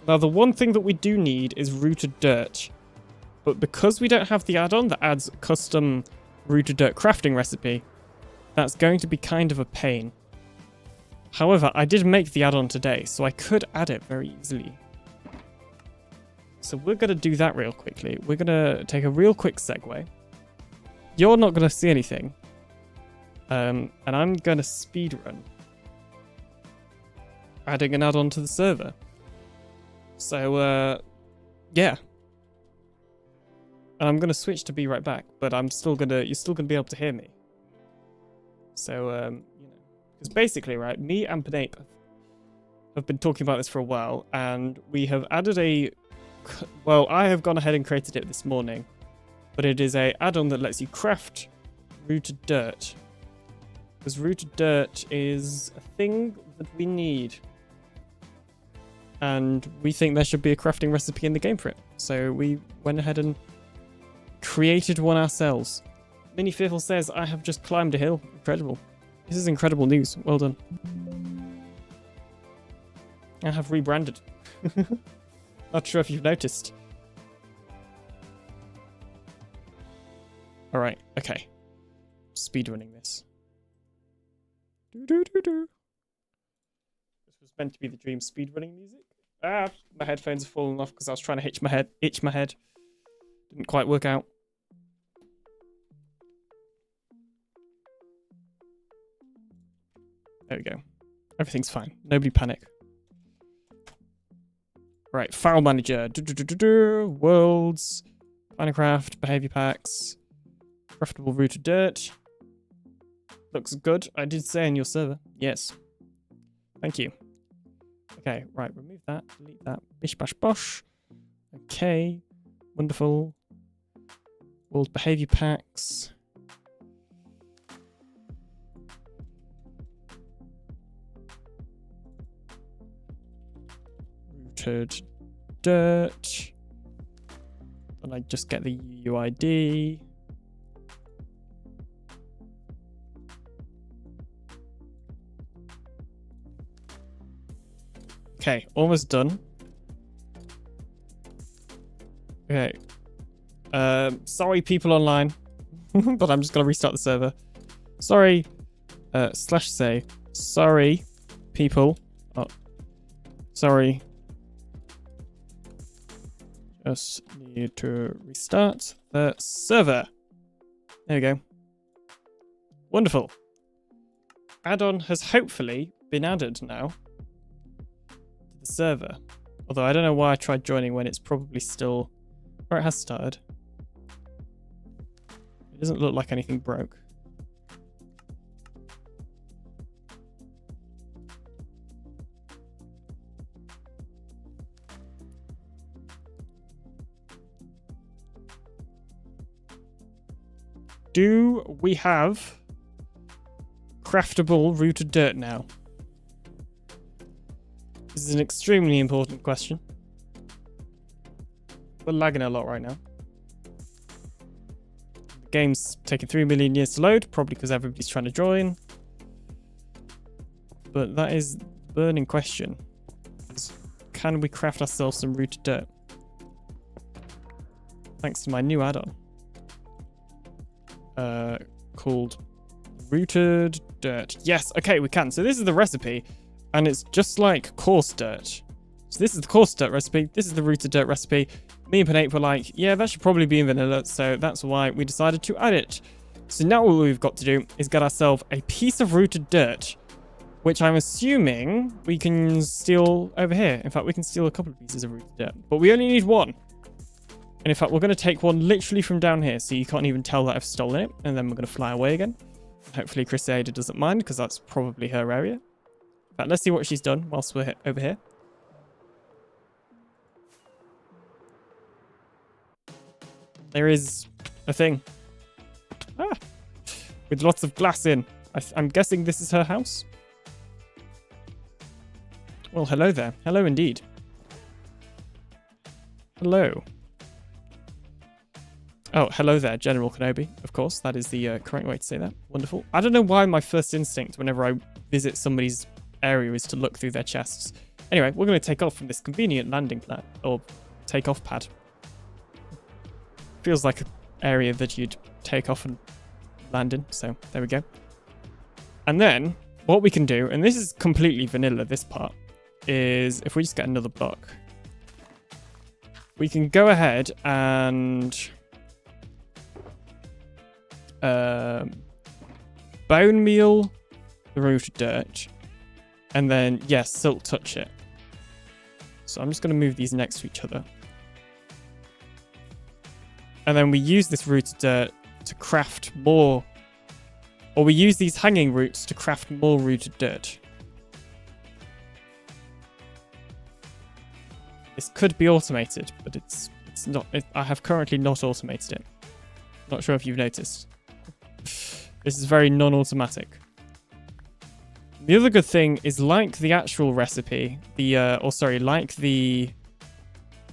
Now, the one thing that we do need is rooted dirt. But because we don't have the add-on that adds custom rooted dirt crafting recipe, that's going to be kind of a pain. However, I did make the add-on today, so I could add it very easily. So we're going to do that real quickly. We're going to take a real quick segue. You're not going to see anything. And I'm going to speedrun adding an add-on to the server. So, yeah. And I'm going to switch to be right back, but you're still going to be able to hear me. So, you know. Because basically, right, me and Pinape have been talking about this for a while, and we have added well, I have gone ahead and created it this morning, but it is a add-on that lets you craft rooted dirt. Because rooted dirt is a thing that we need. And we think there should be a crafting recipe in the game for it. So we went ahead and created one ourselves. Mini Fearful says, I have just climbed a hill. Incredible. This is incredible news. Well done. I have rebranded. Not sure if you've noticed. Alright, okay. Speedrunning this. This was meant to be the dream speedrunning music. Ah, my headphones have fallen off because I was trying to itch my head. Didn't quite work out. There we go. Everything's fine. Nobody panic. Right, file manager. Worlds. PinaCraft. Behavior packs. Craftable rooted dirt. Looks good. I did say in your server. Yes. Thank you. Okay, right. Remove that. Delete that. Bish bash bosh. Okay. Wonderful. World behavior packs. Rooted dirt. And I just get the UID. Okay, almost done. Okay. Sorry, people online, but I'm just gonna restart the server. Sorry. /say. Sorry, people. Oh, sorry. Just need to restart the server. There we go. Wonderful. Add-on has hopefully been added now to the server. Although I don't know why I tried joining when it's probably still... Or it has started. It doesn't look like anything broke. Do we have craftable rooted dirt now? This is an extremely important question. We're lagging a lot right now. The game's taking 3 million years to load, probably because everybody's trying to join. But that is the burning question. Can we craft ourselves some rooted dirt? Thanks to my new add-on. Called rooted dirt. Yes, okay, we can. So this is the recipe, and it's just like coarse dirt. So this is the coarse dirt recipe. This is the rooted dirt recipe. Me and Pinate were like, yeah, that should probably be in vanilla, so that's why we decided to add it. So now all we've got to do is get ourselves a piece of rooted dirt, which I'm assuming we can steal over here. In fact, we can steal a couple of pieces of rooted dirt, but we only need one. And in fact, we're going to take one literally from down here, so you can't even tell that I've stolen it. And then we're going to fly away again. Hopefully Crusader doesn't mind, because that's probably her area. In fact, let's see what she's done whilst we're over here. There is a thing. Ah! With lots of glass in. I'm guessing this is her house? Well, hello there. Hello indeed. Hello. Oh, hello there, General Kenobi. Of course, that is the correct way to say that. Wonderful. I don't know why my first instinct whenever I visit somebody's area is to look through their chests. Anyway, we're going to take off from this convenient landing pad, or take-off pad. Feels like an area that you'd take off and land in, so there we go. And then, what we can do, and this is completely vanilla, this part, is if we just get another block, we can go ahead and... bone meal the rooted dirt, and then yes, silk touch it. So I'm just going to move these next to each other, and then we use this rooted dirt to craft more, or we use these hanging roots to craft more rooted dirt. This could be automated, but it's not. I have currently not automated it. Not sure if you've noticed. This is very non-automatic. The other good thing is, like the actual recipe, like the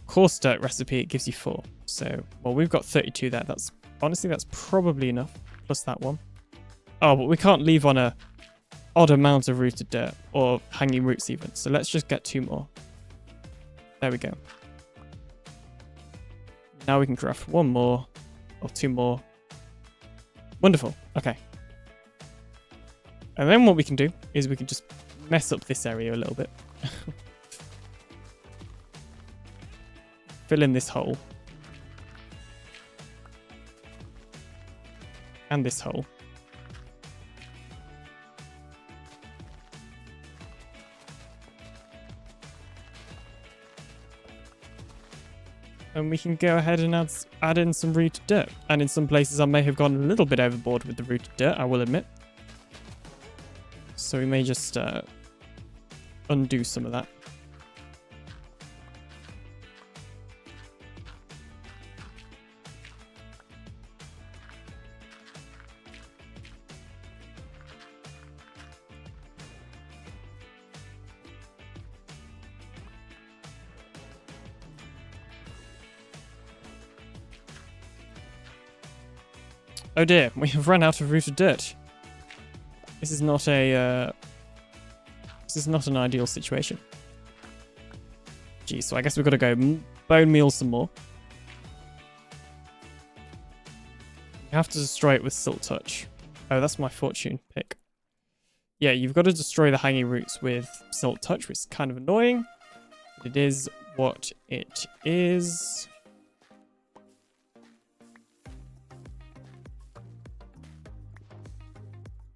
coarse dirt recipe, it gives you 4. So, well, we've got 32 there. Honestly, that's probably enough, plus that one. Oh, but we can't leave on a odd amount of rooted dirt, or hanging roots even. So let's just get 2 more. There we go. Now we can craft 1 more, or 2 more. Wonderful. Okay. And then what we can do is we can just mess up this area a little bit. Fill in this hole. And this hole. And we can go ahead and add in some rooted dirt. And in some places I may have gone a little bit overboard with the rooted dirt, I will admit. So we may just undo some of that. Oh dear, we have run out of rooted dirt. This is not a this is not an ideal situation. Geez, so I guess we've got to go bone meal some more. You have to destroy it with Silt Touch. Oh, that's my fortune pick. Yeah, you've got to destroy the hanging roots with Silt Touch, which is kind of annoying. But it is what it is.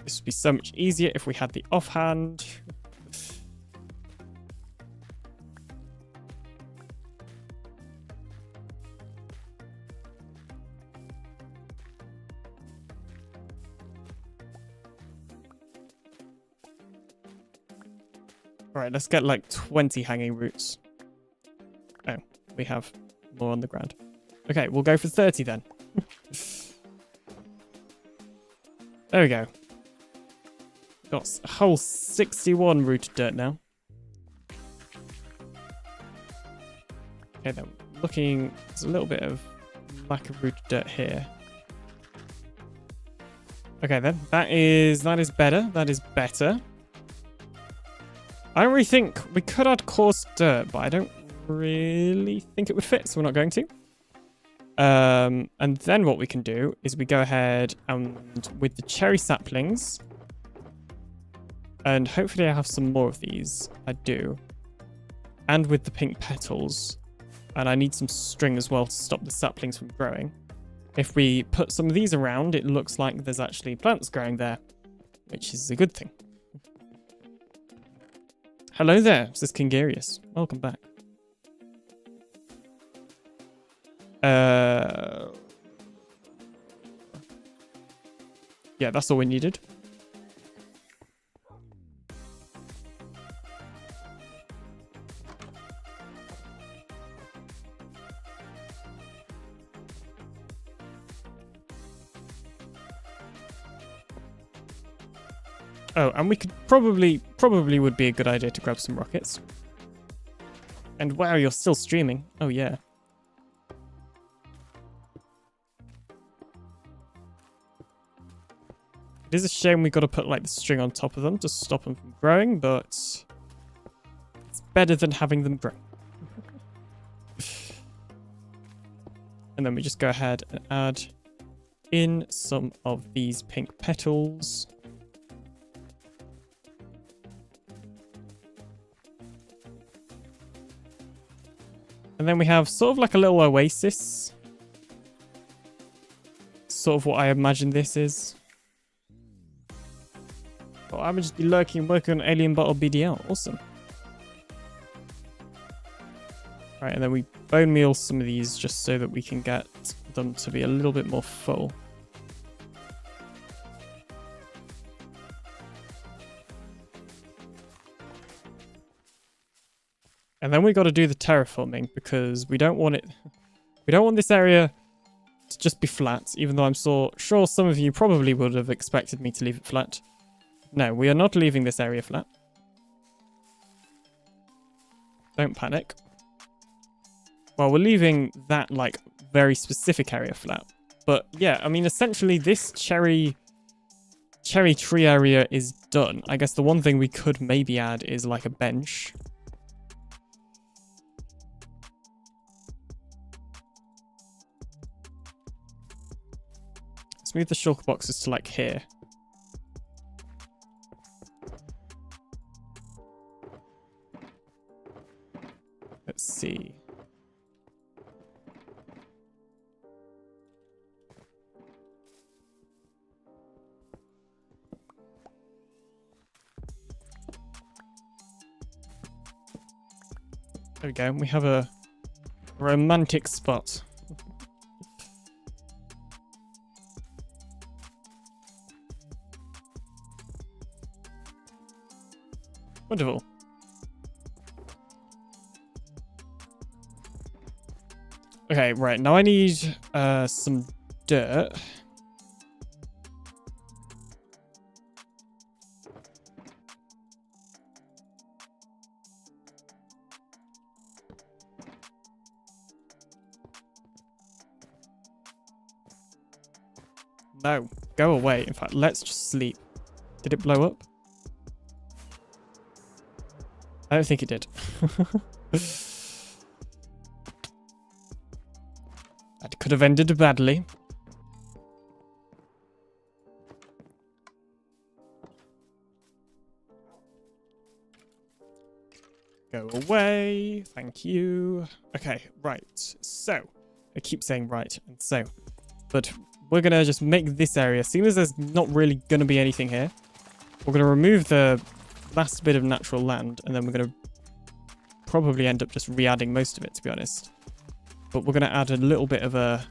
This would be so much easier if we had the offhand. Alright, let's get like 20 hanging roots. Oh, we have more on the ground. Okay, we'll go for 30 then. There we go. Got a whole 61 rooted dirt now. Okay, then looking, there's a little bit of lack of rooted dirt here. Okay, then that is better. That is better. I don't really think we could add coarse dirt, but I don't really think it would fit, so we're not going to. And then what we can do is we go ahead and with the cherry saplings. And hopefully I have some more of these. I do. And with the pink petals. And I need some string as well to stop the saplings from growing. If we put some of these around, it looks like there's actually plants growing there. Which is a good thing. Hello there, this is Kingarius. Welcome back. Yeah, that's all we needed. Oh, and we could probably would be a good idea to grab some rockets. And wow, you're still streaming. Oh yeah. It is a shame we got to put like the string on top of them to stop them from growing, but it's better than having them grow. And then we just go ahead and add in some of these pink petals. And then we have sort of like a little oasis. Sort of what I imagine this is. Well, I'm just be lurking and working on Alien Bottle BDL. Awesome. Right, and then we bone meal some of these just so that we can get them to be a little bit more full. And then we got to do the terraforming because we don't want it. We don't want this area to just be flat, even though I'm sure some of you probably would have expected me to leave it flat. No, we are not leaving this area flat. Don't panic. Well, we're leaving that like very specific area flat. But yeah, I mean, essentially this cherry tree area is done. I guess the one thing we could maybe add is like a bench. Let's move the shulker boxes to like here. Let's see. There we go. We have a romantic spot. Wonderful. Okay, right. Now I need some dirt. No, go away. In fact, let's just sleep. Did it blow up? I don't think it did. That could have ended badly. Go away. Thank you. Okay, right. So, I keep saying right and so. But we're going to just make this area. Seeing as there's not really going to be anything here, we're going to remove the last bit of natural land. And then we're going to probably end up just re-adding most of it, to be honest. But we're going to add a little bit of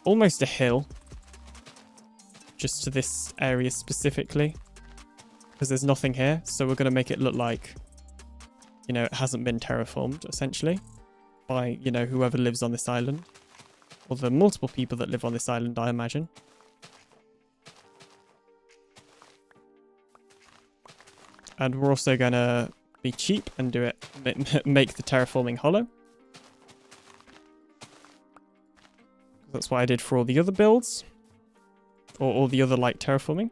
almost a hill. Just to this area specifically. Because there's nothing here. So we're going to make it look like, you know, it hasn't been terraformed, essentially. By, you know, whoever lives on this island. Or the multiple people that live on this island, I imagine. And we're also going to be cheap and do it, make the terraforming hollow. That's what I did for all the other builds. Or all the other, like, terraforming.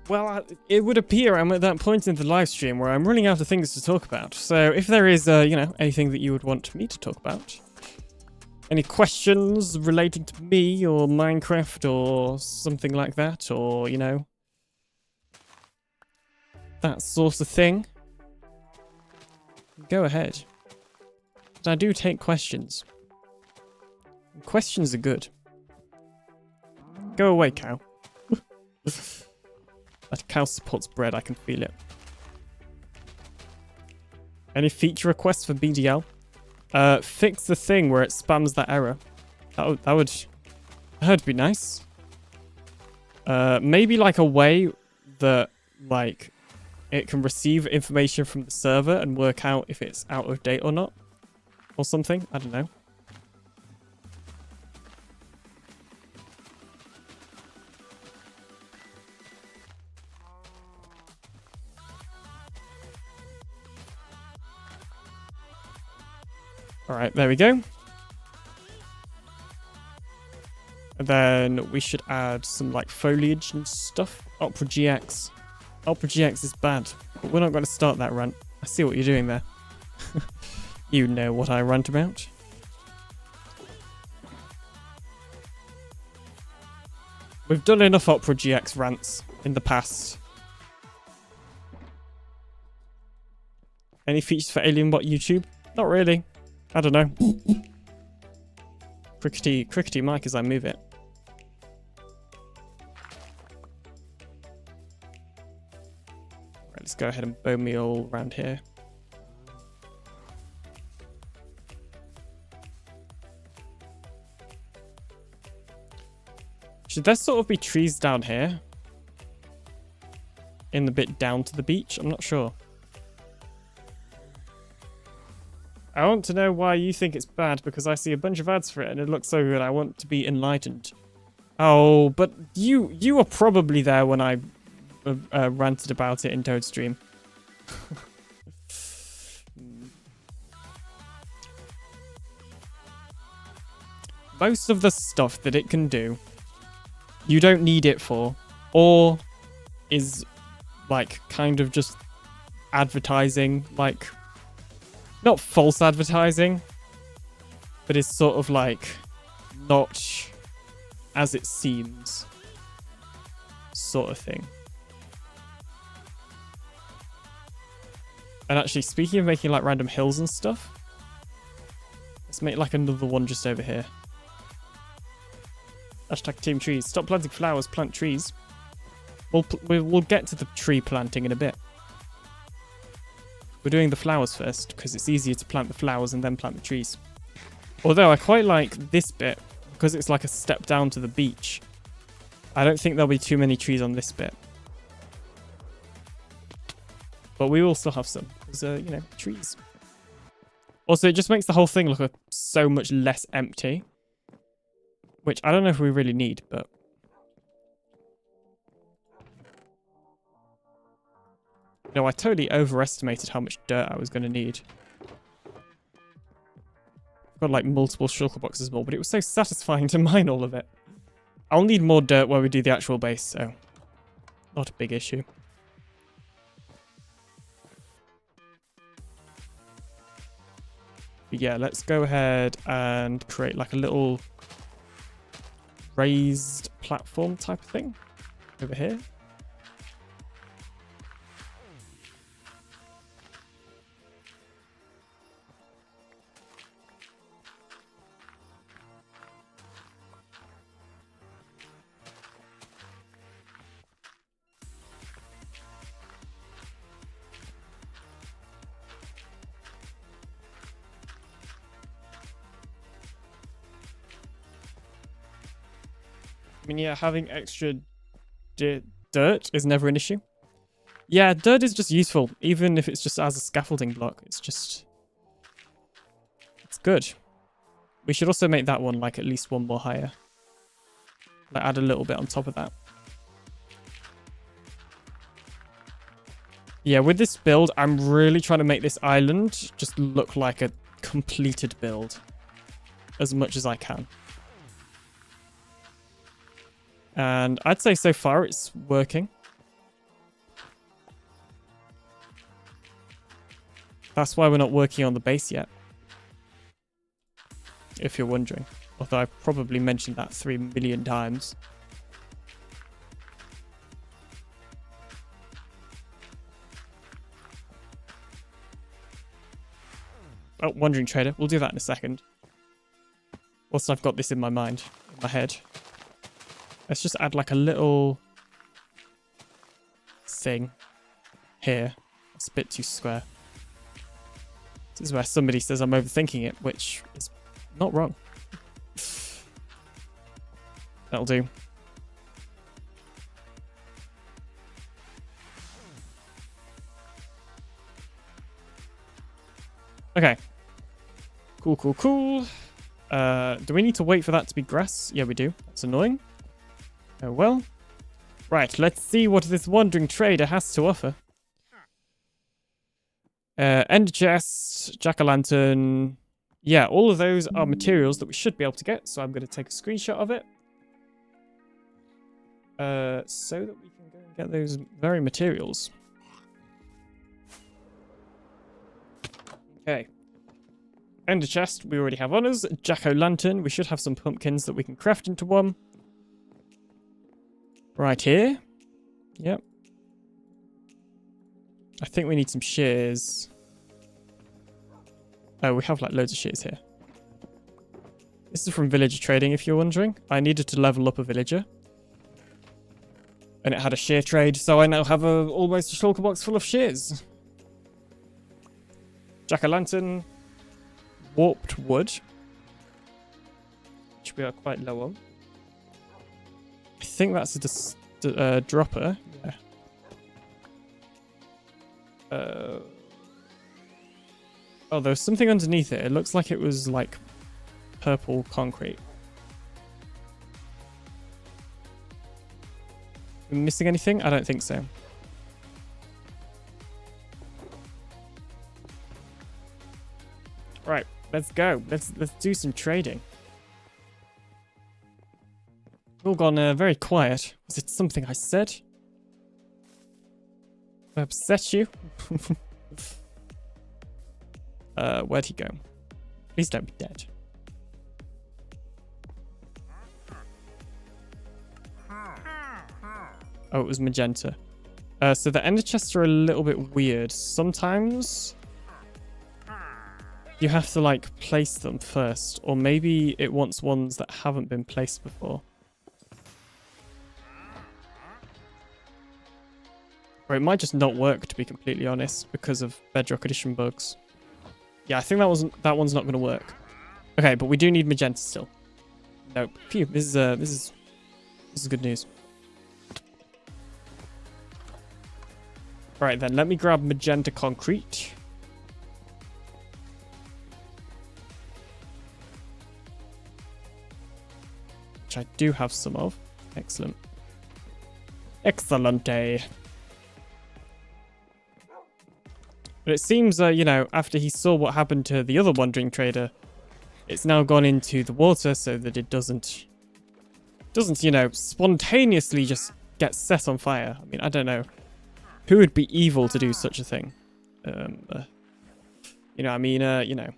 Well, it would appear I'm at that point in the live stream where I'm running out of things to talk about. So if there is, you know, anything that you would want me to talk about, any questions relating to me or Minecraft or something like that, or, you know, that sort of thing, go ahead. But I do take questions. Questions are good. Go away, cow. That cow supports bread, I can feel it. Any feature requests for BDL? Fix the thing where it spams that error. That would be nice. Maybe like a way that, like, it can receive information from the server and work out if it's out of date or not. Or something, I don't know. Alright, there we go. And then we should add some, like, foliage and stuff. Opera GX. Opera GX is bad, but we're not going to start that rant. I see what you're doing there. You know what I rant about. We've done enough Opera GX rants in the past. Any features for AlienBot YouTube? Not really. I don't know. Crickety mic as I move it. Right, let's go ahead and bow me all around here. Should there sort of be trees down here? In the bit down to the beach? I'm not sure. I want to know why you think it's bad, because I see a bunch of ads for it and it looks so good. I want to be enlightened. Oh, but you were probably there when I ranted about it in Toadstream. Most of the stuff that it can do, you don't need it for, or is, like, kind of just advertising, like... Not false advertising, but it's sort of like not as it seems sort of thing. And actually, speaking of making like random hills and stuff, let's make like another one just over here. Hashtag team trees. Stop planting flowers, plant trees. We'll get to the tree planting in a bit. We're doing the flowers first because it's easier to plant the flowers and then plant the trees. Although I quite like this bit because it's like a step down to the beach. I don't think there'll be too many trees on this bit. But we will still have some because, you know, trees. Also, it just makes the whole thing look so much less empty. Which I don't know if we really need, but... No, I totally overestimated how much dirt I was going to need. I've got like multiple shulker boxes more, but it was so satisfying to mine all of it. I'll need more dirt when we do the actual base, so... Not a big issue. But yeah, let's go ahead and create like a little raised platform type of thing over here. I mean, yeah, having extra dirt is never an issue. Yeah, dirt is just useful, even if it's just as a scaffolding block. It's good. We should also make that one like at least one more higher. Like add a little bit on top of that. Yeah, with this build, I'm really trying to make this island just look like a completed build as much as I can. And I'd say so far it's working. That's why we're not working on the base yet. If you're wondering. Although I've probably mentioned that 3 million times. Oh, Wandering Trader. We'll do that in a second. Whilst I've got this in my mind, in my head. Let's just add like a little thing here. It's a bit too square. This is where somebody says I'm overthinking it, which is not wrong. That'll do. Okay. Cool, cool, cool. Do we need to wait for that to be grass? Yeah, we do. That's annoying. Oh well. Right, let's see what this wandering trader has to offer. Ender chest, jack-o'-lantern. Yeah, all of those are materials that we should be able to get, so I'm going to take a screenshot of it. So that we can go and get those very materials. Okay. Ender chest, we already have on us. Jack-o'-lantern, we should have some pumpkins that we can craft into one. Right here. Yep. I think we need some shears. Oh, we have like loads of shears here. This is from villager trading, if you're wondering. I needed to level up a villager. And it had a shear trade, so I now have almost a shulker box full of shears. Jack-o'-lantern. Warped wood. Which we are quite low on. I think that's a dropper. Yeah. Oh, there's something underneath it. It looks like it was like purple concrete. Am I missing anything? I don't think so. Right, let's go. Let's do some trading. All gone very quiet. Was it something I said? I upset you? Where'd he go? Please don't be dead. Oh, it was magenta. So the ender chests are a little bit weird. Sometimes you have to like place them first, or maybe it wants ones that haven't been placed before. Or it might just not work, to be completely honest, because of Bedrock Edition bugs. Yeah, I think that one's not going to work. Okay, but we do need magenta still. Nope. Phew, this is good news. Right then, let me grab magenta concrete. Which I do have some of. Excellent. Excellente. But it seems, you know, after he saw what happened to the other wandering trader, it's now gone into the water so that it doesn't, you know, spontaneously just get set on fire. I mean, I don't know. Who would be evil to do such a thing? You know, I mean, you know.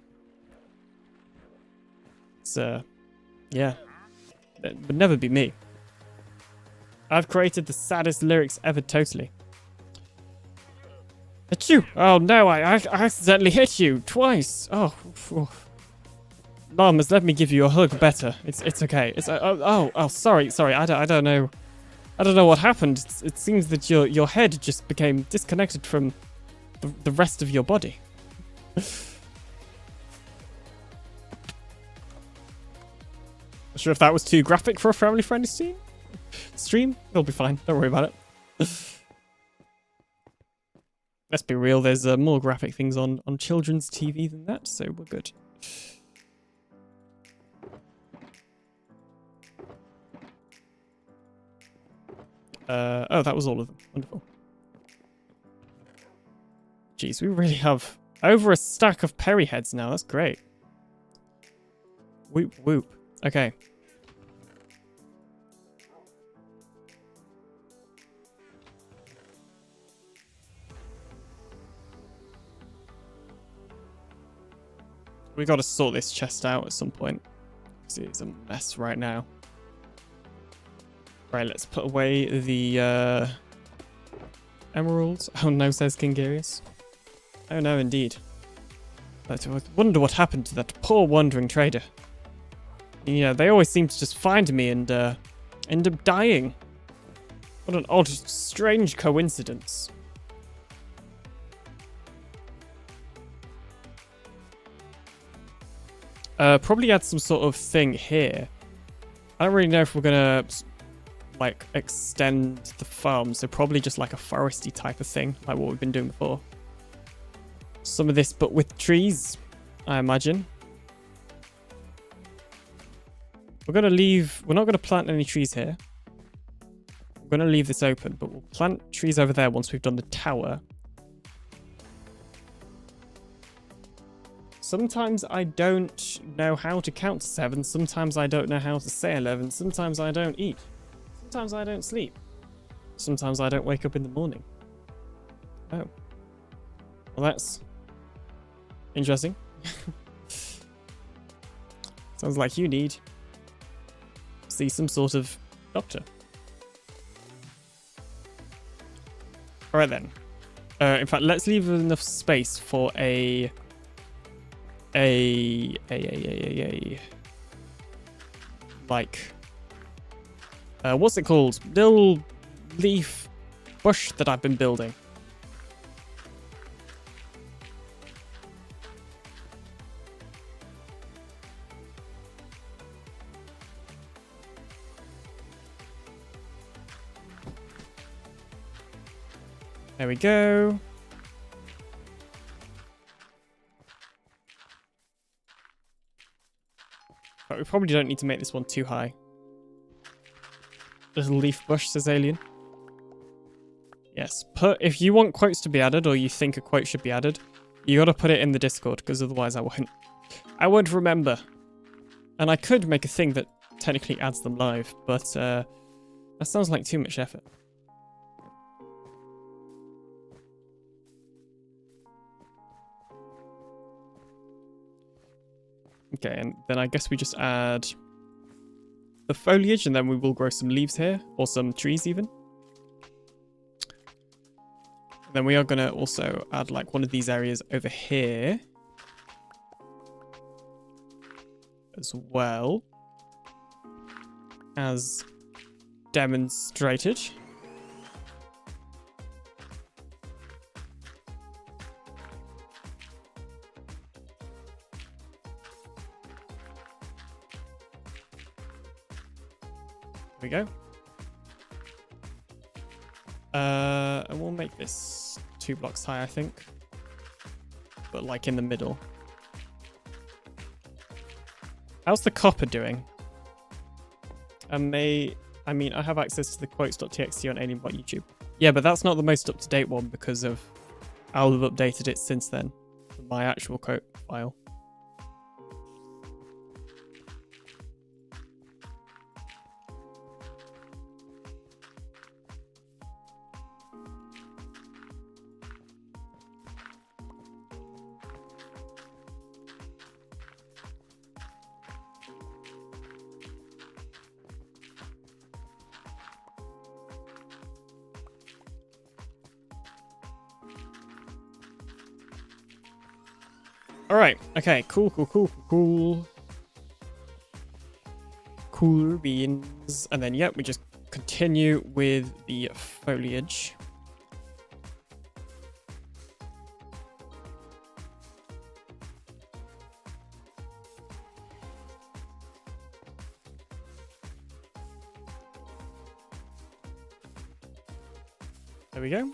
It's, yeah. It would never be me. I've created the saddest lyrics ever, totally. Achoo! Oh no, I accidentally hit you twice. Oh. Mom has let me give you a hug better. It's okay. It's sorry. I don't know. I don't know what happened. It seems that your head just became disconnected from the rest of your body. Not sure if that was too graphic for a family-friendly stream. It'll be fine. Don't worry about it. Let's be real. There's more graphic things on children's TV than that, so we're good. Oh, that was all of them. Wonderful. Jeez, we really have over a stack of Perry heads now. That's great. Whoop, whoop. Okay. We got to sort this chest out at some point. See, it's a mess right now. Right, let's put away the emeralds. Oh no, says King Garius. Oh no, indeed. But I wonder what happened to that poor wandering trader. You know, they always seem to just find me and end up dying. What an odd, strange coincidence. Probably add some sort of thing here. I don't really know if we're gonna like extend the farm, so probably just like a foresty type of thing, like what we've been doing before. Some of this, but with trees, I imagine. We're not gonna plant any trees here. We're gonna leave this open, but we'll plant trees over there once we've done the tower. Sometimes I don't know how to count to 7. Sometimes I don't know how to say 11. Sometimes I don't eat. Sometimes I don't sleep. Sometimes I don't wake up in the morning. Oh. Well, that's interesting. Sounds like you need to see some sort of doctor. Alright then. In fact, let's leave enough space for a like what's it called? Little leaf bush that I've been building. There we go. But we probably don't need to make this one too high. Little leaf bush, says Alien. Yes, if you want quotes to be added, or you think a quote should be added, you gotta put it in the Discord, because otherwise I won't remember. And I could make a thing that technically adds them live, but that sounds like too much effort. Okay, and then I guess we just add the foliage, and then we will grow some leaves here, or some trees even. And then we are going to also add like one of these areas over here as well, as demonstrated. go. And we'll make this 2 blocks high, I think. But like in the middle. How's the copper doing? I mean, I have access to the quotes.txt on Alienbot YouTube. Yeah, but that's not the most up-to-date one because of I'll have updated it since then. My actual quote file. All right. Okay. Cool. Cool beans. And then, we just continue with the foliage. There we go.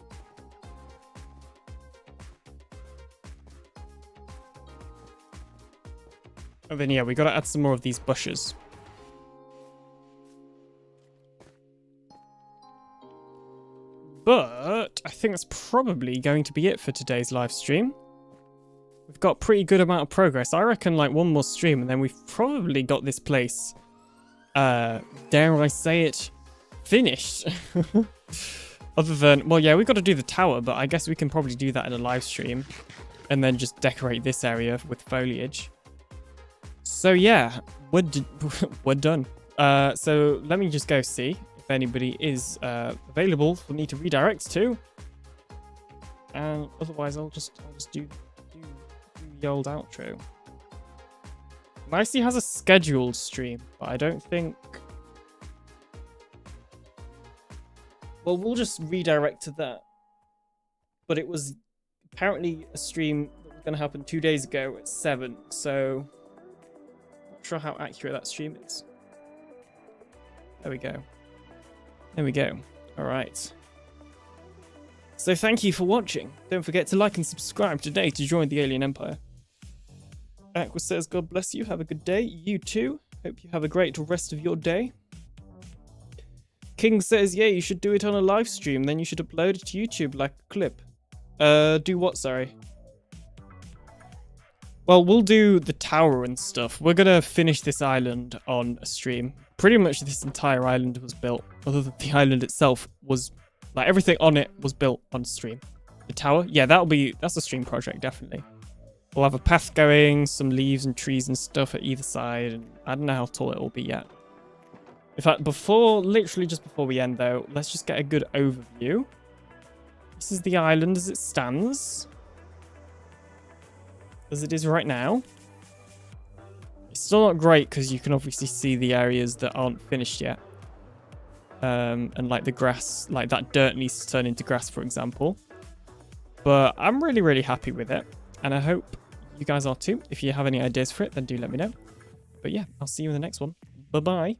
And then, we got to add some more of these bushes. But I think that's probably going to be it for today's live stream. We've got a pretty good amount of progress. I reckon like one more stream and then we've probably got this place, dare I say it, finished. Other than, well, we've got to do the tower, but I guess we can probably do that in a live stream and then just decorate this area with foliage. So we're done. So let me just go see if anybody is available for me to redirect to. And otherwise I'll just do the old outro. Nicey has a scheduled stream, but I don't think... Well, we'll just redirect to that. But it was apparently a stream that was going to happen 2 days ago at 7, so... Not sure how accurate that stream is. There we go. There we go. Alright. So thank you for watching. Don't forget to like and subscribe today to join the Alien Empire. Aqua says, God bless you. Have a good day. You too. Hope you have a great rest of your day. King says, yeah, you should do it on a live stream. Then you should upload it to YouTube like a clip. Do what, sorry? Well, we'll do the tower and stuff. We're going to finish this island on a stream. Pretty much this entire island was built. Other than the island itself was... Like, everything on it was built on stream. The tower? Yeah, that's a stream project, definitely. We'll have a path going, some leaves and trees and stuff at either side. And I don't know how tall it will be yet. In fact, literally just before we end, though, let's just get a good overview. This is the island as it stands. As it is right now. It's still not great because you can obviously see the areas that aren't finished yet. And like the grass, like that dirt needs to turn into grass, for example. But I'm really, really happy with it. And I hope you guys are too. If you have any ideas for it, then do let me know. But yeah, I'll see you in the next one. Bye-bye.